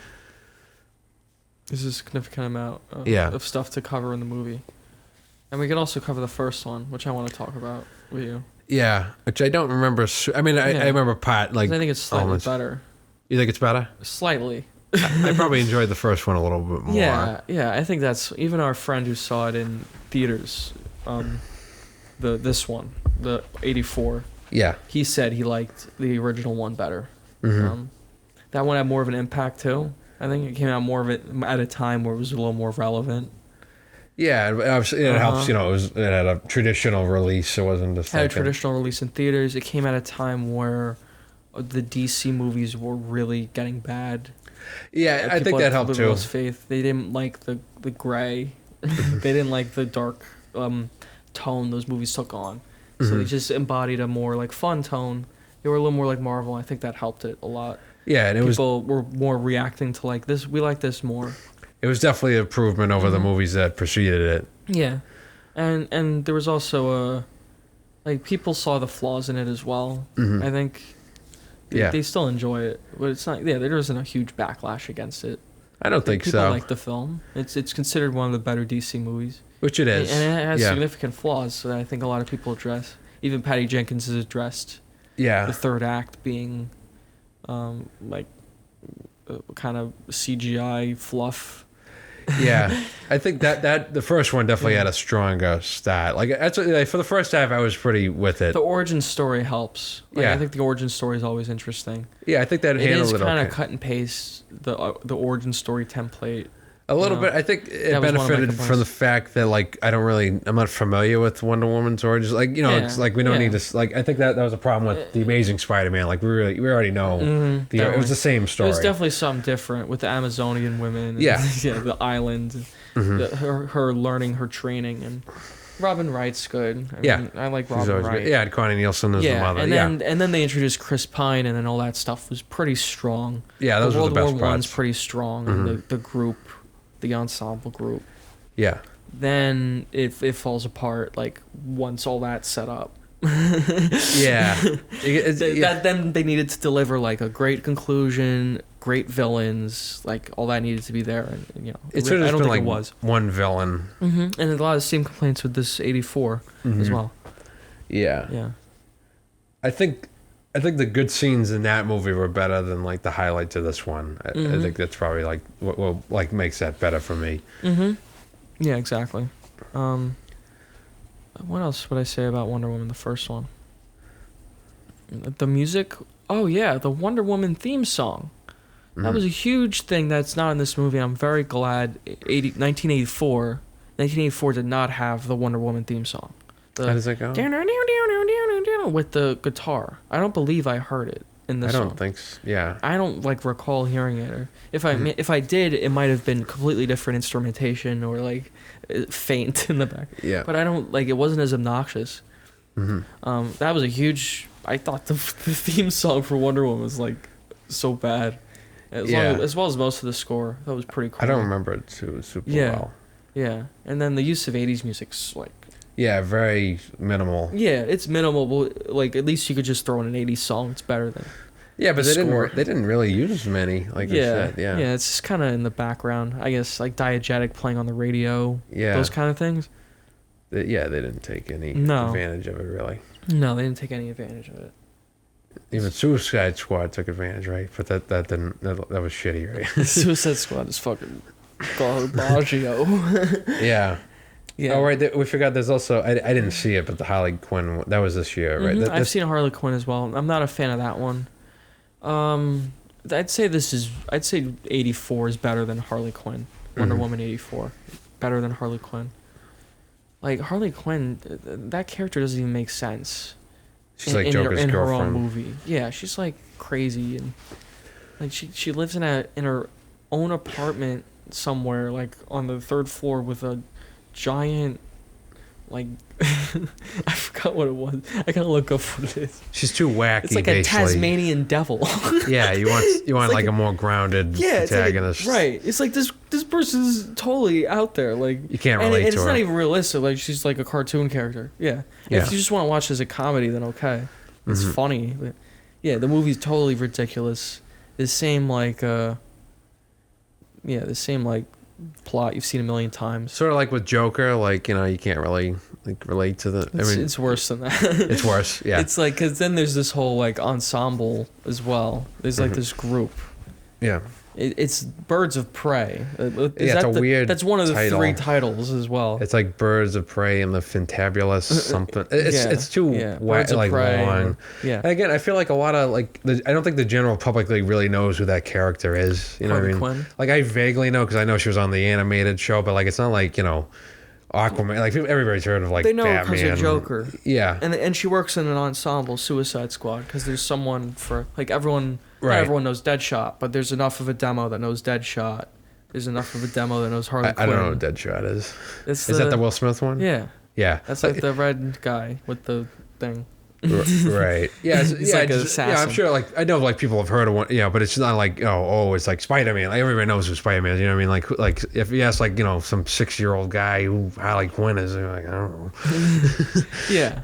There's a significant amount of stuff to cover in the movie, and we can also cover the first one, which I want to talk about with you. Yeah, which I don't remember. I mean, I remember part like. I think it's slightly better. You think it's better? Slightly. I probably enjoyed the first one a little bit more. Yeah. I think that's even our friend who saw it in theaters. This one, the '84. Yeah. He said he liked the original one better. Mm-hmm. That one had more of an impact too. I think it came out more of it at a time where it was a little more relevant. Yeah, obviously it helps. It had a traditional release. It wasn't just had a traditional release in theaters. It came at a time where the DC movies were really getting bad. Yeah, I think that helped too. Faith. They didn't like the gray. They didn't like the dark tone those movies took on. So they just embodied a more like fun tone. They were a little more like Marvel. I think that helped it a lot. Yeah, and people were more reacting to like this. We like this more. It was definitely an improvement over the movies that preceded it. Yeah, and there was also like people saw the flaws in it as well. Mm-hmm. I think. They still enjoy it, but it's not. Yeah, there isn't a huge backlash against it. I don't think people so. Like the film, it's considered one of the better DC movies, which it is, and it has significant flaws that I think a lot of people address. Even Patty Jenkins is addressed. Yeah, the third act being, like, kind of CGI fluff. Yeah, I think that the first one definitely had a stronger start. Like for the first half, I was pretty with it. The origin story helps. Like, I think the origin story is always interesting. Yeah, I think that handled it. It is kind of cut and paste the origin story template. A little bit. I think it That was one of my benefited from the complaints. fact that like I'm not familiar with Wonder Woman's origins. Like it's like we don't need to. Like I think that was a problem with the Amazing Spider-Man. Like we already know it was the same It story. was definitely something different with the Amazonian women. And, Yeah. the island, her learning, her training, and Robin Wright's good. I mean, I like She's Robin always Wright. good. Yeah, and Connie Nielsen is the mother. And then they introduced Chris Pine, and then all that stuff was pretty strong. Yeah, those were the best World War One's parts. pretty strong, and the group, the ensemble group. Yeah. Then it falls apart like once all that's set up. Yeah. Then they needed to deliver like a great conclusion, great villains, like all that needed to be there, and It should I have don't been think like it was. one villain. And a lot of the same complaints with this 84 as well. Yeah. Yeah. I think the good scenes in that movie were better than like the highlights of this one. I think that's probably like what like makes that better for me. Yeah, exactly. What else would I say about Wonder Woman, the first one? The music. Oh yeah, the Wonder Woman theme song. That was a huge thing that's not in this movie. I'm very glad 1984 did not have the Wonder Woman theme song. How does that go? With the guitar. I don't believe I heard it in this I don't song. think so. Yeah. I don't like recall hearing it. Or if I did, it might have been completely different instrumentation or like faint in the back. Yeah. But I don't like it wasn't as obnoxious. That was a huge. I thought the theme song for Wonder Woman was like so bad, as well as most of the score. That was pretty cool. I don't remember it too super well. Yeah, and then the use of 80s music's like. Yeah, very minimal. Yeah, it's minimal, but like at least you could just throw in an 80s song. It's better than. Yeah, but the they score. didn't really use many, like I said. Yeah. Yeah, it's just kind of in the background. I guess like diegetic playing on the radio. Yeah. Those kind of things. They didn't take any No. advantage of it really. No, they didn't take any advantage of it. Even Suicide Squad took advantage, right? But that didn't. That was shitty, right? Suicide Squad is fucking garbaggio. Yeah. Yeah. Oh, right. We forgot. There's also I didn't see it, but the Harley Quinn that was this year, right? I've seen Harley Quinn as well. I'm not a fan of that one. I'd say 84 is better than Harley Quinn. Wonder Woman 84, better than Harley Quinn. Like Harley Quinn, that character doesn't even make sense. She's like Joker's in her girlfriend. own movie. Yeah, she's like crazy and like she lives in her own apartment somewhere like on the 3rd floor with a giant like I forgot what it was. I gotta look up what it is. She's too wacky. It's like a basically. Tasmanian devil. Yeah, you want like a more grounded protagonist. Right. It's like this person's totally out there. Like You can't relate and to it's her. not even realistic. Like she's like a cartoon character. Yeah. Yeah. If you just want to watch it as a comedy, then okay. It's funny. But yeah, the movie's totally ridiculous. The same like plot you've seen a million times. Sort of like with Joker, like you can't really like relate to the. It's worse than that. It's worse. Yeah. It's like because then there's this whole like ensemble as well. There's like this group. Yeah. It's Birds of Prey. It's a weird That's one of the title. 3 titles as well. It's like Birds of Prey and the Fantabulous something. It's too Birds of like Prey, long. Yeah. And again, I feel like a lot of like I don't think the general public like really knows who that character is. You know Harley what I mean? Quinn? Like I vaguely know because I know she was on the animated show, but like it's not like Aquaman. Like everybody's heard of like They know Batman. because of Joker. Yeah. And she works in an ensemble, Suicide Squad, because there's someone for like everyone. Right. Not everyone knows Deadshot, but there's enough of a demo that knows Deadshot. There's enough of a demo that knows Harley Quinn. I don't know what Deadshot is. Is that the Will Smith one? Yeah. Yeah. That's like the red guy with the thing. Right. Yeah. He's like an assassin. Yeah, I'm sure. Like I know, like people have heard of one. Yeah, but it's not like it's like Spider-Man. Like everybody knows who Spider-Man is. You know what I mean? Like if you ask like some 6-year-old guy who Harley Quinn is, they're like I don't know. Yeah,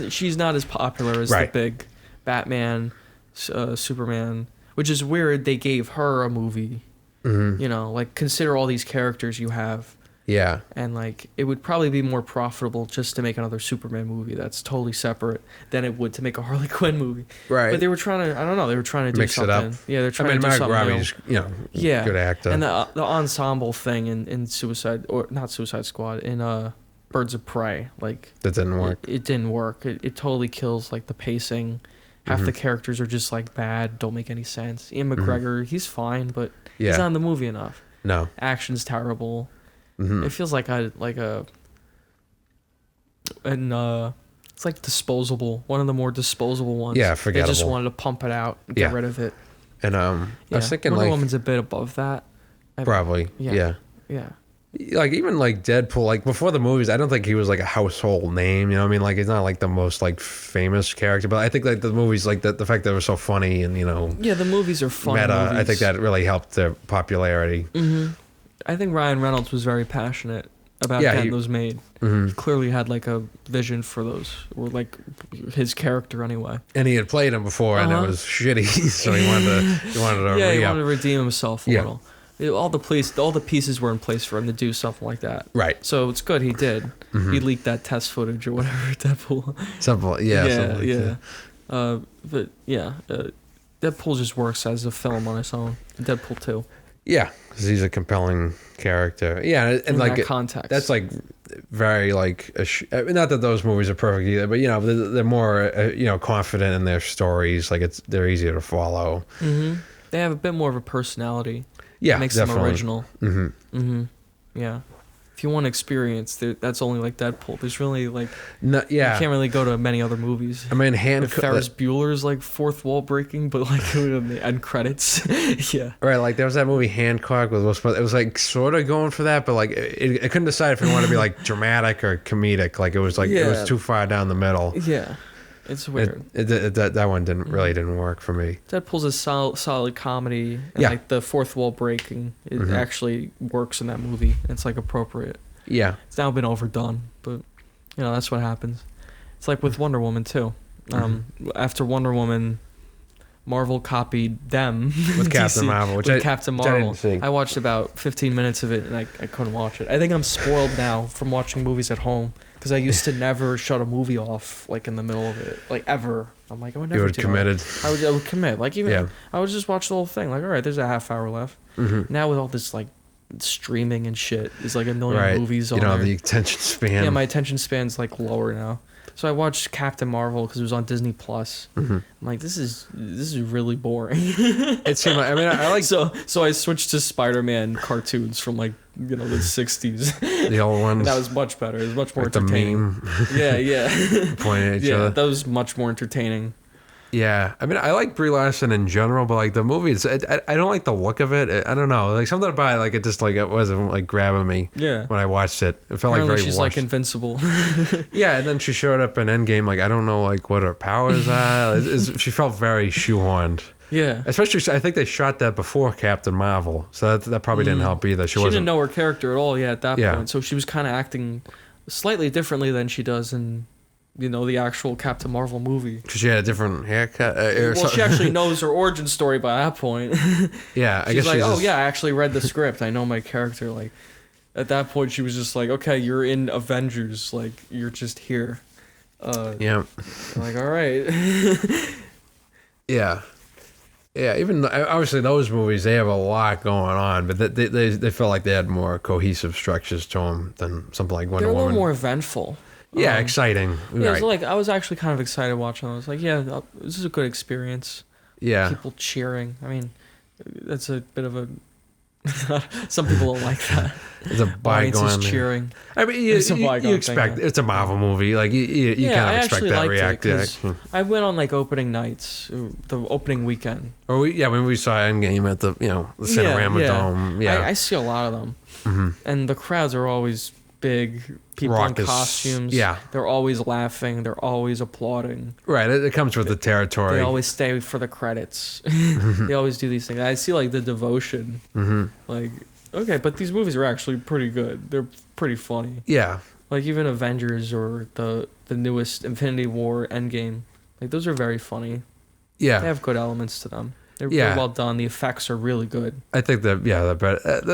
she's not as popular as Right. the big Batman, Superman, which is weird. They gave her a movie. Like consider all these characters you have. Yeah. And like it would probably be more profitable just to make another Superman movie that's totally separate than it would to make a Harley Quinn movie. Right. But they were trying to. I don't know. They were trying to do Mix something. it up. Yeah, they're trying to do Margot something Robbie's, new. good actor. And the ensemble thing in Suicide or not Suicide Squad in Birds of Prey like that didn't work. It didn't work. It totally kills like the pacing. Half the characters are just like bad, don't make any sense. Ian McGregor, he's fine, but he's not in the movie enough. No. Action's terrible. It feels like it's like disposable. One of the more disposable ones. Yeah, They forgettable. just wanted to pump it out and get rid of it. And I was thinking Wonder like Woman's a bit above that. probably yeah. Like even like Deadpool, like before the movies, I don't think he was like a household name. You know what I mean? Like he's not like the most like famous character, but I think like the movies, like the fact that it was so funny and Yeah, the movies are fun. meta, movies. I think that really helped their popularity. I think Ryan Reynolds was very passionate about getting those made. He clearly had like a vision for those, or like his character anyway. And he had played him before, and it was shitty, so he wanted to. He wanted to redeem himself a little. All the pieces were in place for him to do something like that. Right. So it's good he did. He leaked that test footage or whatever. Deadpool. But Deadpool just works as a film on its own. Deadpool 2. Yeah, because he's a compelling character. Yeah, and in like that context, that's like very like not that those movies are perfect either, but they're more confident in their stories. Like they're easier to follow. They have a bit more of a personality. Yeah, makes definitely. them original. Yeah. If you want experience, that's only like Deadpool. There's really like you can't really go to many other movies. I mean, Ferris Bueller's like fourth wall breaking, but like in the end credits, yeah. Right, like there was that movie Hancock with Will Smith. It was like sort of going for that, but like it couldn't decide if it wanted to be like dramatic or comedic. Like it was it was too far down the middle. Yeah, it's weird. That one didn't work for me. Deadpool's a solid comedy, and like the fourth wall breaking, it actually works in that movie. It's like appropriate. Yeah, it's now been overdone, but that's what happens. It's like with Wonder Woman too. After Wonder Woman, Marvel copied them with Captain Marvel, Captain Marvel. I watched about 15 minutes of it, and I couldn't watch it. I think I'm spoiled now from watching movies at home. Because I used to never shut a movie off, like, in the middle of it. Like, ever. I'm like, I would never You would committed. I would commit. Like, even, I would just watch the whole thing. Like, all right, there's a half hour left. Now with all this, like, streaming and shit, there's, like, a million movies on there. The attention span. Yeah, my attention span's, like, lower now. So I watched Captain Marvel because it was on Disney Plus. I'm like, this is really boring. It seemed like, I like... So I switched to Spider-Man cartoons from, like, the 60s. The old ones. That was much better. It was much more like entertaining. The meme. Pointing at each other. That was much more entertaining. Yeah, I like Brie Larson in general, but like the movies, I don't like the look of it. I don't know, like something about it, like it just like it wasn't like grabbing me. Yeah. When I watched it, it felt like very. She's washed. like invincible. Yeah, and then she showed up in Endgame. Like I don't know, like what her powers are. She felt very shoehorned. Yeah. Especially, I think they shot that before Captain Marvel, so that probably didn't help either. She didn't know her character at all. Yeah, at that Yeah. point, so she was kind of acting slightly differently than she does in. The actual Captain Marvel movie. Because she had a different haircut. She actually knows her origin story by that point. Yeah, I guess she's like, I actually read the script. I know my character. Like, at that point, she was just like, okay, you're in Avengers. Like, you're just here. Yeah. I'm like, all right. Yeah. Yeah, even obviously those movies, they have a lot going on, but they felt like they had more cohesive structures to them than something like Wonder Woman. They're a little more eventful. Yeah, exciting. Yeah, right. so like I was actually kind of excited watching. I was like, yeah, this is a good experience. Yeah. People cheering. I mean, that's a bit of a. Some people don't like that. It's a bygone. Cheering. I mean, you expect it's a Marvel movie. Like you kind of expect that reaction. I went on like opening nights, the opening weekend. Or when we saw Endgame at the the Cinerama Dome. Yeah, I see a lot of them, and the crowds are always big. People Raucous. in costumes. Yeah, they're always laughing. They're always applauding. Right, it comes with the territory. They always stay for the credits. They always do these things. I see like the devotion. Like, okay, but these movies are actually pretty good. They're pretty funny. Yeah, like even Avengers or the newest Infinity War, Endgame. Like those are very funny. Yeah, they have good elements to them. They're really well done. The effects are really good. I think that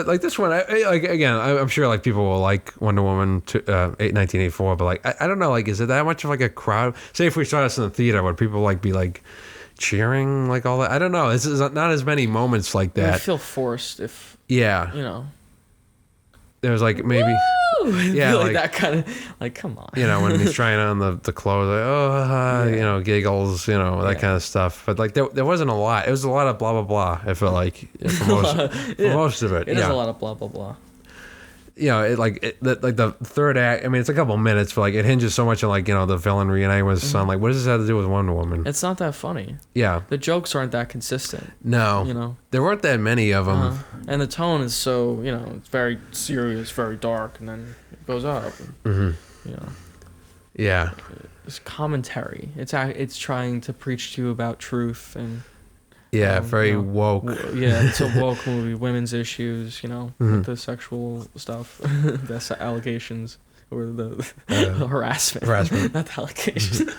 like this one, I'm sure like people will like Wonder Woman 1984, but like I don't know, like is it that much of like a crowd? Say if we saw this in the theater, would people like be like cheering like all that? I don't know. This is not as many moments like that. I feel forced if there was like maybe Yeah, like that kind of like, come on. You know, when he's trying on the clothes, like, you know, giggles, you know, that kind of stuff. But like there wasn't a lot. It was a lot of blah blah blah. I felt like for most of it. It is a lot of blah blah blah. You know, like the third act. I mean, it's a couple minutes, but like it hinges so much on like, you know, the villain reuniting with his son. Like, what does this have to do with Wonder Woman? It's not that funny. Yeah, the jokes aren't that consistent. No, you know, there weren't that many of them. And the tone is so, you know, it's very serious, very dark, and then it goes up. You know, yeah, it's commentary. It's trying to preach to you about truth and. Yeah, very woke. Yeah, it's a woke movie. Women's issues, you know, with the sexual stuff, the allegations, or the harassment. Harassment. Not the allegations.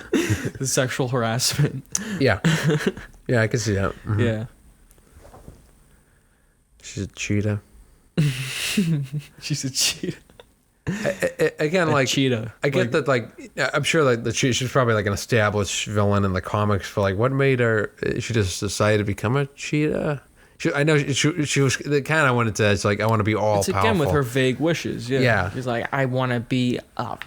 The sexual harassment. Yeah. Yeah, I can see that. Yeah. She's a cheetah. She's a cheetah. Again, a like cheetah. I get that. Like, I'm sure like the cheetah. She's probably like an established villain in the comics. For like, what made her? She just decided to become a cheetah. I know she was kind of wanted to. It's like I want to be all powerful. Again with her vague wishes. Yeah. She's like, I want to be a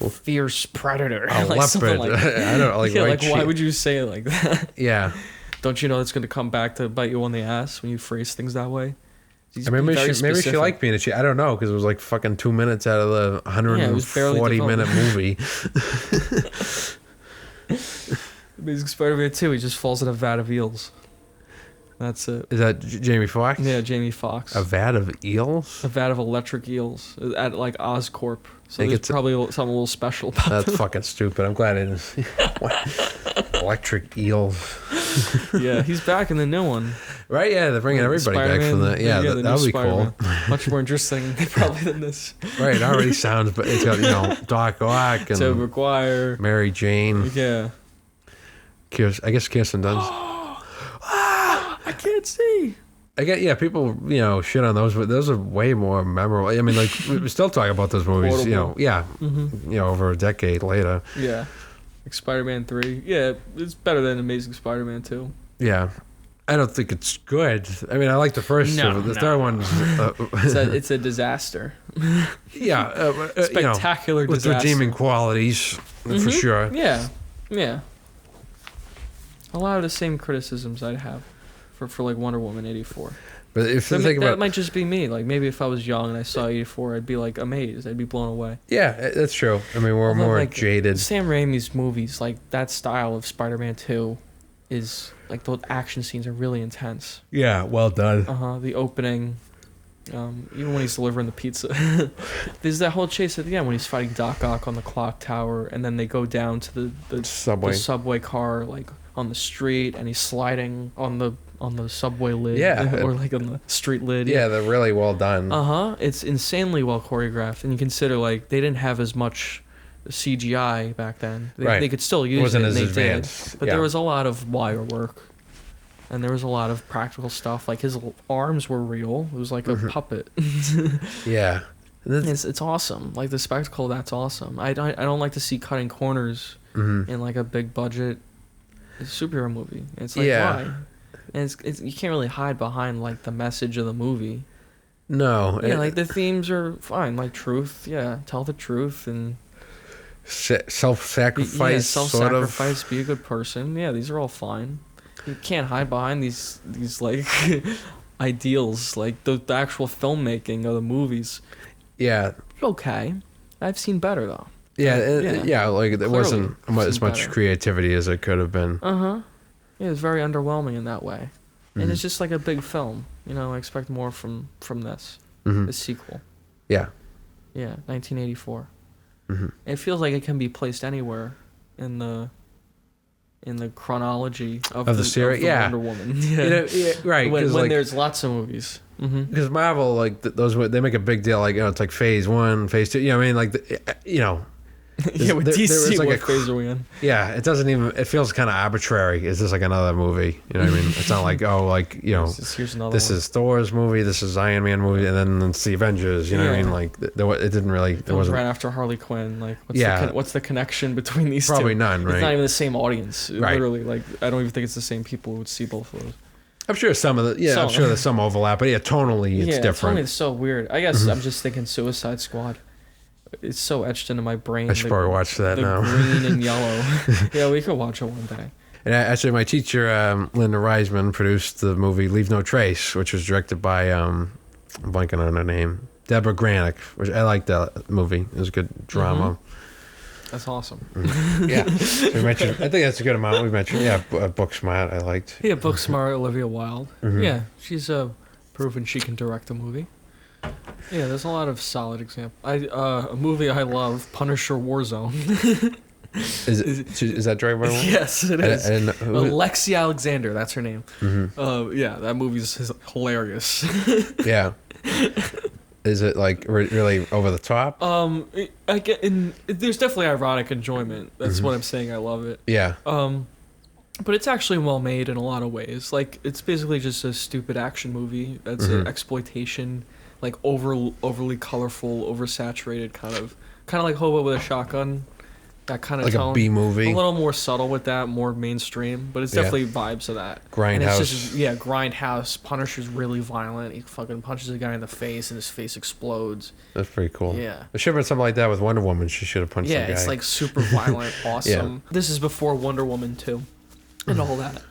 fierce predator. A like leopard. Like I don't know. Like, like why would you say it like that? Yeah. Don't you know it's going to come back to bite you on the ass when you phrase things that way? I mean, maybe she liked being a cheetah. I don't know, because it was like fucking 2 minutes out of the 140-minute movie. Amazing Spider-Man 2, he just falls in a vat of eels. That's it. Is that Jamie Foxx? Yeah, Jamie Foxx. A vat of eels? A vat of electric eels at like Oscorp. So there's probably something a little special about That's them. fucking stupid. I'm glad I didn't see electric eels. Yeah, he's back in the new one. Right, yeah, they're bringing everybody Spider-Man, back from the... Yeah, that would be Spider-Man. cool. Much more interesting probably than this. Right, it already sounds... But it's got, you know, Doc Ock and... Tobey Maguire. Mary Jane. Yeah. I guess Kirsten Dunst. I can't see. People, you know, shit on those, but those are way more memorable. I mean, like, we still talk about those movies, Portable. you know, you know, over a decade later. Yeah. Like Spider-Man 3. Yeah, it's better than Amazing Spider-Man 2. Yeah. I don't think it's good. I mean, I like the first two. The third one... it's a disaster. Yeah. Spectacular you know, disaster. With redeeming qualities, for sure. Yeah. Yeah. A lot of the same criticisms I'd have for like Wonder Woman 84. But if you think about... That might just be me. Like, maybe if I was young and I saw 84, I'd be, like, amazed. I'd be blown away. Yeah, that's true. I mean, we're more like, jaded. Sam Raimi's movies, like, that style of Spider-Man 2 is, like, the action scenes are really intense. Yeah, well done. The opening, even when he's delivering the pizza. There's that whole chase at the end when he's fighting Doc Ock on the clock tower, and then they go down to the subway car, like, on the street, and he's sliding on the subway lid, or like on the street lid. Yeah, they're really well done. It's insanely well choreographed, and you consider like they didn't have as much CGI back then. They could still use it, and they did. But there was a lot of wire work, and there was a lot of practical stuff. Like his arms were real. It was like a puppet. Yeah, it's awesome. Like the spectacle, that's awesome. I don't like to see cutting corners in like a big budget superhero movie. It's like why? And it's you can't really hide behind like the message of the movie. No. Yeah, like the themes are fine, like truth. Yeah, tell the truth and self-sacrifice. Yeah, self-sacrifice. Be a good person. Yeah, these are all fine. You can't hide behind these like ideals, like the actual filmmaking of the movies. Yeah. Okay, I've seen better though. Yeah, like there wasn't as much creativity as it could have been. Yeah, it's very underwhelming in that way. And it's just like a big film. You know, I expect more from this. The sequel. Yeah. Yeah, 1984. It feels like it can be placed anywhere in the chronology of the series. Wonder Woman. Yeah, right. When like, there's lots of movies. Because Marvel, like those, they make a big deal. Like, you know, it's like Phase 1, Phase 2. You know what I mean? Like, you know. Yeah, with DC, like what phase are we in? Yeah, it doesn't even... It feels kind of arbitrary. Is this like another movie? You know what I mean? It's not like, you know, here's another this one. is Thor's movie, this is Iron Man movie, and then it's the Avengers. You know what I mean? Like, it didn't really... It wasn't... right after Harley Quinn. Like, what's the connection between these Probably two? none, right? It's not even the same audience. Right. Literally, like, I don't even think it's the same people who would see both of those. I'm sure some of the I'm sure there's some overlap, but tonally it's different. Tonally it's so weird. I guess I'm just thinking Suicide Squad. It's so etched into my brain. I should probably watch that now. Green and yellow. Yeah, we could watch it one day. And actually, my teacher, Linda Reisman, produced the movie Leave No Trace, which was directed by, I'm blanking on her name, Deborah Granick, which I liked that movie. It was a good drama. That's awesome. Yeah. So we mentioned, I think that's a good amount. We mentioned, Booksmart I liked. Yeah, Booksmart, Olivia Wilde. Yeah, she's proven she can direct a movie. Yeah, there's a lot of solid examples. A movie I love, Punisher Warzone. Is that directed by one? Yes, it is. I didn't know, Lexi Alexander, that's her name. Yeah, that movie's hilarious. Yeah. Is it like really over the top? There's definitely ironic enjoyment. That's what I'm saying. I love it. Yeah. But it's actually well made in a lot of ways. Like, it's basically just a stupid action movie that's an exploitation, like overly colorful, oversaturated kind of like Hobo with a Shotgun. That kind of like tone. A B movie. A little more subtle with that, more mainstream, but it's definitely vibes of that. Grindhouse. And it's just, Grindhouse. Punisher's really violent. He fucking punches a guy in the face and his face explodes. That's pretty cool. Yeah. There should have been something like that with Wonder Woman. She should have punched the guy. Yeah, it's like super violent, awesome. Yeah. This is before Wonder Woman 2. And all that,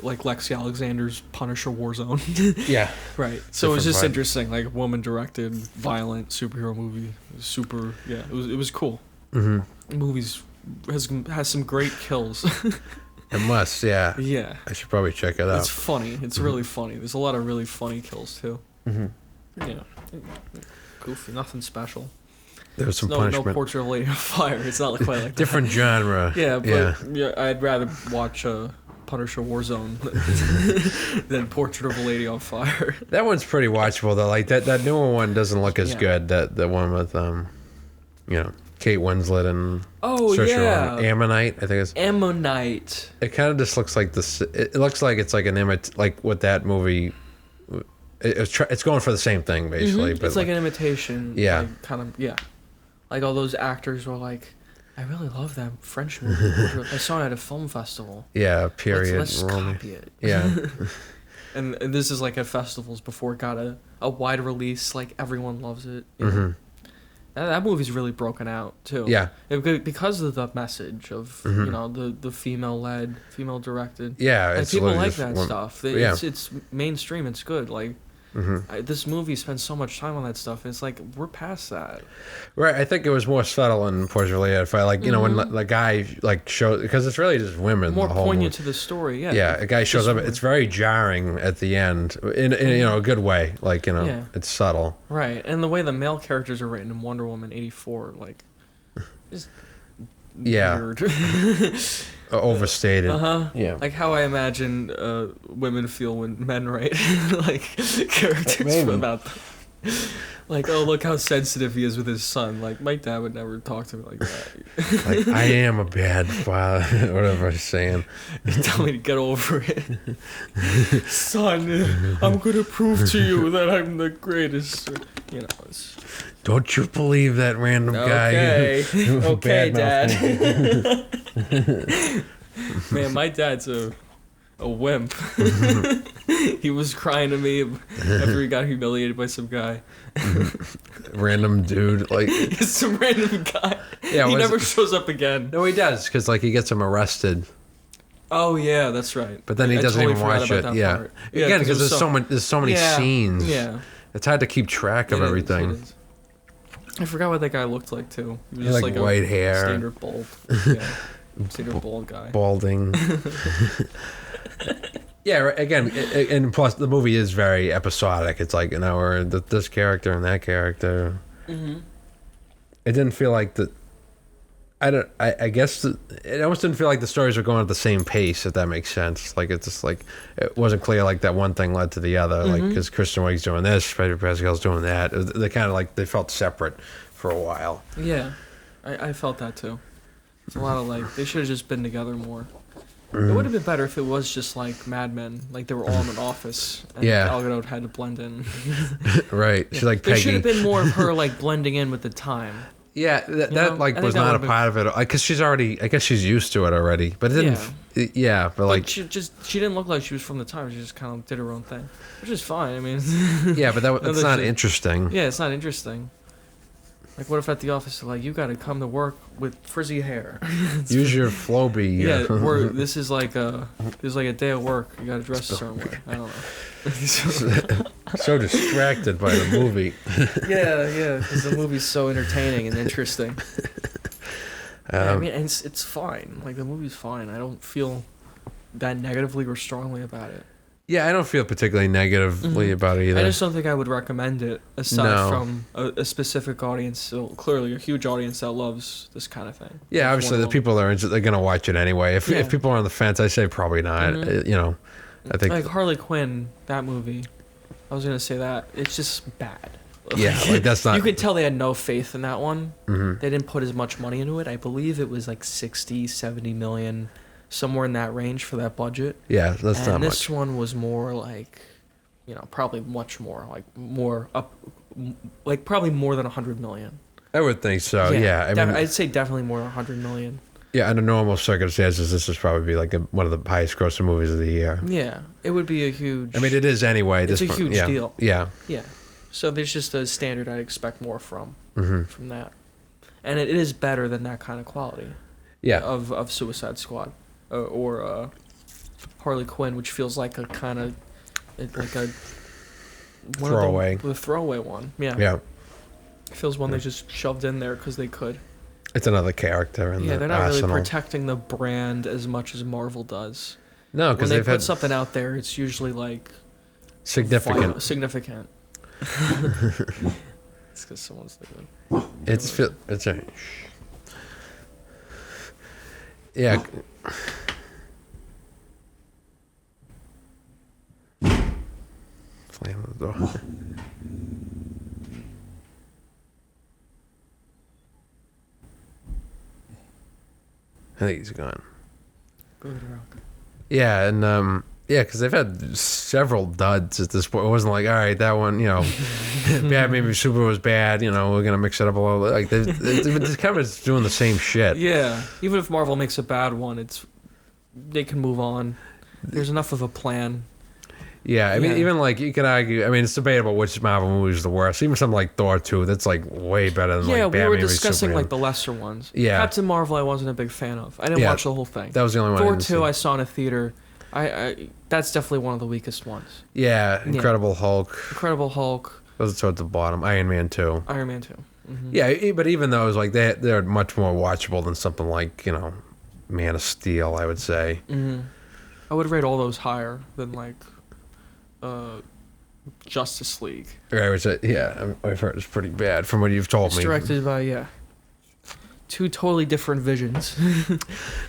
like Lexi Alexander's Punisher Warzone. Yeah. Right. So it was just interesting, like woman-directed, violent superhero movie. It was cool. The movie's has some great kills. It must, yeah. Yeah. I should probably check it out. It's funny. It's really funny. There's a lot of really funny kills too. Yeah. Goofy, nothing special. There's some punishment. No Portrait of a Lady on Fire. It's not quite like different that. genre. Yeah, but I'd rather watch Punisher Warzone than Portrait of a Lady on Fire. That one's pretty watchable though. Like that newer one doesn't look as good. That one with Kate Winslet and Saoirse Ronan. Ammonite, I think it's Ammonite. It kind of just looks like this. It looks like it's like like what that movie. It's going for the same thing basically, but it's like an imitation. Yeah, like, kind of Like all those actors were like, I really love that French movie. I saw it at a film festival. Yeah, period. Let's copy it. Yeah. And this is like at festivals before it got a wide release. Like everyone loves it. That movie's really broken out too. Yeah, because of the message of the female-led, female-directed. Yeah, like, people like that stuff. It's mainstream. It's good. Like this movie spends so much time on that stuff. It's like we're past that. Right. I think it was more subtle in Portrait of a Lady on Fire. Like when the guy shows, because it's really just women. More poignant to the story. Yeah. Yeah. A guy shows up. It's very jarring at the end in a good way. Like it's subtle. Right. And the way the male characters are written in Wonder Woman 84, like, is weird. Overstated. Yeah. Like how I imagine women feel when men write like characters about them. Like, oh, look how sensitive he is with his son. Like, my dad would never talk to me like that. Like, I am a bad father, whatever I'm saying. You tell me to get over it. Son, I'm going to prove to you that I'm the greatest. Don't you believe that random guy? Okay, Dad. Man, my dad's a wimp. He was crying to me after he got humiliated by some guy. Random dude, like some random guy. Yeah, he never shows up again. No, he does, because like he gets him arrested. Oh yeah, that's right. But then he doesn't even watch it. Yeah, again, because there's so many scenes. Yeah, it's hard to keep track of everything. I forgot what that guy looked like too. He was just like white hair, standard bald. Yeah. Standard bald guy. Balding. Yeah, again, and plus the movie is very episodic. It's like an hour, this character and that character. It didn't feel like the. I guess it almost didn't feel like the stories were going at the same pace. If that makes sense. Like it's just like it wasn't clear like that one thing led to the other. Like because Kristen Wiig's doing this, Pedro Pascal's doing that. They kind of like they felt separate for a while. Yeah, I felt that too. It's a lot of like they should have just been together more. It would have been better if it was just like Mad Men, like they were all in an office. And Gal Gadot had to blend in. Right, she's like Peggy. There should have been more of her like blending in with the time. Yeah, that know? I like think was that not a would've part of it. Because she's already, I guess she's used to it already. But it didn't. Yeah, but like. But she didn't look like she was from the time. She just kind of did her own thing, which is fine. I mean. Yeah, but that's not interesting. Yeah, it's not interesting. Like, what if at the office they're like, you got to come to work with frizzy hair? Use your Flowbee. Yeah, this is like a day of work. You got to dress a certain way. I don't know. So distracted by the movie. Yeah, because the movie's so entertaining and interesting. Yeah, I mean, and it's fine. Like, the movie's fine. I don't feel that negatively or strongly about it. Yeah, I don't feel particularly negatively about it either. I just don't think I would recommend it aside from a specific audience. So clearly, a huge audience that loves this kind of thing. Yeah, obviously the people that are interested, they're gonna watch it anyway. If people are on the fence, I say probably not. You know, I think like Harley Quinn, that movie. I was gonna say that it's just bad. Yeah, like that's not. You could tell they had no faith in that one. Mm-hmm. They didn't put as much money into it. I believe it was like 60, 70 million. Somewhere in that range for that budget. Yeah, that's not much. And this one was more like, probably much more, like more up, like probably more than 100 million. I would think so. Yeah, I mean, I'd say definitely more than 100 million. Yeah, under normal circumstances, this would probably be like one of the highest grossing movies of the year. Yeah, it would be a huge. I mean, it is anyway. It's a huge deal. Yeah. Yeah. So there's just a standard I'd expect more from that, and it is better than that kind of quality. Yeah. Of Suicide Squad. Or Harley Quinn, which feels like a kind of like a throwaway. The throwaway one. Yeah. Yeah. It feels one they just shoved in there because they could. It's another character in the they're not arsenal. really protecting the brand as much as Marvel does. No, because when they've they put had something out there, it's usually like significant. Significant. It's because someone's thinking. It's a. Yeah. Slam the door. I think he's gone. Yeah, and because they've had several duds at this point. It wasn't like, all right, that one, bad. Maybe Super was bad. We're gonna mix it up a little. Like they're kind of doing the same shit. Yeah, even if Marvel makes a bad one, they can move on. There's enough of a plan. Yeah, I mean, even like you can argue. I mean, it's debatable which Marvel movie is the worst. Even something like Thor 2, that's like way better than like Batman. Yeah, we were discussing like the lesser ones. Yeah, Captain Marvel, I wasn't a big fan of. I didn't watch the whole thing. That was the only one. Thor 2, I saw in a theater. That's definitely one of the weakest ones. Yeah, Incredible Hulk. Incredible Hulk. Those are towards the bottom. Iron Man 2. Iron Man 2. Mm-hmm. Yeah, but even those, like they're much more watchable than something like Man of Steel, I would say. Mm-hmm. I would rate all those higher than like Justice League. Right, which I've heard it's pretty bad from what you've told me. It's directed by two totally different visions.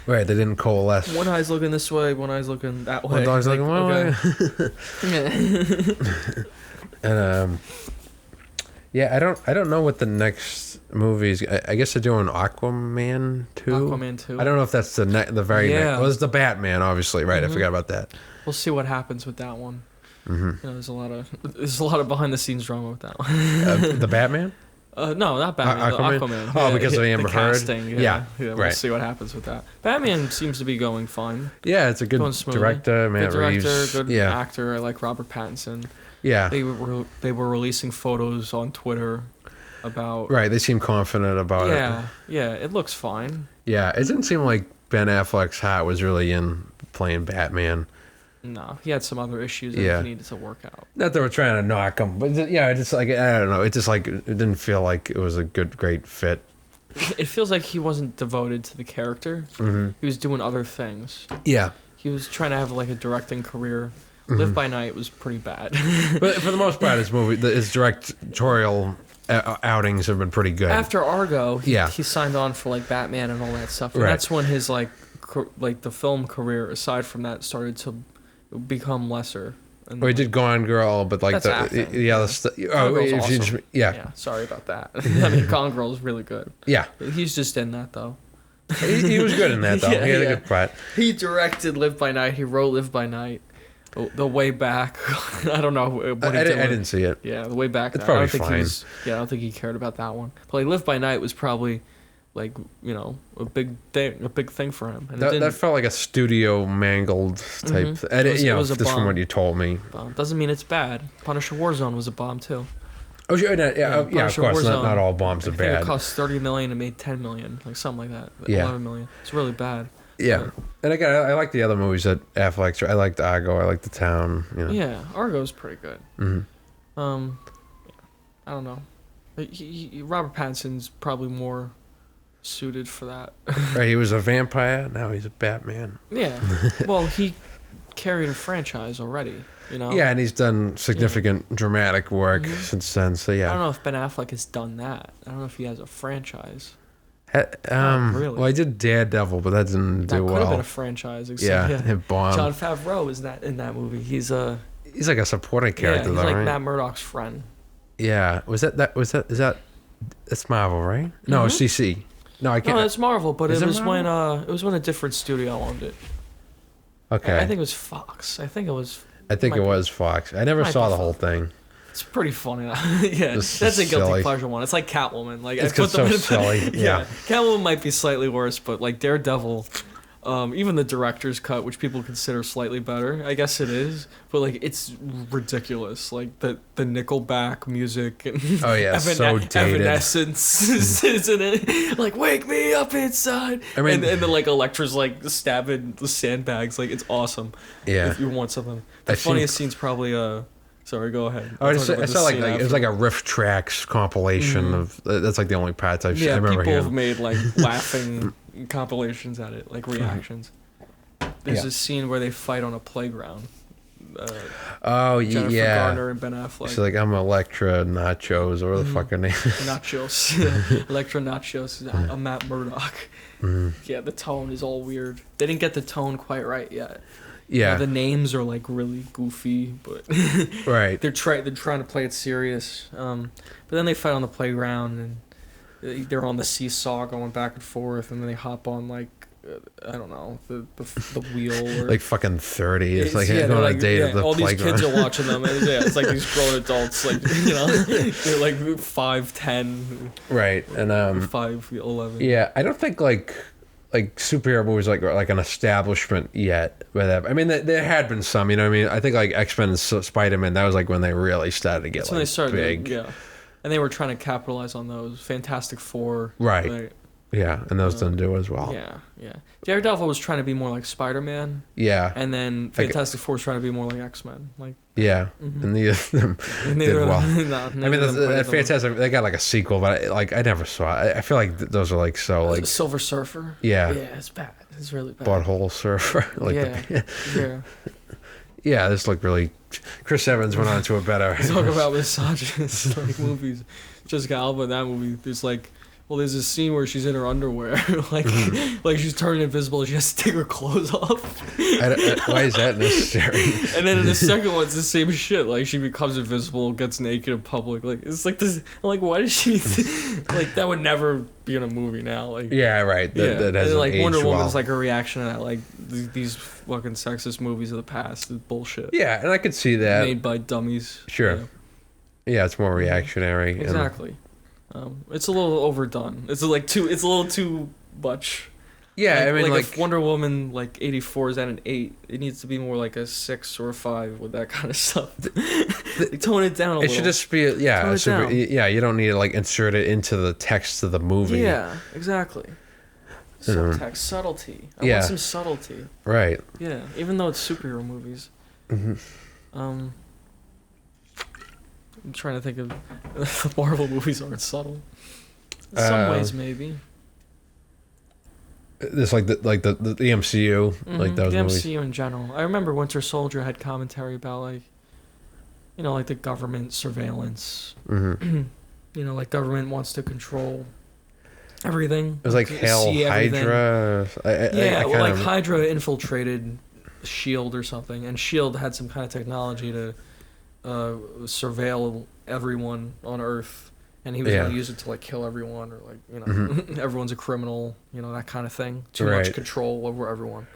Right, they didn't coalesce. One eye's looking this way, one eye's looking that way. One dog's looking one way. And I don't know what the next movies. I guess they're doing Aquaman 2. Aquaman 2. I don't know if that's the very next. Well, it's the Batman, obviously, right? I forgot about that. We'll see what happens with that one. Mm-hmm. There's a lot of behind the scenes drama with that one. The Batman? No, not Batman. Aquaman. Oh, because of Amber Heard. Casting, Yeah, We'll see what happens with that. Batman seems to be going fine. Yeah, it's a good director. Matt Reeves. Good actor. I like Robert Pattinson. Yeah, they were releasing photos on Twitter about. Right, they seem confident about it. Yeah, it looks fine. Yeah, it didn't seem like Ben Affleck's hat was really in playing Batman. No, he had some other issues that he needed to work out. Not that we're trying to knock him, but it's just like, I don't know. It just like it didn't feel like it was a great fit. It feels like he wasn't devoted to the character. Mm-hmm. He was doing other things. Yeah, he was trying to have like a directing career. Mm-hmm. Live by Night was pretty bad. But for the most part, his directorial outings have been pretty good. After Argo, he signed on for like Batman and all that stuff. And that's when his like the film career, aside from that, started to become lesser. Well, he did Gone Girl, but like the other stuff. Oh, awesome. Yeah. Sorry about that. I mean, Gone Girl is really good. Yeah, he's just in that though. He was good in that though. He had a good part. He directed Live by Night. He wrote Live by Night. The Way Back. I don't know what I didn't see it. Yeah, The Way Back. It's probably I don't think fine. I don't think he cared about that one. But like Live by Night was probably like, you know, a big thing for him. And That felt like a studio mangled type. Mhm. You know, It was a just from bomb. what you told me. Doesn't mean it's bad. Punisher Warzone was a bomb too. Oh, sure, yeah, of Punisher course. Warzone. Not all bombs are I think it bad. cost $30 million and made $10 million, like something like that. Yeah. $11 million. It's really bad. Yeah, and again, I like the other movies that Affleck's. I liked Argo. I liked The Town. You know. Yeah, Argo's pretty good. Mm-hmm. I don't know. Robert Pattinson's probably more suited for that. Right, he was a vampire. Now he's a Batman. Yeah. Well, he carried a franchise already. You know. Yeah, and he's done significant dramatic work since then. So yeah. I don't know if Ben Affleck has done that. I don't know if he has a franchise. Really? Well, I did Daredevil, but that didn't do That could well. have been a franchise. Yeah, it bombed. Jon Favreau is in that movie. He's like supporting character, he's though, like right? Matt Murdock's friend. Yeah, is that that's Marvel, right? No, it's CC. No, I can't. No, it's Marvel, but Is it it was Marvel? when a different studio owned it. Okay, I think it was Fox. I think it was Fox. I never might saw be the whole Fox. thing. It's pretty funny. Yeah, This that's a is guilty silly. pleasure one. It's like Catwoman. Like It's I put them so in silly. Yeah. Catwoman might be slightly worse, but like Daredevil, even the director's cut, which people consider slightly better, I guess it is. But like it's ridiculous. Like the Nickelback music and Oh yeah, so dated. Evanescence is in it. Like wake me up inside. I mean- and then like Elektra's like stabbing the sandbags. Like it's awesome. Yeah. If you want something, the I've seen- funniest scene's probably Sorry, go ahead. Oh, I I'll talk about saw the like scene it was after. like a riff tracks compilation of. That's like the only parts I've seen. I remember people have him. made like laughing compilations at it, like reactions. There's Yeah. a scene where they fight on a playground. Oh Jennifer yeah. Garner and Ben Affleck. She's like, I'm Electra Nachos, or what the fuck her name is. Nachos, Electra Nachos, a Matt Murdock. Yeah, the tone is all weird. They didn't get the tone quite right yet. Yeah. The names are like really goofy, but Right. they're trying to play it serious. But then they fight on the playground and they're on the seesaw going back and forth, and then they hop on like I don't know the wheel or Like fucking 30. It's like they're going on a date at the all playground. these kids are watching them. And it's like these grown adults, like they're like 5, 10, Right. And 5, 11. yeah, I don't think like superhero movies are like an establishment yet. But I mean, there had been some. You know what I mean? I think like X-Men and Spider-Man. That was like when they really started to get That's like when they started, big. yeah. And they were trying to capitalize on those. Fantastic Four, Right. Yeah, and those didn't do as well. Yeah. Daredevil was trying to be more like Spider-Man, Yeah. and then Fantastic Four was trying to be more like X-Men. Like, Yeah. And neither of them did neither well. of them, I mean, quite that did Fantastic. They got like a sequel, but I never saw it. I feel like those are like so well. like Silver Surfer. Yeah. Yeah, it's bad. It's really bad. butthole surfer. Like Yeah. yeah, this looked really. Chris Evans went on to a better. Talk about misogynist like movies. Jessica Alba in that movie. There's a scene where she's in her underwear, like she's turning invisible. And she has to take her clothes off. Why is that necessary? And then in the second one, it's the same shit. Like she becomes invisible, gets naked in public. Like it's like this. I'm like, why does she? Like that would never be in a movie now. Like Yeah, right. That hasn't and, like aged Wonder well. Woman's like a reaction to that. Like these fucking sexist movies of the past is bullshit. Yeah, and I could see that. Made by dummies. Sure. Yeah, it's more reactionary. and- Exactly. It's a little overdone. It's a little too much. yeah, I mean, like if Wonder Woman 84 is at an 8, it needs to be more like a 6 or a 5 with that kind of stuff. Tone it down a it little. should just be Tone it down. yeah. You don't need to like insert it into the text of the movie. Yeah, exactly. Subtext, subtlety. I Yeah. want some subtlety. Right. Yeah, even though it's superhero movies. I'm trying to think of the Marvel movies aren't subtle. In some ways, maybe. This like the MCU, like those the movies. MCU in general. I remember Winter Soldier had commentary about like the government surveillance. Like government wants to control everything. It was like Hail see everything. Hydra. I Well, kind of Hydra infiltrated Shield or something, and Shield had some kind of technology to surveil everyone on Earth, and he was going to use it to kill everyone, or everyone's a criminal, that kind of thing. Too much control over everyone.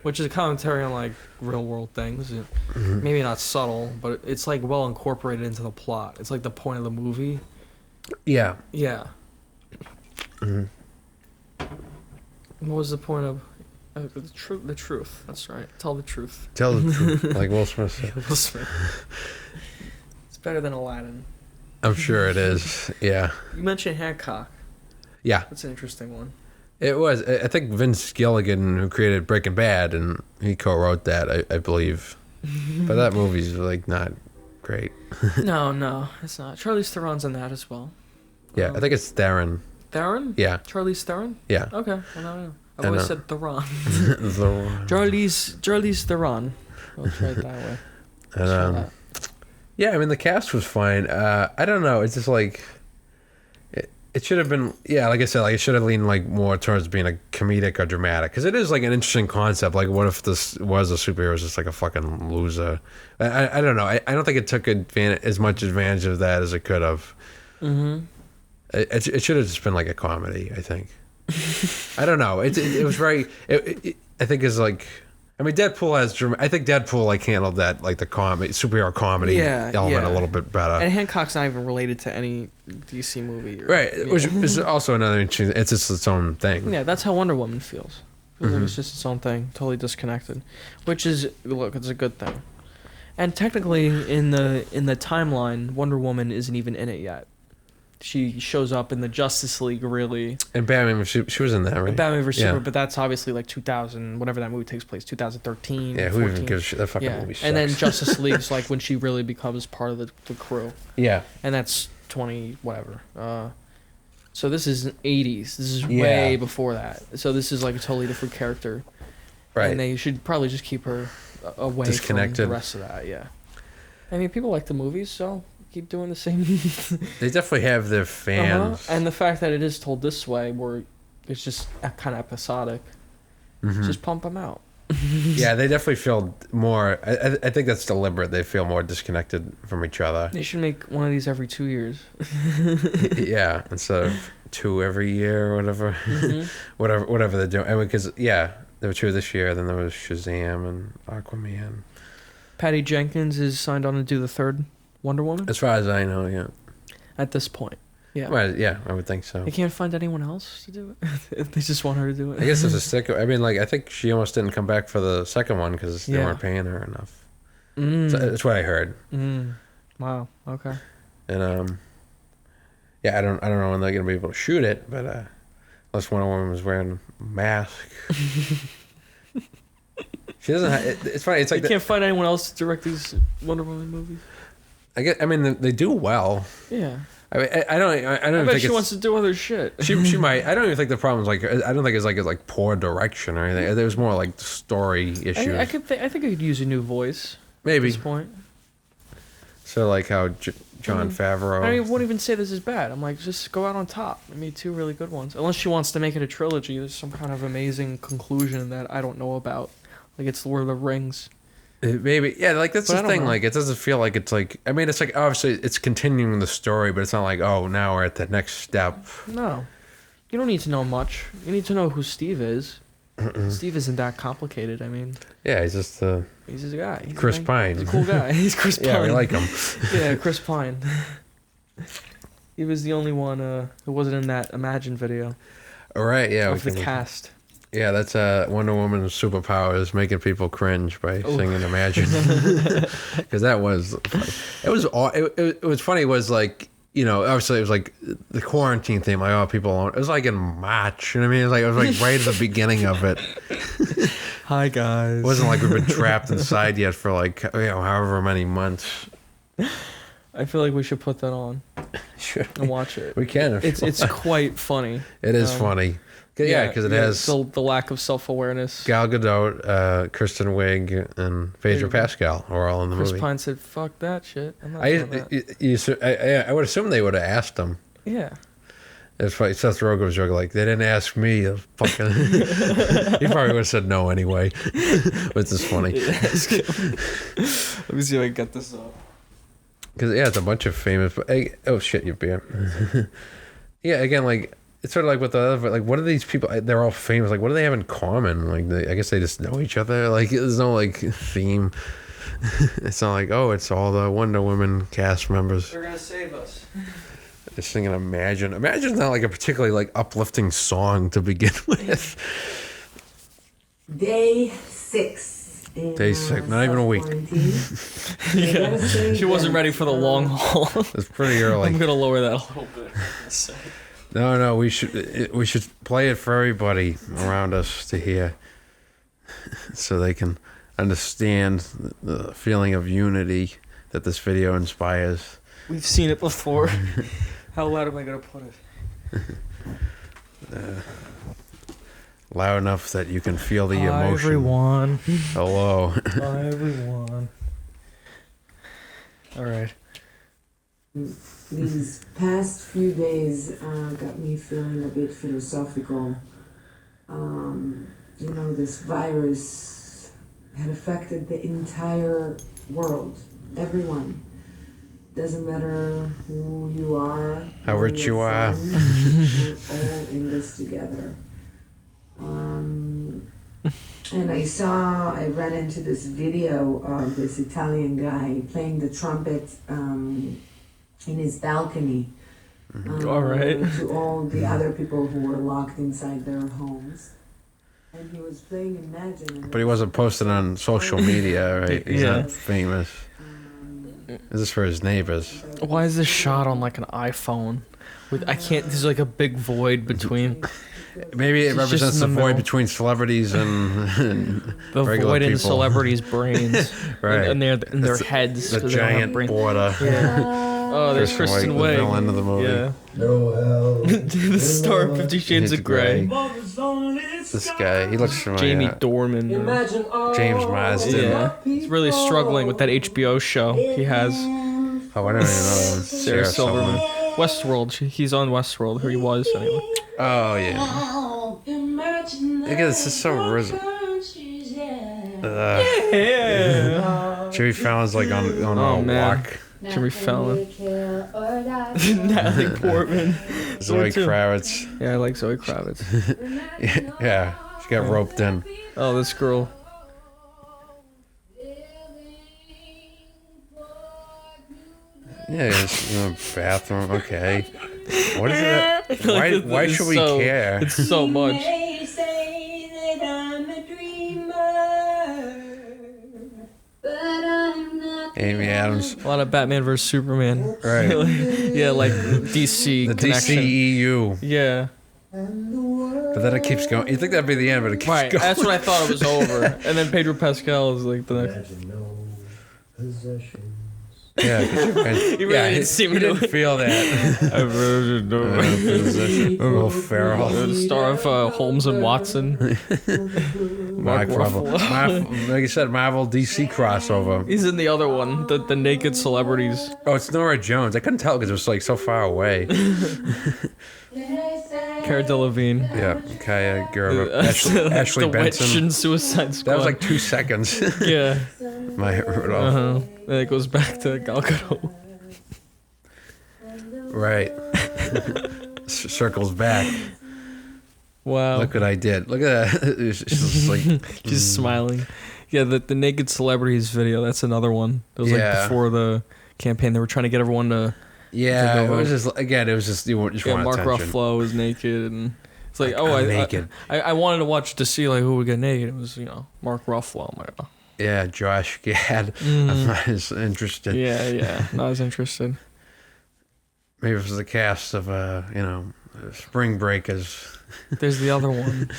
which is a commentary on like real world things. Maybe not subtle, but it's like well incorporated into the plot. It's like the point of the movie. Yeah. Yeah. What was the point of the truth? The truth. That's right. Tell the truth. Tell the truth, like Will Smith said. Will Smith. It's better than Aladdin. I'm sure it is. Yeah. You mentioned Hancock. Yeah. That's an interesting one. It was. I think Vince Gilligan, who created Breaking Bad, and he co-wrote that, I believe. But that movie's like not great. No, it's not. Charlize Theron's in that as well. Yeah, I think it's Theron. Theron? Yeah. Charlize Theron? Yeah. Okay. Well, I know. I've always said Theron. Theron. Charlize Theron. I'll try it that way. And, yeah, I mean, the cast was fine. I don't know. It's just like... It should have been, yeah, like I said, like it should have leaned like more towards being a comedic or dramatic, because it is like an interesting concept. Like, what if this was a superhero was just like a fucking loser? I don't know. I don't think it took as much advantage of that as it could have. Mm-hmm. It should have just been like a comedy, I think. I don't know. It was very. I think it's like. I mean, Deadpool has. I think Deadpool like handled that like the superhero comedy element a little bit better. And Hancock's not even related to any DC movie, right? Which is also another interesting. It's just its own thing. Yeah, that's how Wonder Woman feels. Feels like it's just its own thing, totally disconnected. Which is it's a good thing. And technically, in the timeline, Wonder Woman isn't even in it yet. She shows up in the Justice League, really. And Batman, she was in that, right? Batman vs. Superman, but that's obviously like 2000, whatever that movie takes place, 2013. Yeah, 14. who even gives a shit? That fucking movie sucks. And then Justice League's like when she really becomes part of the crew. Yeah. And that's 20, whatever. So this is 80s. This is way before that. So this is like a totally different character. Right. And they should probably just keep her away from the rest of that, yeah. I mean, people like the movies, so... keep doing the same. They definitely have their fans. And the fact that it is told this way, where it's just kind of episodic, just pump them out. Yeah, they definitely feel more. I think that's deliberate. They feel more disconnected from each other. They should make one of these every 2 years. Yeah, instead of 2 every year or whatever. whatever they're doing. I mean, because there were 2 this year. Then there was Shazam and Aquaman. Patty Jenkins is signed on to do the 3rd Wonder Woman? As far as I know, yeah. At this point, yeah. Well, yeah, I would think so. They can't find anyone else to do it? If they just want her to do it? I guess it's a stick. I mean, like, I think she almost didn't come back for the second one because they weren't paying her enough. So that's what I heard. Wow, okay. And, I don't know when they're going to be able to shoot it, but unless Wonder Woman was wearing a mask. She doesn't have... It's funny. It's like... They can't find anyone else to direct these Wonder Woman movies? I mean, they do well. Yeah. I mean, I don't bet she wants to do other shit. She might. I don't even think the problem is like. I don't think it's like poor direction or anything. There's more like story issues. I think I could use a new voice. Maybe. At this point. So like how Jon Favreau. I won't even say this is bad. I'm like, just go out on top. I made 2 really good ones. Unless she wants to make it a trilogy. There's some kind of amazing conclusion that I don't know about. Like it's Lord of the Rings. Maybe, yeah, like that's the thing. Know. Like, it doesn't feel like it's like. I mean, it's like obviously it's continuing the story, but it's not like now we're at the next step. No, you don't need to know much. You need to know who Steve is. Steve isn't that complicated. I mean, yeah, he's just he's a guy. Chris Pine. He's a cool guy. He's Chris Pine. Yeah, we like him. Yeah, Chris Pine. He was the only one who wasn't in that Imagine video. All right, yeah, of the cast. Yeah, that's Wonder Woman's superpowers, making people cringe by singing Imagine. Because that was, it was funny. It was like, obviously it was like the quarantine thing. Like, people, it was like in March. You know what I mean? It was like right at the beginning of it. Hi, guys. It wasn't like we've been trapped inside yet for like, however many months. I feel like we should put that on and watch it. We can. It's quite funny. It is funny. Yeah, because it has the lack of self-awareness. Gal Gadot, Kristen Wiig, and Pedro Pascal are all in the movie. Chris Pine said, "Fuck that shit." I'm not doing that. I would assume they would have asked him. Yeah. It's funny. Seth Rogen was joking like, they didn't ask me. Fucking. He probably would have said no anyway. Which is funny. Let me see if I can get this up. Because it's a bunch of famous. Oh shit, your beer. Yeah, again, like. it's sort of like with the other, like, what are these people? They're all famous. Like, what do they have in common? Like, I guess they just know each other. Like, there's no like theme. It's not like, oh, it's all the Wonder Woman cast members. They're gonna save us. They're singing Imagine. Imagine's not like a particularly like uplifting song to begin with. Day 6. Day 6, not even a week. Yeah, she wasn't ready for the long haul. It's pretty early. I'm gonna lower that a little bit. No, we should play it for everybody around us to hear, so they can understand the feeling of unity that this video inspires. We've seen it before. How loud am I gonna put it? Loud enough that you can feel the Hi, emotion. everyone. Hello. Hi, everyone. All right. These past few days got me feeling a bit philosophical. This virus had affected the entire world, everyone. Doesn't matter who you are, How where rich you're you are. from, we're all in this together. And I ran into this video of this Italian guy playing the trumpet in his balcony. All right. To all the other people who were locked inside their homes. And he was playing Imagine. But he wasn't posted on social media, right? He's Yeah. not famous. This is for his neighbors. Why is this shot on like an iPhone? I can't. There's like a big void between Maybe it It's just represents the in the void middle. between celebrities and the regular void in people. celebrities' brains, Right. and their heads. The 'cause they don't have giant brains. border. Yeah. Oh, there's Kristen the Wiig. villain of the movie. Yeah. No hell. The star of 50 Shades of Grey. This guy, he looks familiar. Jamie Dorman. James Marsden. Yeah. He's really struggling with that HBO show he has. Oh, I don't even know that one. Sarah Silverman. Westworld. He's on Westworld, who he was anyway. Oh, yeah. Look at this. This is so original. Yeah. Jimmy Fallon's like on Oh, a man. walk. Jimmy Fallon. Natalie Portman. Zoe too. Kravitz. Yeah, I like Zoe Kravitz. Yeah, she got roped in. Oh, this girl. Yeah, it's in the bathroom. Okay. What is it? Like, Why it's should we so- care? It's so much. They say that I'm a dreamer, but I'm not. Amy Adams. A lot of Batman vs Superman. Right. Yeah, like DC The connection. DCEU. Yeah. But then it keeps going. You think that'd be the end, but it keeps Right. going. That's what I thought it was over. And then Pedro Pascal is like the next. Imagine no possessions. Yeah, 'cause you can- He really yeah, didn't seem he to- didn't feel that. Will Ferrell. The star of Holmes and Watson. Mark Ruffalo. Like you said, Marvel DC crossover. He's in the other one, the naked celebrities. Oh, it's Nora Jones. I couldn't tell because it was like so far away. Cara Delevingne. Yeah, Kaya Gerber, Ashley the Benson. Witch and Suicide Squad. That was like 2 seconds. Yeah. Maya Rudolph. Uh-huh. Then it goes back to Gal Gadot. Right. Circles back. Wow. Look what I did. Look at that. It's just like She's smiling. Yeah, the naked celebrities video. That's another one. It was Yeah. like before the campaign. They were trying to get everyone to. yeah. Take It over. was just again. It was just you just Yeah, want Mark attention. Ruffalo was naked, and it's like, I'm oh, naked. I wanted to watch to see like who would get naked. It was Mark Ruffalo. I'm like, oh. Yeah, Josh Gad. I'm not as interested. Yeah, not as interested. Maybe it was the cast of Spring Breakers. There's the other one.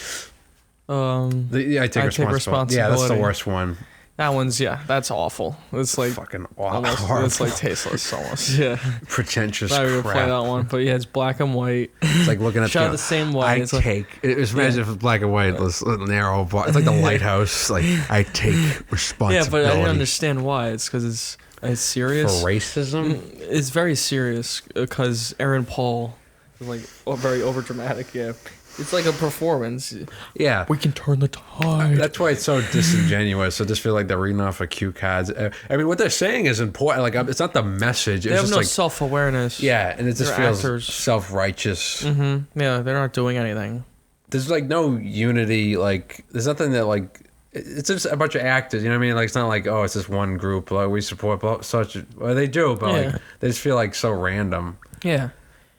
I take responsibility. Yeah, that's the responsibility. worst one. That one's that's awful. It's like Fucking almost, horrible. it's like tasteless almost. Yeah, Pretentious not even crap. play that one, but yeah, it's black and white. It's like looking at Shot the same way. I It's like- take. It was imagine if it was black and white, this little narrow bar. It's like the lighthouse. Like I take responsibility. Yeah, but I didn't understand why. It's because it's serious. For racism. It's very serious because Aaron Paul is like very overdramatic. Yeah, It's like a performance. Yeah. We can turn the tide. That's why it's so disingenuous. I just feel like they're reading off of cue cards. I mean, what they're saying is important. Like, it's not the message. They It's have just no like, self-awareness. yeah, and it just They're feels actors. self-righteous. Mm-hmm. Yeah, they're not doing anything. There's like no unity. Like, there's nothing that like. It's just a bunch of actors. You know what I mean? Like, it's not like, oh, it's this one group. Like, we support such. Well, they do, but Yeah. like, they just feel like so random. Yeah.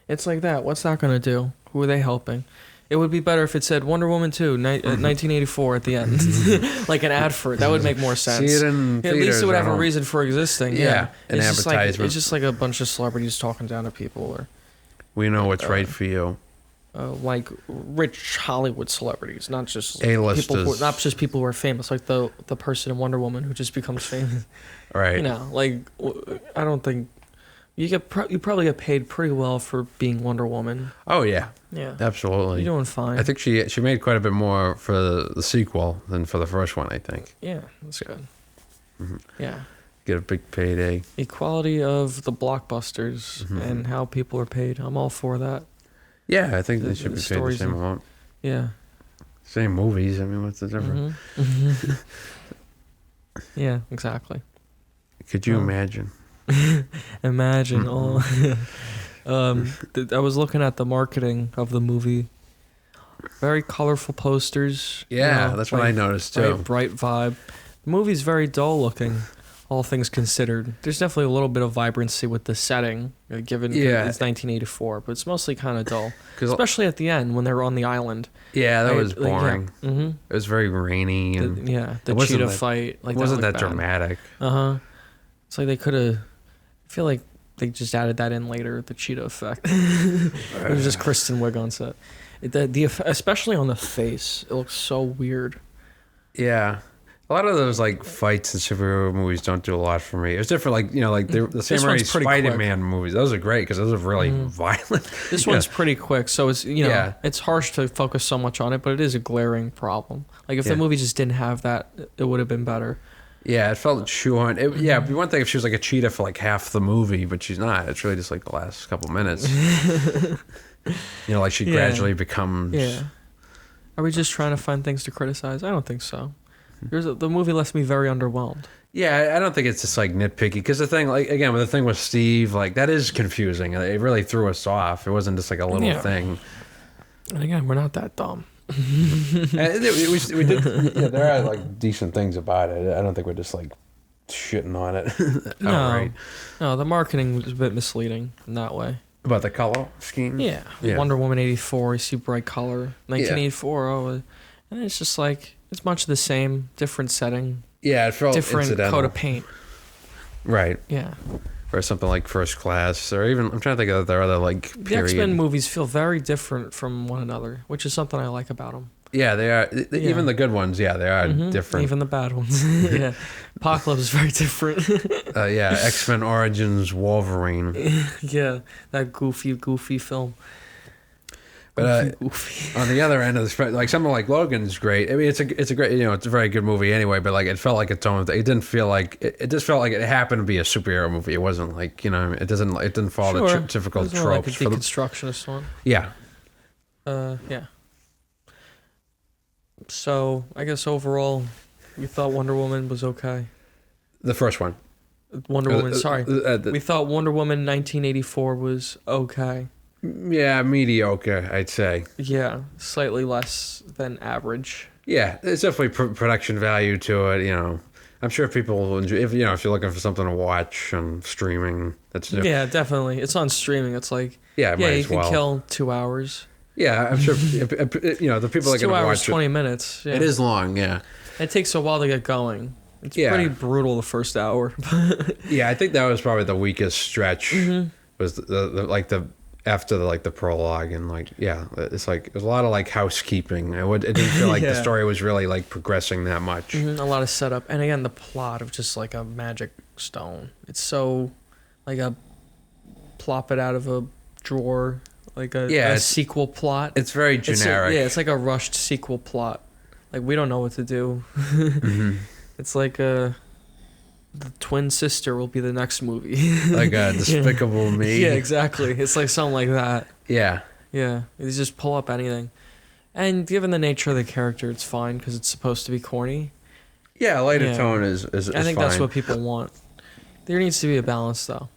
It's like that. What's that going to do? Who are they helping? It would be better if it said Wonder Woman 2, 1984 at the end. Like an ad for it. That would make more sense. See it in At least it would have a theaters, reason for existing. Yeah, an it's just like, advertisement. it's just like a bunch of celebrities talking down to people, or We know what's right for you. like rich Hollywood celebrities, not just A-listers. people, not just people who are famous, like the person in Wonder Woman who just becomes famous. Right. You know, like I don't think you probably get paid pretty well for being Wonder Woman. Oh yeah. Yeah, Absolutely. you're doing fine. I think she made quite a bit more for the sequel than for the first one, I think. Yeah, that's good. Yeah. Get a big payday. Equality of the blockbusters and how people are paid. I'm all for that. Yeah, I think they The- should the be paid the stories same and- amount. Yeah. Same movies. I mean, what's the difference? Yeah, exactly. Could you Oh. imagine? Imagine all. I was looking at the marketing of the movie. Very colorful posters. Yeah, that's what I noticed too. Bright vibe. The movie's very dull looking, all things considered. There's definitely a little bit of vibrancy with the setting, given Yeah. it's 1984, but it's mostly kind of dull. 'Cause- Especially at the end when they were on the island. Yeah, that was Like, yeah. boring. Mm-hmm. It was very rainy and The it wasn't cheetah that- fight. Like it wasn't that looked bad. dramatic. Uh-huh. It's like they could have. I feel like they just added that in later, the cheetah effect. It was just Kristen Wiig on set. Especially on the face, it looks so weird. Yeah. A lot of those like fights in superhero movies don't do a lot for me. It's different, like like the Sam one's Raimi pretty quick. Spider-Man movies. Those are great because those are really violent. This Yeah. one's pretty quick, so it's Yeah. it's harsh to focus so much on it, but it is a glaring problem. Like if Yeah. the movie just didn't have that, it would have been better. Yeah, it felt shoehorned. Yeah, it'd be one thing if she was like a cheetah for like half the movie, but she's not. It's really just like the last couple minutes. Like she Yeah. gradually becomes. Yeah. Are we just trying to find things to criticize? I don't think so. The movie left me very underwhelmed. Yeah, I don't think it's just like nitpicky because the thing, like again, with the thing with Steve, like that is confusing. It really threw us off. It wasn't just like a little Yeah. thing. And again, we're not that dumb. And we did. Yeah, there are like decent things about it. I don't think we're just like shitting on it. No, outright. no, the marketing was a bit misleading in that way. About the color scheme. Yeah, Yeah. Wonder Woman 84, you see bright color. 1984, and it's just like it's much the same, different setting, Yeah, it felt different incidental. coat of paint. Right. Yeah, Or something like First Class, or even I'm trying to think of their other like the period. X-Men movies feel very different from one another, which is something I like about them. Yeah, they are. Yeah. Even the good ones, yeah, they are different. Even the bad ones. Yeah, Apocalypse is very different. Yeah, X-Men Origins Wolverine. Yeah, that goofy film. But Goofy. on the other end of the spectrum, like something like Logan's great. I mean, it's a great, it's a very good movie anyway. But like, it felt like its own. It didn't feel like it just felt like it happened to be a superhero movie. It wasn't like it didn't follow Sure. the typical It was more tropes. like a deconstructionist one. Yeah, Yeah. So I guess overall, you thought Wonder Woman was okay. the first one. Wonder Woman, sorry. The- We thought Wonder Woman 1984 was okay. yeah, mediocre, I'd say. Yeah, slightly less than average. Yeah, there's definitely production value to it. I'm sure people will enjoy. If you're looking for something to watch on streaming, that's Yeah, definitely. It's on streaming. It's like might you as can well. kill 2 hours. Yeah, I'm sure. The people It's that are 2 going to hours, watch 20 minutes. Yeah. it is long. Yeah, It takes a while to get going. It's Yeah. pretty brutal the first hour. yeah. I think that was probably the weakest stretch. Mm-hmm. Was the after the prologue and it's like there's a lot of like housekeeping. It didn't feel like the Yeah. story was really like progressing that much. Mhm, a lot of setup, and again the plot of just like a magic stone. It's so like a plop it out of a drawer, like a it's- sequel plot. It's very generic. It's like a rushed sequel plot. Like we don't know what to do. Mm-hmm. It's like the twin sister will be the next movie. Like a Despicable Me. Yeah, exactly. It's like something like that. Yeah. Yeah, you just pull up anything. And given the nature of the character, it's fine because it's supposed to be corny. Yeah, lighter Yeah. tone is I think fine. that's what people want. There needs to be a balance, though.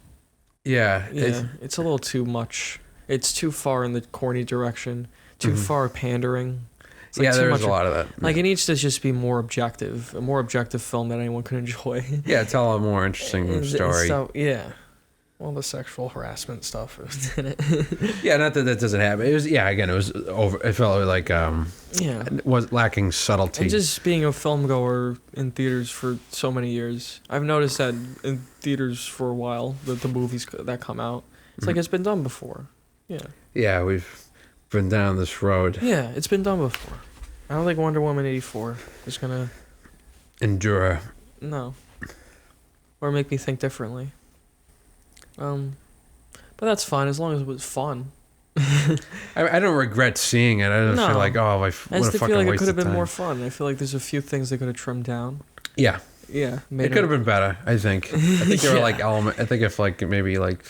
Yeah. Yeah, it's a little too much. It's too far in the corny direction. Too far pandering. It's like yeah, too there's much a lot of that. Like it needs to just be more objective, a more objective film that anyone can enjoy. Yeah, tell a more interesting story. So, yeah. All the sexual harassment stuff is in it. Yeah, not that doesn't happen. It was again, it was over. It felt like Yeah. it was lacking subtlety. And just being a film goer in theaters for so many years, I've noticed that in theaters for a while, the movies that come out, it's like it's been done before. Yeah. Yeah, we've been down this road. Yeah, it's been done before. I don't think Wonder Woman 84 is gonna Endure. no, or make me think differently. But that's fine as long as it was fun. I don't regret seeing it. I don't No. feel like, oh, I what a just fucking feel like it waste could have of been time. more fun. I feel like there's a few things they could have trimmed down. Yeah, Yeah, it could have been better. I think. I think there were Yeah. like element. I think if like maybe like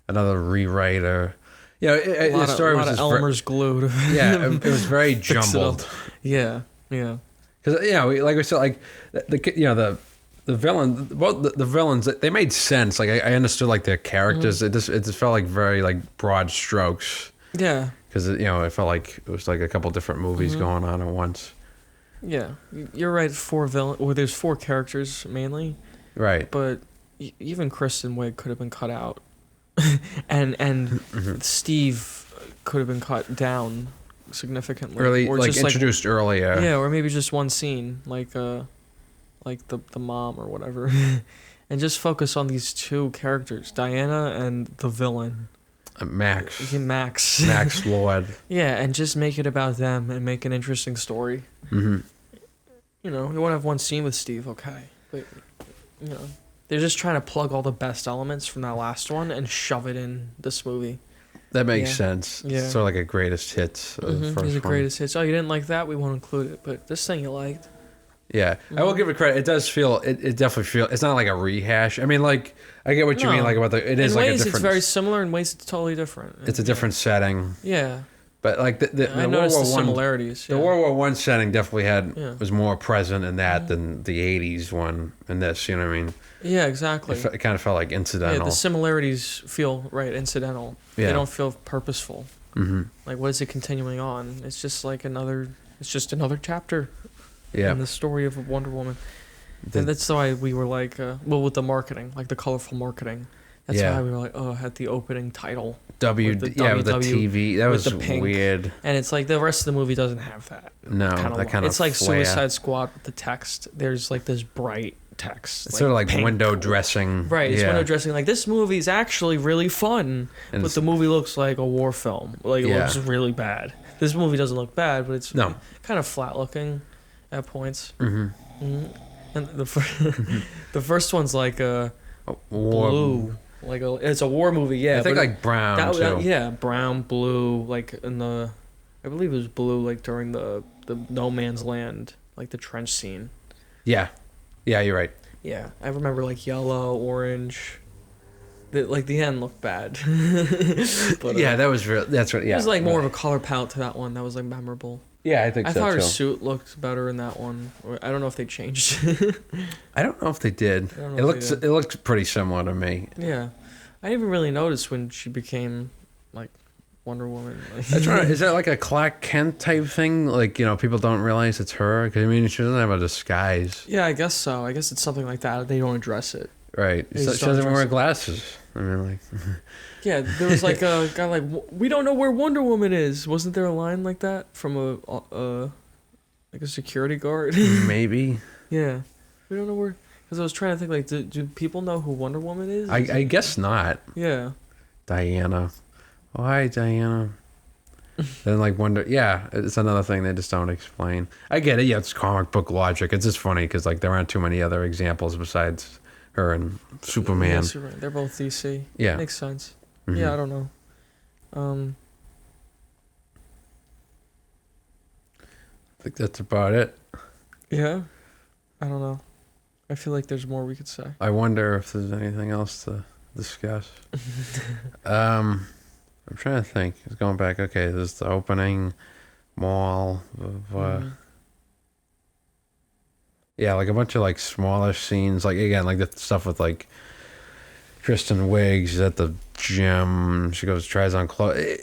another rewrite or, A the lot story of, was lot of just Elmer's glue. To yeah, it was very fix it up. jumbled. Yeah. Because like we said, like the villain, both the villains, they made sense. Like I understood like their characters. Mm-hmm. It just felt like very like broad strokes. Yeah. Because it felt like it was like a couple different movies Mm-hmm. going on at once. Yeah. You're right. There's 4 characters mainly, Right. but even Kristen Wiig could have been cut out, and Steve could have been cut down significantly. Early, or like just introduced earlier. yeah, or maybe just one scene, like the mom or whatever, and just focus on these 2 characters, Diana and the villain, Max. Max. Max Lord. Yeah, and just make it about them and make an interesting story. Mm-hmm. You know, you want to have one scene with Steve, okay, but you know, they're just trying to plug all the best elements from that last one and shove it in this movie. That makes Yeah. sense. Yeah. Sort of like a greatest hits of the first These are one. greatest hits. Oh, you didn't like that? We won't include it. But this thing you liked. Yeah, I will give it credit. It does feel. It definitely feel. It's not like a rehash. I mean, like I get what you No. mean. Like about the. It is in like a ways, different. it's very similar. In ways, it's totally different. It's a different setting, Yeah. but like the I World noticed War the One. similarities. The yeah. World War One setting definitely Yeah. was more present in that than the '80s one in this. You know what I mean? Yeah, exactly. It kind of felt like Yeah, incidental. the similarities feel incidental. Yeah. They don't feel purposeful. Mm-hmm. Like, what is it continuing on? It's just like another. It's just another chapter Yeah. in the story of Wonder Woman. And that's why we were like, with the marketing, like the colorful marketing. That's Yeah. why we were like, at the opening title. With the TV. That with was the pink. weird. And it's like the rest of the movie doesn't have that. No, that kind of. It's like flare. Suicide Squad with the text. There's like this bright text. It's sort of like pink. window dressing. Right, it's yeah. window dressing. Like, this movie's actually really fun, And but the movie looks like a war film. Like, it Yeah. looks really bad. This movie doesn't look bad, but it's No. kind of flat looking at points. Mm-hmm. And the first one's like a War. blue. It's a war movie, yeah. I think but like brown too. yeah, brown, blue, like in the, I believe it was blue, like during the no man's land, like the trench scene. Yeah, you're right. Yeah, I remember like yellow, orange. The end looked bad. But, Yeah, that was real. That's right. Yeah, it was like more of a color palette to that one. That was like memorable. Yeah, I think I so thought her too. suit looked better in that one. Or I don't know if they changed. I don't know if they did. I don't know It if looks they did. it looked pretty similar to me. Yeah, I didn't even really notice when she became like Wonder Woman. That's right. Is that like a Clark Kent type thing? Like, people don't realize it's her? Because I mean, she doesn't have a disguise, Yeah, I guess so. I guess it's something like that. They don't address it. right? They She just doesn't don't wear dress it. glasses. I mean, like, Yeah, there was like a guy like, we don't know where Wonder Woman is. Wasn't there a line like that from a security guard? maybe. Yeah, we don't know where. Because I was trying to think like, do people know who Wonder Woman is? I guess not. Yeah. Diana. Oh, hi, Diana. Then like wonder, yeah, it's another thing they just don't explain. I get it. Yeah, it's comic book logic. It's just funny because like there aren't too many other examples besides her and Superman. Yes, you're right. They're both DC. Yeah. Makes sense. Mhm. Yeah, I don't know. I think that's about it. Yeah, I don't know. I feel like there's more we could say. I wonder if there's anything else to discuss. I'm trying to think. It's going back. Okay, there's the opening. mall. Yeah, like a bunch of like smaller scenes. Like again, like the stuff with like Kristen Wiig. She's at the gym. She goes tries on clothes.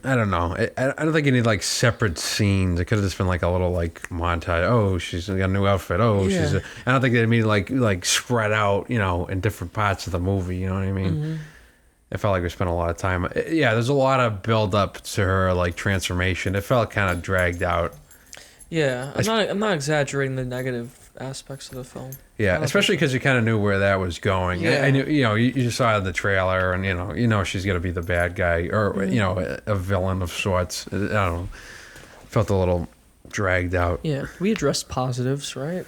I don't know. I don't think you need like separate scenes. It could have just been like a little like montage. Oh, she's got a new outfit. Oh, Yeah. I don't think they need like spread out, in different parts of the movie. You know what I mean? It felt like we spent a lot of time. Yeah, there's a lot of build up to her like transformation. It felt kind of dragged out. Yeah, I'm not exaggerating the negative aspects of the film. Yeah, especially because you kind of knew where that was going. Yeah. I knew, you just saw the trailer, and she's gonna be the bad guy, or a villain of sorts. I don't know. Felt a little dragged out. Yeah, we addressed positives, right?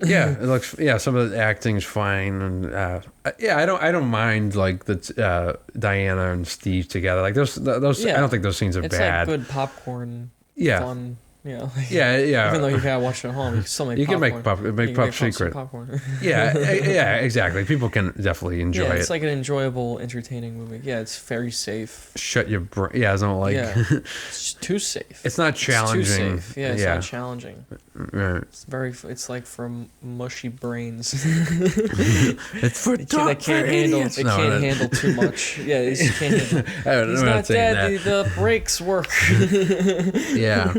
Yeah, it looks. Yeah, some of the acting's fine, and I don't mind like the Diana and Steve together. Like those. Yeah. I don't think those scenes are It's bad. like good popcorn. Yeah. Fun. Yeah. Yeah. Even though you can't watch it at home, you can still make You can popcorn. make pop some secret. popcorn. Yeah, exactly. People can definitely enjoy Yeah, it. it's like an enjoyable, entertaining movie. Yeah, it's very safe. Shut your brain. Yeah, it's not like. Yeah, it's too safe. It's not challenging. It's too safe. Yeah, it's not challenging. Right. It's like for mushy brains. It's for That can't handle. It can't handle too much. Yeah, it just can't handle. I don't He's know not dead. The brakes work. Yeah.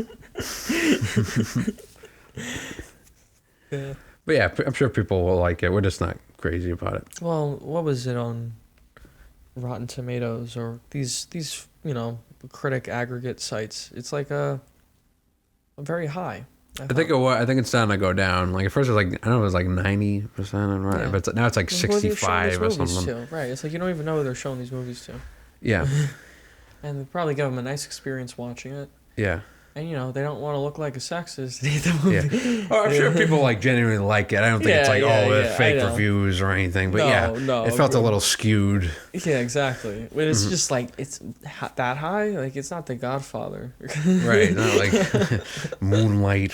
Yeah. But yeah, I'm sure people will like it. We're just not crazy about it. Well, what was it on Rotten Tomatoes or these critic aggregate sites? It's like a very high. I think it's starting to go down. Like at first it was like, I don't know, it was like 90% on Rotten, Yeah. but now it's like Who are they showing 65 these or movies something. to? Right. It's like you don't even know who they're showing these movies to. Yeah. And they probably give them a nice experience watching it. Yeah. And they don't want to look like a sexist in the movie. Yeah. Oh, I'm sure people like genuinely like it. I don't think it's like Yeah, fake I know. reviews or anything. But No, it felt a agreed. little skewed. Yeah, exactly. But Mm-hmm. it's just like it's that high. Like it's not The Godfather. Right. Not like Moonlight.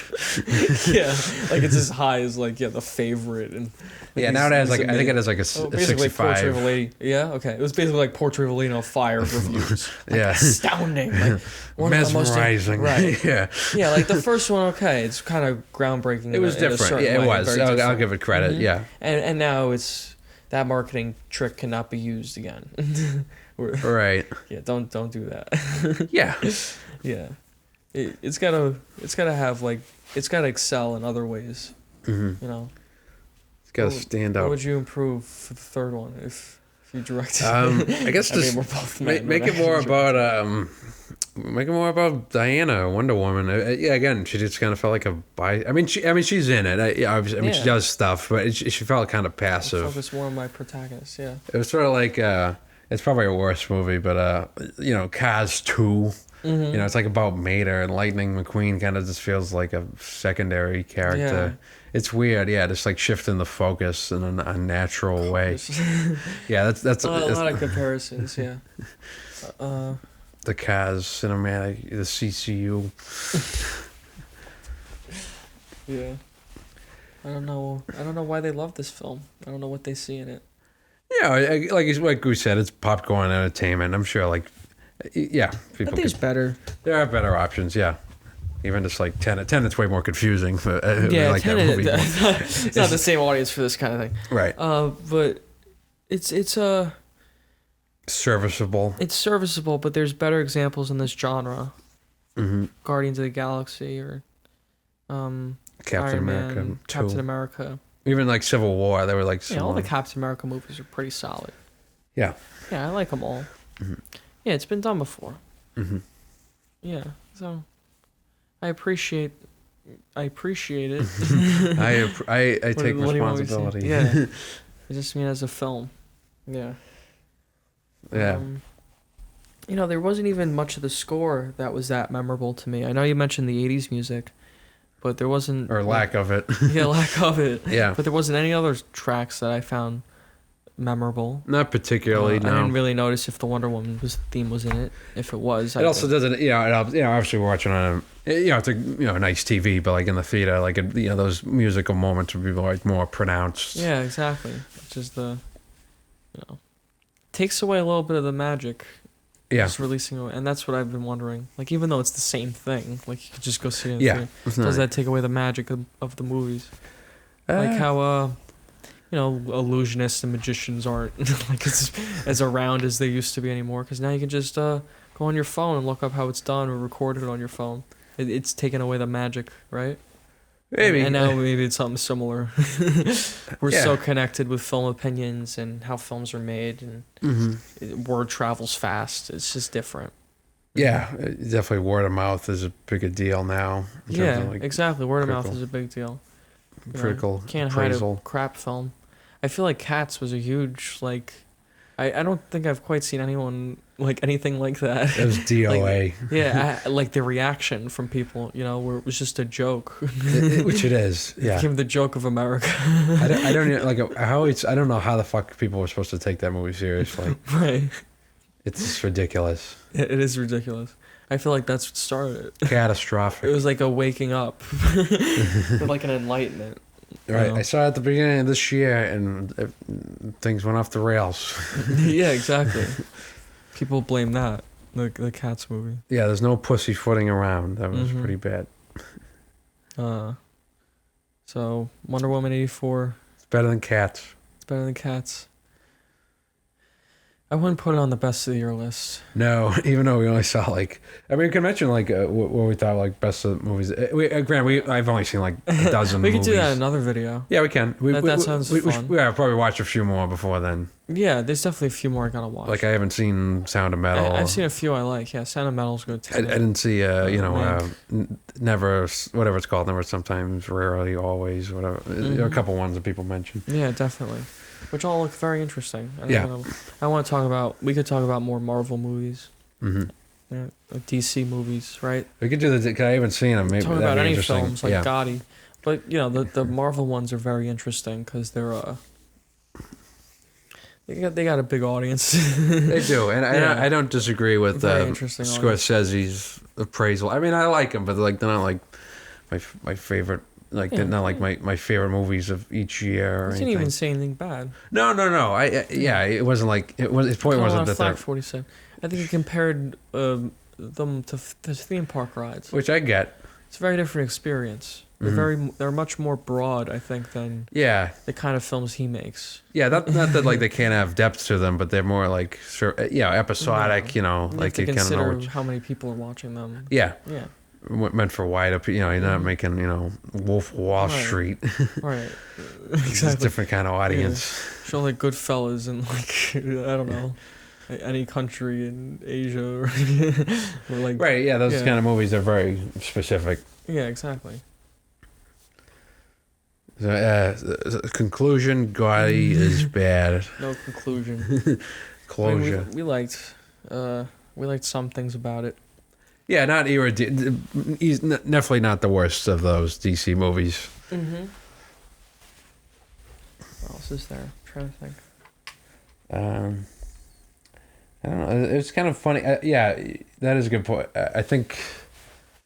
Yeah, like it's as high as The Favorite and. Yeah, now it has like, I think it has like a basically like Portrait of a 65. Lady. Yeah, okay. It was basically like Portrait of a Lady on Fire reviews. Like, Yeah. astounding. Like one of the most Mesmerizing. right. Yeah. Yeah, like the first one. Okay, it's kind of groundbreaking. It was in a different. certain Yeah, it way, was. very I'll different. give it credit. Mhm. Yeah. And now it's that marketing trick cannot be used again. Right. Yeah, don't do that. Yeah. Yeah, it's gotta have it's gotta excel in other ways. Mm-hmm. It's got to stand What out. would you improve for the third one if you directed? I guess I mean, just we're both make men, it right? more about make it more about Diana, Wonder Woman. Yeah, again, she just kind of felt like a bi. I mean, she's in it. She Yeah. does stuff, but she felt kind of passive. Focus more on my protagonist. Yeah. It was sort of like it's probably a worse movie, but Cars 2. Mm-hmm. It's like about Mater, and Lightning McQueen kind of just feels like a secondary character. It's weird, yeah, just like shifting the focus in an unnatural way. Yeah, that's a lot of comparisons. Yeah. The Cars cinematic, the CCU. Yeah. I don't know why they love this film. I don't know what they see in it. Yeah, like we said, it's popcorn entertainment. I'm sure, people. There's better. There are better options. Yeah, even just like Tenet. Tenet's way more confusing. But Yeah, like Tenet, that movie. it's not the same audience for this kind of thing. Right. But it's Serviceable. It's serviceable, but there's better examples in this genre. Mm-hmm. Guardians of the Galaxy or Captain Iron America. Man, 2. Captain America. Even like Civil War, they were like Yeah, all similar. the Captain America movies are pretty solid. Yeah. Yeah, I like them all. Mm-hmm. Yeah, it's been done before. Mm-hmm. Yeah, so I appreciate it. I take What do you want me to say? responsibility. Yeah, I just mean as a film. Yeah. Yeah. There wasn't even much of the score that was that memorable to me. I know you mentioned the 80s music, but there wasn't... Or lack of it. Yeah, lack of it. Yeah. But there wasn't any other tracks that I found memorable. Not particularly, I no. didn't really notice if the Wonder Woman theme was in it. If it was, It also doesn't, obviously we're watching on it's a, nice TV, but like in the theater, like, those musical moments would be like more pronounced. Yeah, exactly. Which is takes away a little bit of the magic Yeah. Just releasing it, and that's what I've been wondering. Like, even though it's the same thing, like you could just go see it. Yeah. Does that take away the magic of the movies? Like how illusionists and magicians aren't like as around as they used to be anymore. Because now you can just go on your phone and look up how it's done or record it on your phone. It's taken away the magic, right? Maybe. And now maybe it's something similar. We're Yeah. so connected with film opinions and how films are made, and word travels fast. It's just different. Yeah, definitely word of mouth is a bigger deal now. in terms Yeah, of, like, exactly. Word of mouth critical- is a big deal. You know, critical can't hide a appraisal. crap film. I feel like Cats was a huge like. I don't think I've quite seen anyone like anything like that. It was DOA, Yeah, like the reaction from people, where it was just a joke. which it is. It Yeah, became the joke of America. I don't even, like how it's. I don't know how the fuck people were supposed to take that movie seriously. Right. It's just ridiculous, It is ridiculous. I feel like that's what started it. catastrophic. It was like a waking up, like an enlightenment. Right, know? I saw it at the beginning of this year, and things went off the rails. Yeah, exactly. People blame that the Cats movie. Yeah, there's no pussyfooting around. That was Mhm. pretty bad. So Wonder Woman 84. It's better than Cats. It's better than Cats. I wouldn't put it on the best of the year list. No, even though we only saw like, I mean, we can mention like what we thought like best of the movies. I've only seen like a dozen. We could movies. do that in another video. Yeah, we can. That sounds fun. I'll probably watch a few more before then. Yeah, there's definitely a few more I gotta watch. Like I haven't seen Sound of Metal. I've seen a few I like. Yeah, Sound of Metal's good too. I didn't see Man. Never, whatever it's called, Never, Sometimes, Rarely, Always, whatever. There are a couple ones that people mention. Yeah, definitely. Which all look very interesting. Yeah. I want to talk about. We could talk about more Marvel movies. Hmm. Yeah, like DC movies, right? We could do the. Cause I haven't seen them. Maybe Talk that'd about be any interesting. films like yeah. Gotti, but the Marvel ones are very interesting because they're they got a big audience. They do, and Yeah. I don't disagree with Very interesting Scorsese's appraisal. I mean, I like them, but like they're not like my favorite. Like they're not like my favorite movies of each year or I didn't anything. even say anything bad. No. It wasn't like it was. His point Got a lot wasn't of that flack they're, for what he said. I think he compared them to theme park rides. which I get. It's a very different experience. They're much more broad, I think, than Yeah, the kind of films he makes. yeah. Not that like they can't have depth to them, but they're more like episodic. You like have to you kind of know. consider Which, how many people are watching them. yeah, Yeah, meant for wider. You're not making Wolf of Wall Right. Street. right. It's a Exactly. different kind of audience. Show like Goodfellas in like I don't know, any country in Asia or like Right. Yeah. Those Yeah. kind of movies are very specific. Yeah, exactly. So, conclusion: Gotti is bad. No conclusion. I mean, Closure. we liked some things about it. Yeah, not he's definitely not the worst of those DC movies. Mm-hmm. What else is there? I'm trying to think. I don't know. It's kind of funny. Yeah, that is a good point. I think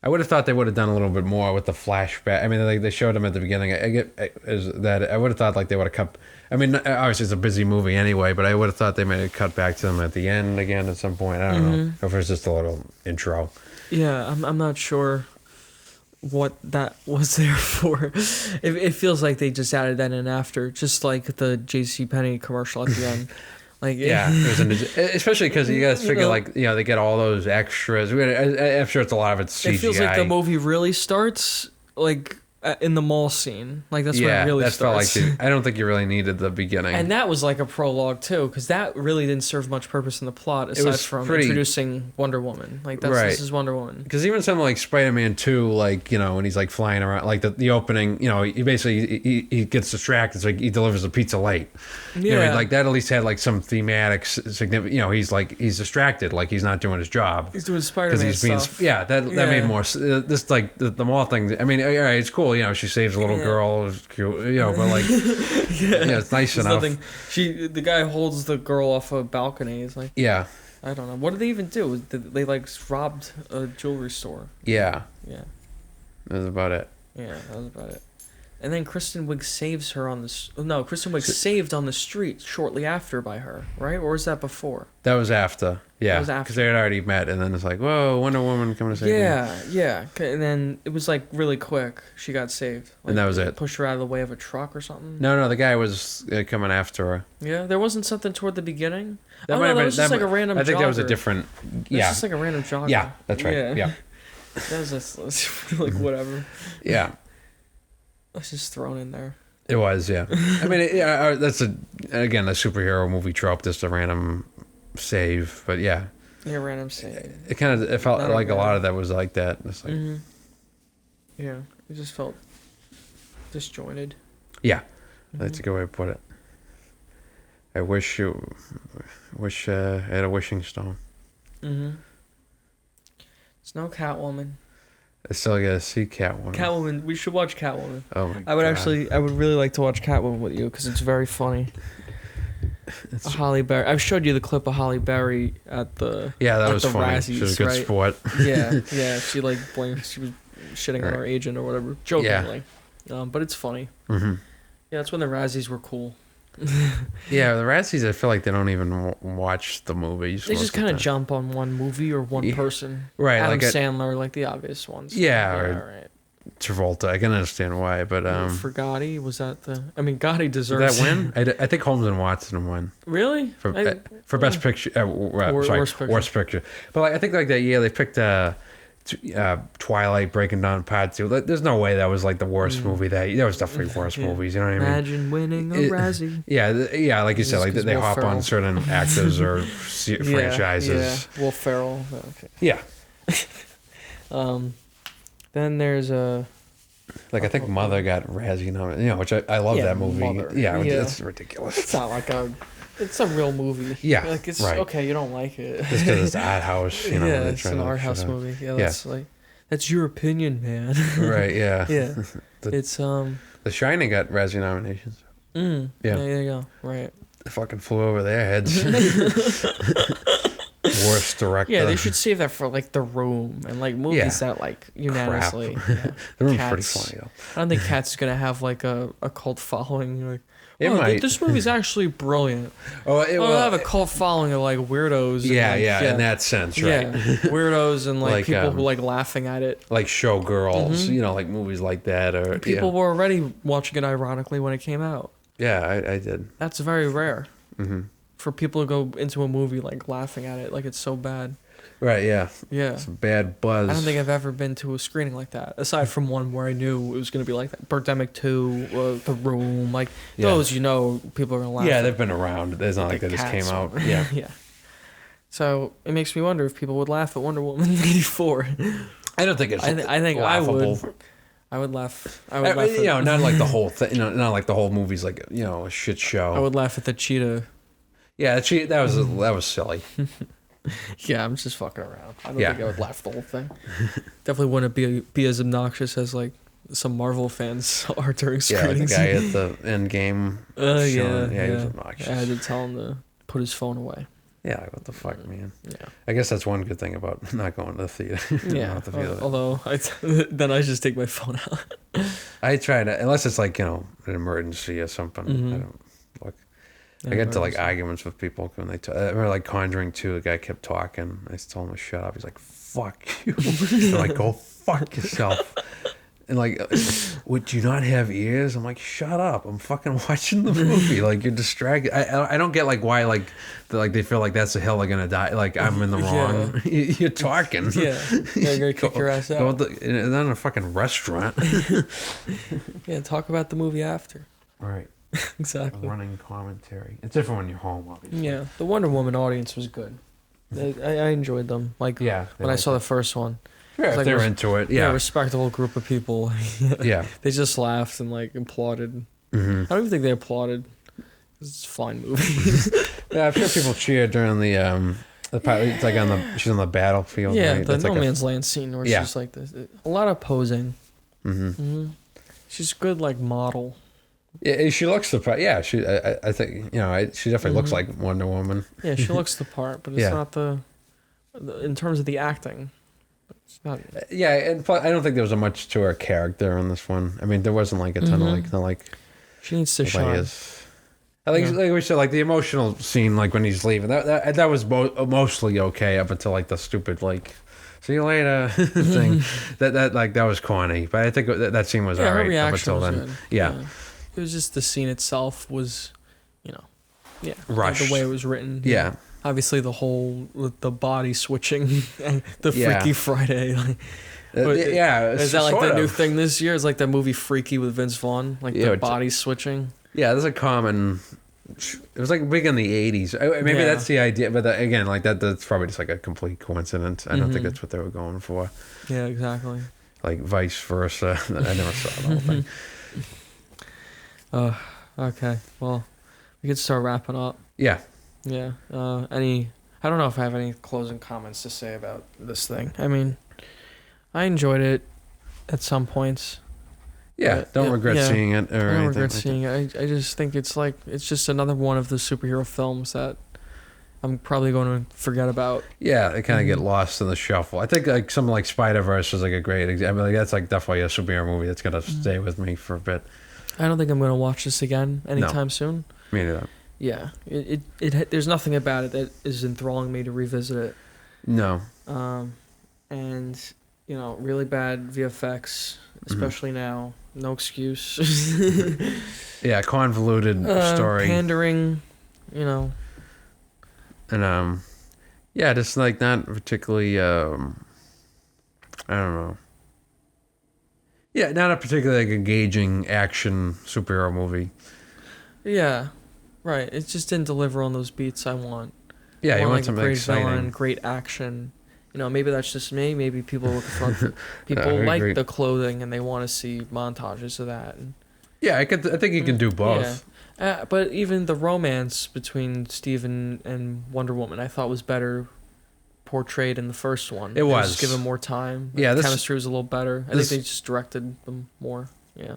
I would have thought they would have done a little bit more with the flashback. I mean, they showed them at the beginning. I would have thought like they would have cut. I mean, obviously it's a busy movie anyway, but I would have thought they might have cut back to them at the end again at some point. I don't know if it was just a little intro. Yeah, I'm not sure what that was there for. It feels like they just added that in after, just like the JCPenney commercial at the end. Like Yeah, it was especially because you guys figure know. like they get all those extras. I'm sure it's a lot of it's CGI. it feels like the movie really starts like in the mall scene. Like that's when it really that felt starts. like I don't think you really needed the beginning. And that was like a prologue too, because that really didn't serve much purpose in the plot aside was from pretty- introducing Wonder Woman. Like Right. this is Wonder Woman. Because even something like Spider-Man 2, like, when he's like flying around, like the opening, he basically, he gets distracted, so he delivers the pizza late. Yeah, Like that at least had like some thematic significant, he's distracted, like he's not doing his job. he's doing Spider-Man stuff. That made more, this like the mall thing, I mean, all right, it's cool, she saves a little girl, it's cute, but like, it's nice There's enough. nothing. The guy holds the girl off a balcony. He's like, Yeah, I don't know. What did they even do? They like robbed a jewelry store. yeah, Yeah, that's about it. yeah, that was about it. And then Kristen Wiig saves her on the... No, Kristen Wiig saved on the street shortly after by her, right? Or was that before? That was after. Yeah. That was after. Because they had already met, and then it's like, whoa, Wonder Woman coming to save me. Yeah. And then it was like really quick. She got saved. Like, And that was it. Pushed her out of the way of a truck or something. No, the guy was coming after her. Yeah, there wasn't something toward the beginning. That That was just like a random jogger. I think that was a different... It was just like a random jogger. Yeah, that's right. Yeah. That was just like whatever. Yeah. It's just thrown in there. It was, yeah. I mean, that's again a superhero movie trope, just a random save. But yeah, Random save. It felt like a lot of that was like that. It's like, Yeah, it just felt disjointed. yeah, that's a good way to put it. I wish I had a wishing stone. It's no Catwoman. I still gotta see Catwoman. Catwoman. We should watch Catwoman. Oh my god. I would really like to watch Catwoman with you because it's very funny. Holly Berry. I've showed you the clip of Holly Berry at the that was the funny. Razzies, She was a good right? sport. Yeah. She like blamed. She was shitting on her agent or whatever, jokingly. But it's funny. Mm-hmm. Yeah, that's when the Razzies were cool. Yeah, the Razzies, I feel like they don't even watch the movies. They just kind of jump on one movie or one person. Right, Adam like Sandler, like the obvious ones. Yeah, or right. Travolta. I can understand why, but For Gotti, was that the? I mean, Gotti deserves. did that win? I think Holmes and Watson won. Really? For best picture. Worst picture. But like, I think like that year they picked Twilight Breaking Dawn Part 2. There's no way that was like the worst movie that was definitely worse movies. You know what I mean? Imagine winning a Razzie. Yeah, like you said, like they Will hop Ferrell. on certain actors or franchises. Yeah. Will Ferrell. Okay. Yeah. Then there's a. Like I think Mother got Razzie nominated, which I love that movie. Mother. Yeah, Yeah. it's ridiculous. It's not like a. It's a real movie. Yeah, Like it's right. okay. You don't like it. Just because it's art house, Yeah, they're it's trying an to art house shut up. movie. Yeah, that's like. That's your opinion, man. Right. Yeah. Yeah. The- It's The Shining got Razzie nominations. Yeah. There you go. Right. They fucking flew over their heads. Worst director. Yeah, they should save that for like The Room and like movies that like unanimously. Yeah. The Room's Cats. pretty funny though. I don't think Cats is gonna have like a cult following. Like, It might. This movie's actually brilliant. It Well, have a cult following of like weirdos. Yeah, and, like, in that sense, right? Yeah, weirdos and like, Like, people who like laughing at it. Like Showgirls, like movies like that, or People were already watching it ironically when it came out. Yeah, I did. That's very rare. For people to go into a movie like laughing at it like it's so bad. Right, yeah. Yeah. Some bad buzz. I don't think I've ever been to a screening like that, aside from one where I knew it was going to be like that. Birdemic 2, The Room, like those, people are going to laugh. Yeah, they've been around. It's not like they just came out. Yeah. Yeah. So it makes me wonder if people would laugh at Wonder Woman 84. I don't think it's I think laughable. I would laugh. I I would mean, laugh. not like the whole thing. Not like the whole movie's like a shit show. I would laugh at the cheetah. Yeah, that was silly. Yeah, I'm just fucking around. I don't Yeah. think I would laugh at the whole thing. Definitely wouldn't be as obnoxious as like some Marvel fans are during Yeah, like the screenings. guy at the end game. Yeah, he was yeah. obnoxious. I had to tell him to put his phone away. Yeah, like, what the fuck, man? Yeah. I guess that's one good thing about not going to the theater. Yeah. Not the theater. Although then I just take my phone out. I try to, unless it's like an emergency or something. I don't look. I get into like arguments with people when they. I remember like Conjuring 2. The guy kept talking. I just told him to shut up. He's like, "Fuck you!" They're like, "Go fuck yourself." And like, would you not have ears? I'm like, shut up! I'm fucking watching the movie. Like you're distracted. I don't get like why like they feel like that's the hill they're gonna die. Like I'm in the wrong. You're talking. Yeah. You're gonna kick your ass out. Not in a fucking restaurant. Yeah. Talk about the movie after. Right. Exactly. Running commentary. It's different when you're home, obviously. Yeah. The Wonder Woman audience was good. I enjoyed them. Like Yeah, they when I liked saw the first one. Yeah, It's if like they're res- into it. A Yeah. respectable group of people. Yeah. They just laughed and like applauded. Mm-hmm. I don't even think they applauded. It's a fine movie. Yeah, I'm sure people cheered during the part. It's like she's on the battlefield. Yeah, right? the That's No like Man's Land scene where Yeah. she's like this. A lot of posing. Mm-hmm. She's a good like model. Yeah, she looks the part. Yeah, I think she definitely looks like Wonder Woman. Yeah, she looks the part, but it's Yeah. not the in terms of the acting. It's not, Yeah, and plus, I don't think there was much to her character in this one. I mean, there wasn't like a ton of like she needs to shine. layers. Like we said, like the emotional scene, like when he's leaving, that was mostly okay up until like the stupid like "see you later" thing. That was corny, but I think that scene was Yeah, her alright up reaction until was then. good. Yeah. It was just the scene itself was, Rushed. the way it was written. Yeah. Obviously, the whole with the body switching and the Yeah. Freaky Friday. Like, is that like the new thing this year? Is like that movie Freaky with Vince Vaughn, like the body switching. Yeah, there's a common. It was like big in the '80s. Maybe that's the idea, but again, like that's probably just like a complete coincidence. I don't think that's what they were going for. Yeah, exactly. Like vice versa. I never saw the whole thing. Okay. Well, we could start wrapping up. Yeah. Yeah. I don't know if I have any closing comments to say about this thing. I mean, I enjoyed it at some points. Yeah, don't regret seeing it or anything. I don't regret seeing it. I just think it's just another one of the superhero films that I'm probably going to forget about. Yeah, they kind of get lost in the shuffle. I think like something like Spider-Verse is like a great example. Like, that's like definitely a superhero movie that's going to stay with me for a bit. I don't think I'm going to watch this again anytime soon. Me neither. Yeah, it there's nothing about it that is enthralling me to revisit it. No. And really bad VFX, especially now. No excuse. Yeah, convoluted story. Pandering, And yeah, just like not particularly I don't know. Yeah, not a particularly like engaging action superhero movie. Yeah, right. It just didn't deliver on those beats I want. Yeah, you want like something great exciting. villain, great action. Maybe that's just me. Maybe people look for people I like agree. the clothing and they want to see montages of that. Yeah, I think you can do both. Yeah. But even the romance between Steve and Wonder Woman, I thought was better portrayed in the first one. It was. Just given more time. Yeah, the chemistry was a little better. I think they just directed them more. Yeah.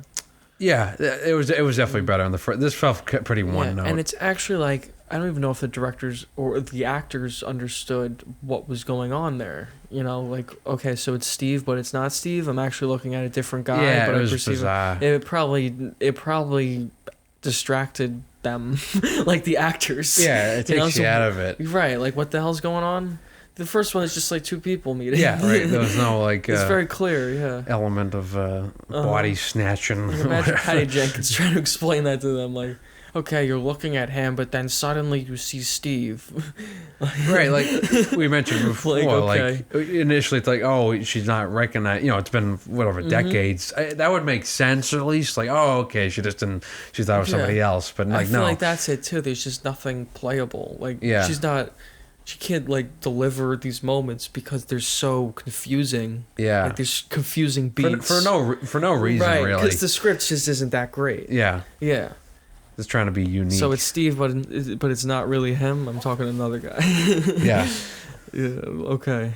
Yeah, it was definitely better on the first. This felt pretty one note. And it's actually like I don't even know if the directors or the actors understood what was going on there. Like okay, so it's Steve, but it's not Steve. I'm actually looking at a different guy. Yeah, but it I was perceive bizarre. It probably distracted them, like the actors. Yeah, it takes you out of it. Right, like what the hell's going on? The first one is just like two people meeting. Yeah, right. There was no like. It's very clear. Yeah. Element of body snatching. Like, imagine Patty Jenkins trying to explain that to them, like, okay, you're looking at him, but then suddenly you see Steve. Right, like we mentioned before, okay. like initially it's like, oh, she's not recognized. It's been whatever decades. That would make sense at least. Like, oh, okay, she thought it was somebody else, but like I feel no. like that's it too. There's just nothing playable. Like, Yeah. she can't like deliver these moments because they're so confusing. Yeah. Like there's confusing beats for no reason, right, really. because the script just isn't that great. Yeah, Yeah. just trying to be unique. So it's Steve, but it's not really him. I'm talking to another guy. yeah, Yeah. Okay.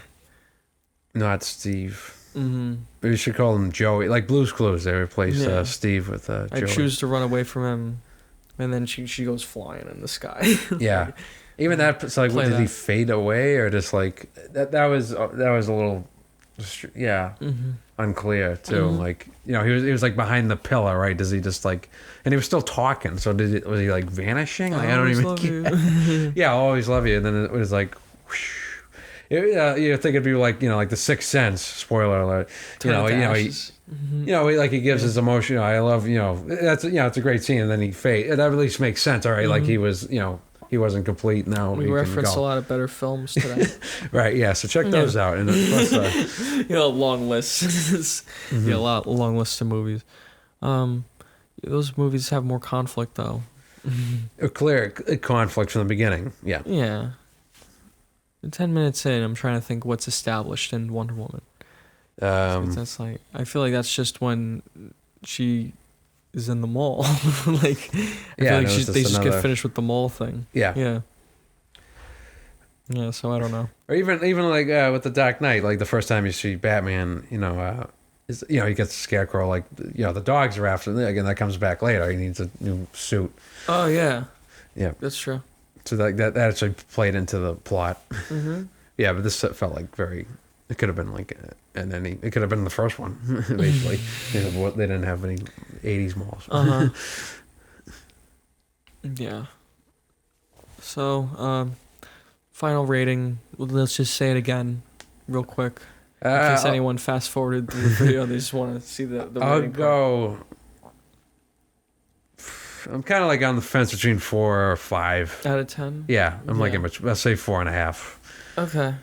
not Steve. Mm-hmm. We should call him Joey. Like Blue's Clues, they replaced Yeah. Steve with Joey. I choose to run away from him, and then she goes flying in the sky. Yeah. Even that, it's like, Play did he that. fade away or just like that was a little, unclear too. Like he was like behind the pillar, right? Does he just like, and he was still talking. So was he like vanishing? Like I don't even. Love you. Yeah, I'll always love you. And then it was like, whoosh. You think it'd be like like the Sixth Sense. Spoiler alert. Like he gives his emotion. I love that's it's a great scene. And then he fades. That at least makes sense. All right, like he was he wasn't complete. Now We he referenced can a go. lot of better films today. Right, yeah. So check those out. And plus, Long lists. Yeah, long list of movies. Those movies have more conflict though. a clear conflict from the beginning. Yeah. Yeah. 10 minutes in, I'm trying to think what's established in Wonder Woman. That's like I feel like that's just when she is in the mall. Like I feel like they just get finished with the mall thing. Yeah. Yeah. Yeah, so I don't know. Or even like with the Dark Knight, like the first time you see Batman, he gets the Scarecrow, like the dogs are after him. Again, that comes back later. He needs a new suit. Oh yeah. Yeah. That's true. So that actually played into the plot. Mm-hmm. Yeah, but this felt like very It could have been like it could have been the first one, basically. They didn't have any 80s malls. Yeah. So, final rating. Let's just say it again, real quick. In case anyone fast forwarded through the video, they just want to see the I'll rating. go. I'm kind of like on the fence between 4 or 5. Out of 10. Yeah, I'm like Yeah. let's say 4.5. Okay.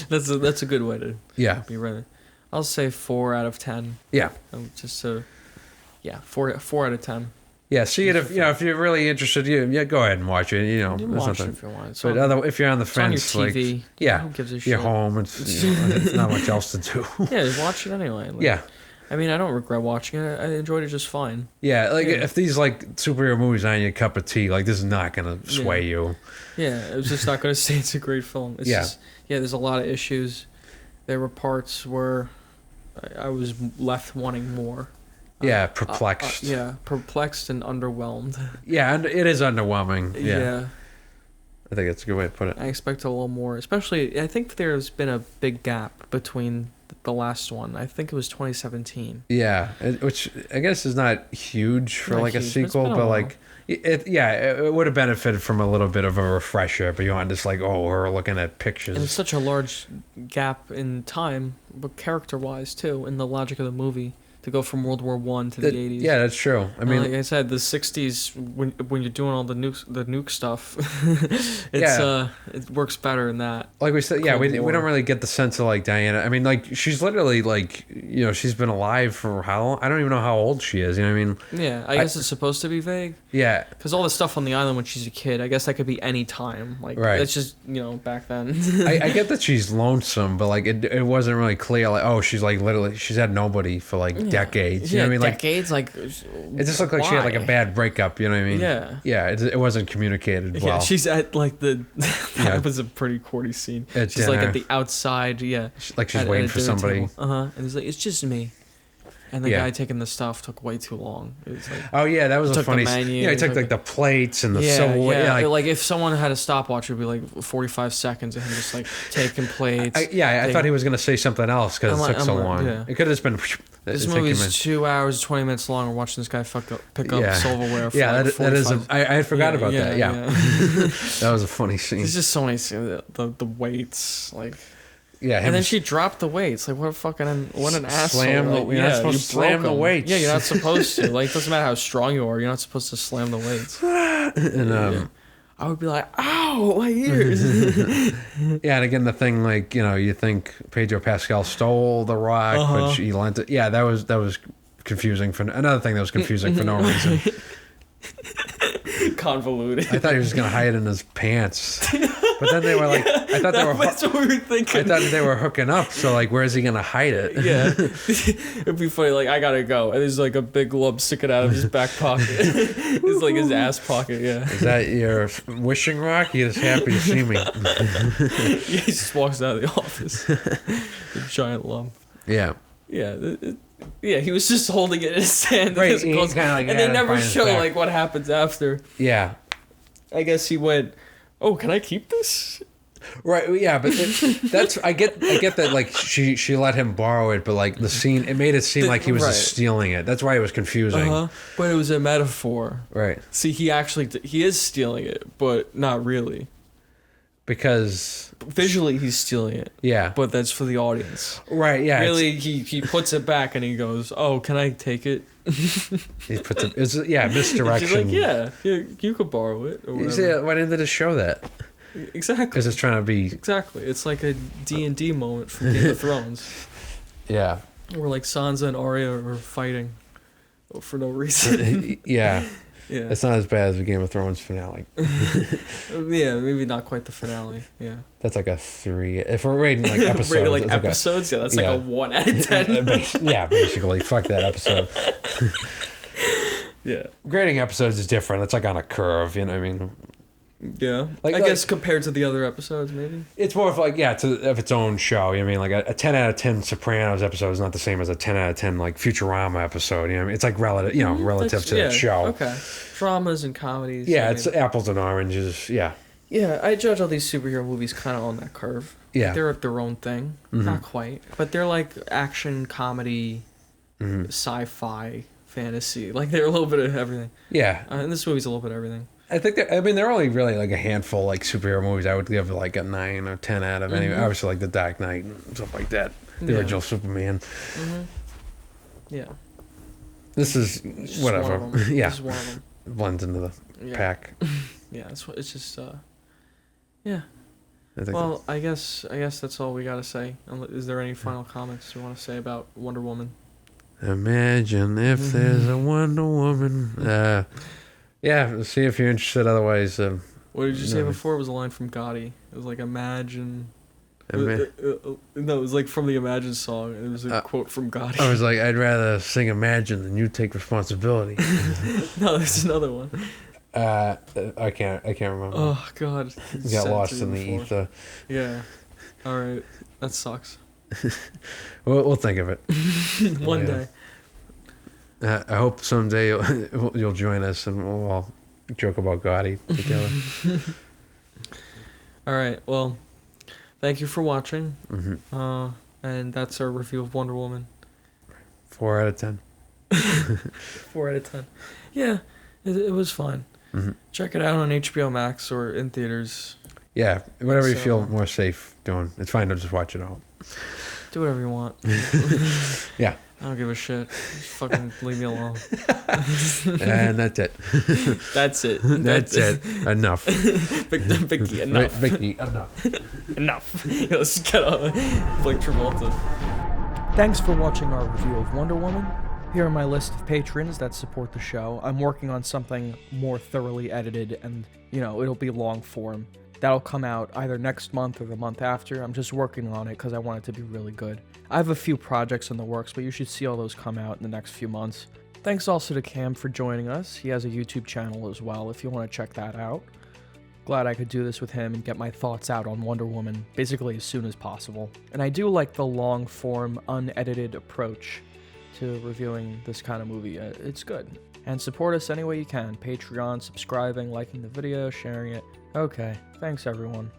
that's a good way to Yeah, be ready. I'll say 4 out of 10. yeah, Just so, yeah, 4 out of 10. yeah. See it if you're really interested. Go ahead and watch it. You there's watch it nothing. if you want. It's But if you're on the it's on your fence, TV. like yeah, Who gives a shit? you're home. It's not much else to do. Yeah, just watch it anyway. Like, Yeah. I mean, I don't regret watching it. I enjoyed it just fine. Yeah, like Yeah. if these like superhero movies aren't your cup of tea, like this is not gonna sway you. Yeah, it was just not going to say it's a great film. It's Yeah. just, there's a lot of issues. There were parts where I was left wanting more. Yeah, perplexed. Perplexed and underwhelmed. Yeah, and it is underwhelming. Yeah. I think that's a good way to put it. I expect a little more. Especially, I think there's been a big gap between the last one. I think it was 2017. Yeah, which I guess is not huge for Not like a huge, but it's sequel, been a but while. like it would have benefited from a little bit of a refresher. But you aren't just like, oh, we're looking at pictures. And it's such a large gap in time, but character-wise too, in the logic of the movie, to go from World War One to the 80s. Yeah, that's true. I mean, like I said, the 60s when you're doing all the nuke stuff, it works better in that. like we said, Cold we War. don't really get the sense of like Diana. I mean, like she's literally like she's been alive for how long? I don't even know how old she is. You know what I mean? Yeah, I guess it's supposed to be vague. Yeah, Because all the stuff on the island when she's a kid, I guess that could be any time. Like, Right. it's just, back then. I get that she's lonesome, but like it wasn't really clear. Like, oh, she's like literally she's had nobody for like decades. You know what I mean? Like decades, it just looked like she had like a bad breakup. You know what I mean? Yeah. Yeah, it wasn't communicated well. Yeah, she's at like that Yeah. was a pretty corny scene. At She's like dinner. at the outside, Like she's at waiting a for dinner somebody. table. And he's like, it's just me. And the Yeah. guy taking the stuff took way too long. It was like, Oh yeah, that was a Took the funny. menu, Yeah, he took took like the plates and the silverware. yeah. Yeah, Like if someone had a stopwatch, it'd be like 45 seconds of him just like taking plates. I thought he was gonna say something else because it took so long. yeah. It could have just been. This take him in. movie's 2 hours, 20 minutes long. We're watching this guy pick up silverware. For Yeah, like that is. 45 I had forgot about that. Yeah, yeah. that was a funny scene. There's just so many scenes. The weights, like. Yeah, him And then she dropped the weights. Like, what an asshole. Slam the- Like, you're not supposed you to slam broke the 'em. weights. Yeah, you're not supposed to. Like, it doesn't matter how strong you are. You're not supposed to slam the weights. and I would be like, ow, my ears. yeah, and again the thing like you think Pedro Pascal stole the rock, but she lent it. Yeah, that was confusing for another thing that was confusing for no reason. Convoluted. I thought he was just gonna hide it in his pants, but then they were like, I thought they were. That's what we were thinking. I thought they were hooking up, so like, where is he gonna hide it? Yeah. It'd be funny, like, I gotta go. And there's like a big lump sticking out of his back pocket. It's like his ass pocket, yeah. Is that your wishing rock? He is happy to see me. He just walks out of the office. A giant lump. Yeah. Yeah. Yeah, he was just holding it in his hand. Right, because it he goes- kinda, like, and had they it never behind his show back. like what happens after. Yeah. I guess he went, "Oh, can I keep this?" Right. Yeah, but that's I get that like she let him borrow it, but like the scene it made it seem like he was just Right. stealing it. That's why it was confusing. But it was a metaphor. Right. See, he is stealing it, but not really. Because Visually, he's stealing it. yeah. But that's for the audience. Right. Yeah. Really, he puts it back and he goes, "Oh, can I take it?" He puts it. It's She's misdirection. like, "Yeah, you could borrow it." Or You whatever. see, why didn't they just show that? Exactly. Because it's trying to be. Exactly. It's like a D&D moment from Game of Thrones, Yeah. where like Sansa and Arya are fighting for no reason. Yeah. Yeah. It's not as bad as the Game of Thrones finale. Yeah, maybe not quite the finale. Yeah. That's like a 3. If we're rating like episodes, Rated like it's like a- episodes, yeah, that's like yeah. a 1 out of 10. yeah, basically. Fuck that episode. Yeah. Grading episodes is different. It's like on a curve, you know what I mean? Yeah. Like- I guess compared to the other episodes, maybe. It's more of like, of its own show. You know what I mean? Like a 10 out of 10 Sopranos episode is not the same as a 10 out of 10 like Futurama episode. You know what I mean? It's like relative, relative to the show. Okay. Dramas and comedies. Yeah, I it's mean, apples and oranges. Yeah. Yeah, I judge all these superhero movies kind of on that curve. Yeah. They're their own thing. Not quite. But they're like action, comedy, sci-fi, fantasy. Like they're a little bit of everything. Yeah. And this movie's a little bit of everything. I think they're only really like a handful like superhero movies. I would give like a 9 or 10 out of any. Obviously, like The Dark Knight and stuff like that. The original Superman. Yeah. This is It's just whatever. one of them. Yeah. This is one of them. Blends into the pack. Yeah, it's just yeah. I think Well, I guess that's all we gotta say. Is there any final comments you want to say about Wonder Woman? Imagine if there's a Wonder Woman. Yeah, see if you're interested. Otherwise, What did you say no. before? It was a line from Gotti. It was like imagine. Ima- No, it was like from the Imagine song. It was a quote from Gotti. I was like, I'd rather sing Imagine than you take responsibility. No, there's another one. I can't remember. Oh God, Got lost in the ether. Yeah. All right, that sucks. We'll think of it. One day. I hope someday you'll join us and we'll all joke about Gotti together. All right. Well, thank you for watching. And that's our review of Wonder Woman. 4 out of 10. 4 out of 10. Yeah, it was fun. Check it out on HBO Max or in theaters. Yeah, whatever you So- feel more safe doing. It's fine to just watch it all. Do whatever you want. Yeah. I don't give a shit. Just fucking leave me alone. And that's it. That's it. That's it. Enough. Vicky, enough. Vicky, enough. Enough. Let's get on. Like Travolta. Thanks for watching our review of Wonder Woman. Here are my list of patrons that support the show. I'm working on something more thoroughly edited and, it'll be long form. That'll come out either next month or the month after. I'm just working on it because I want it to be really good. I have a few projects in the works, but you should see all those come out in the next few months. Thanks also to Cam for joining us. He has a YouTube channel as well if you want to check that out. Glad I could do this with him and get my thoughts out on Wonder Woman basically as soon as possible. And I do like the long form, unedited approach to reviewing this kind of movie. It's good. And support us any way you can. Patreon, subscribing, liking the video, sharing it. Okay, thanks everyone.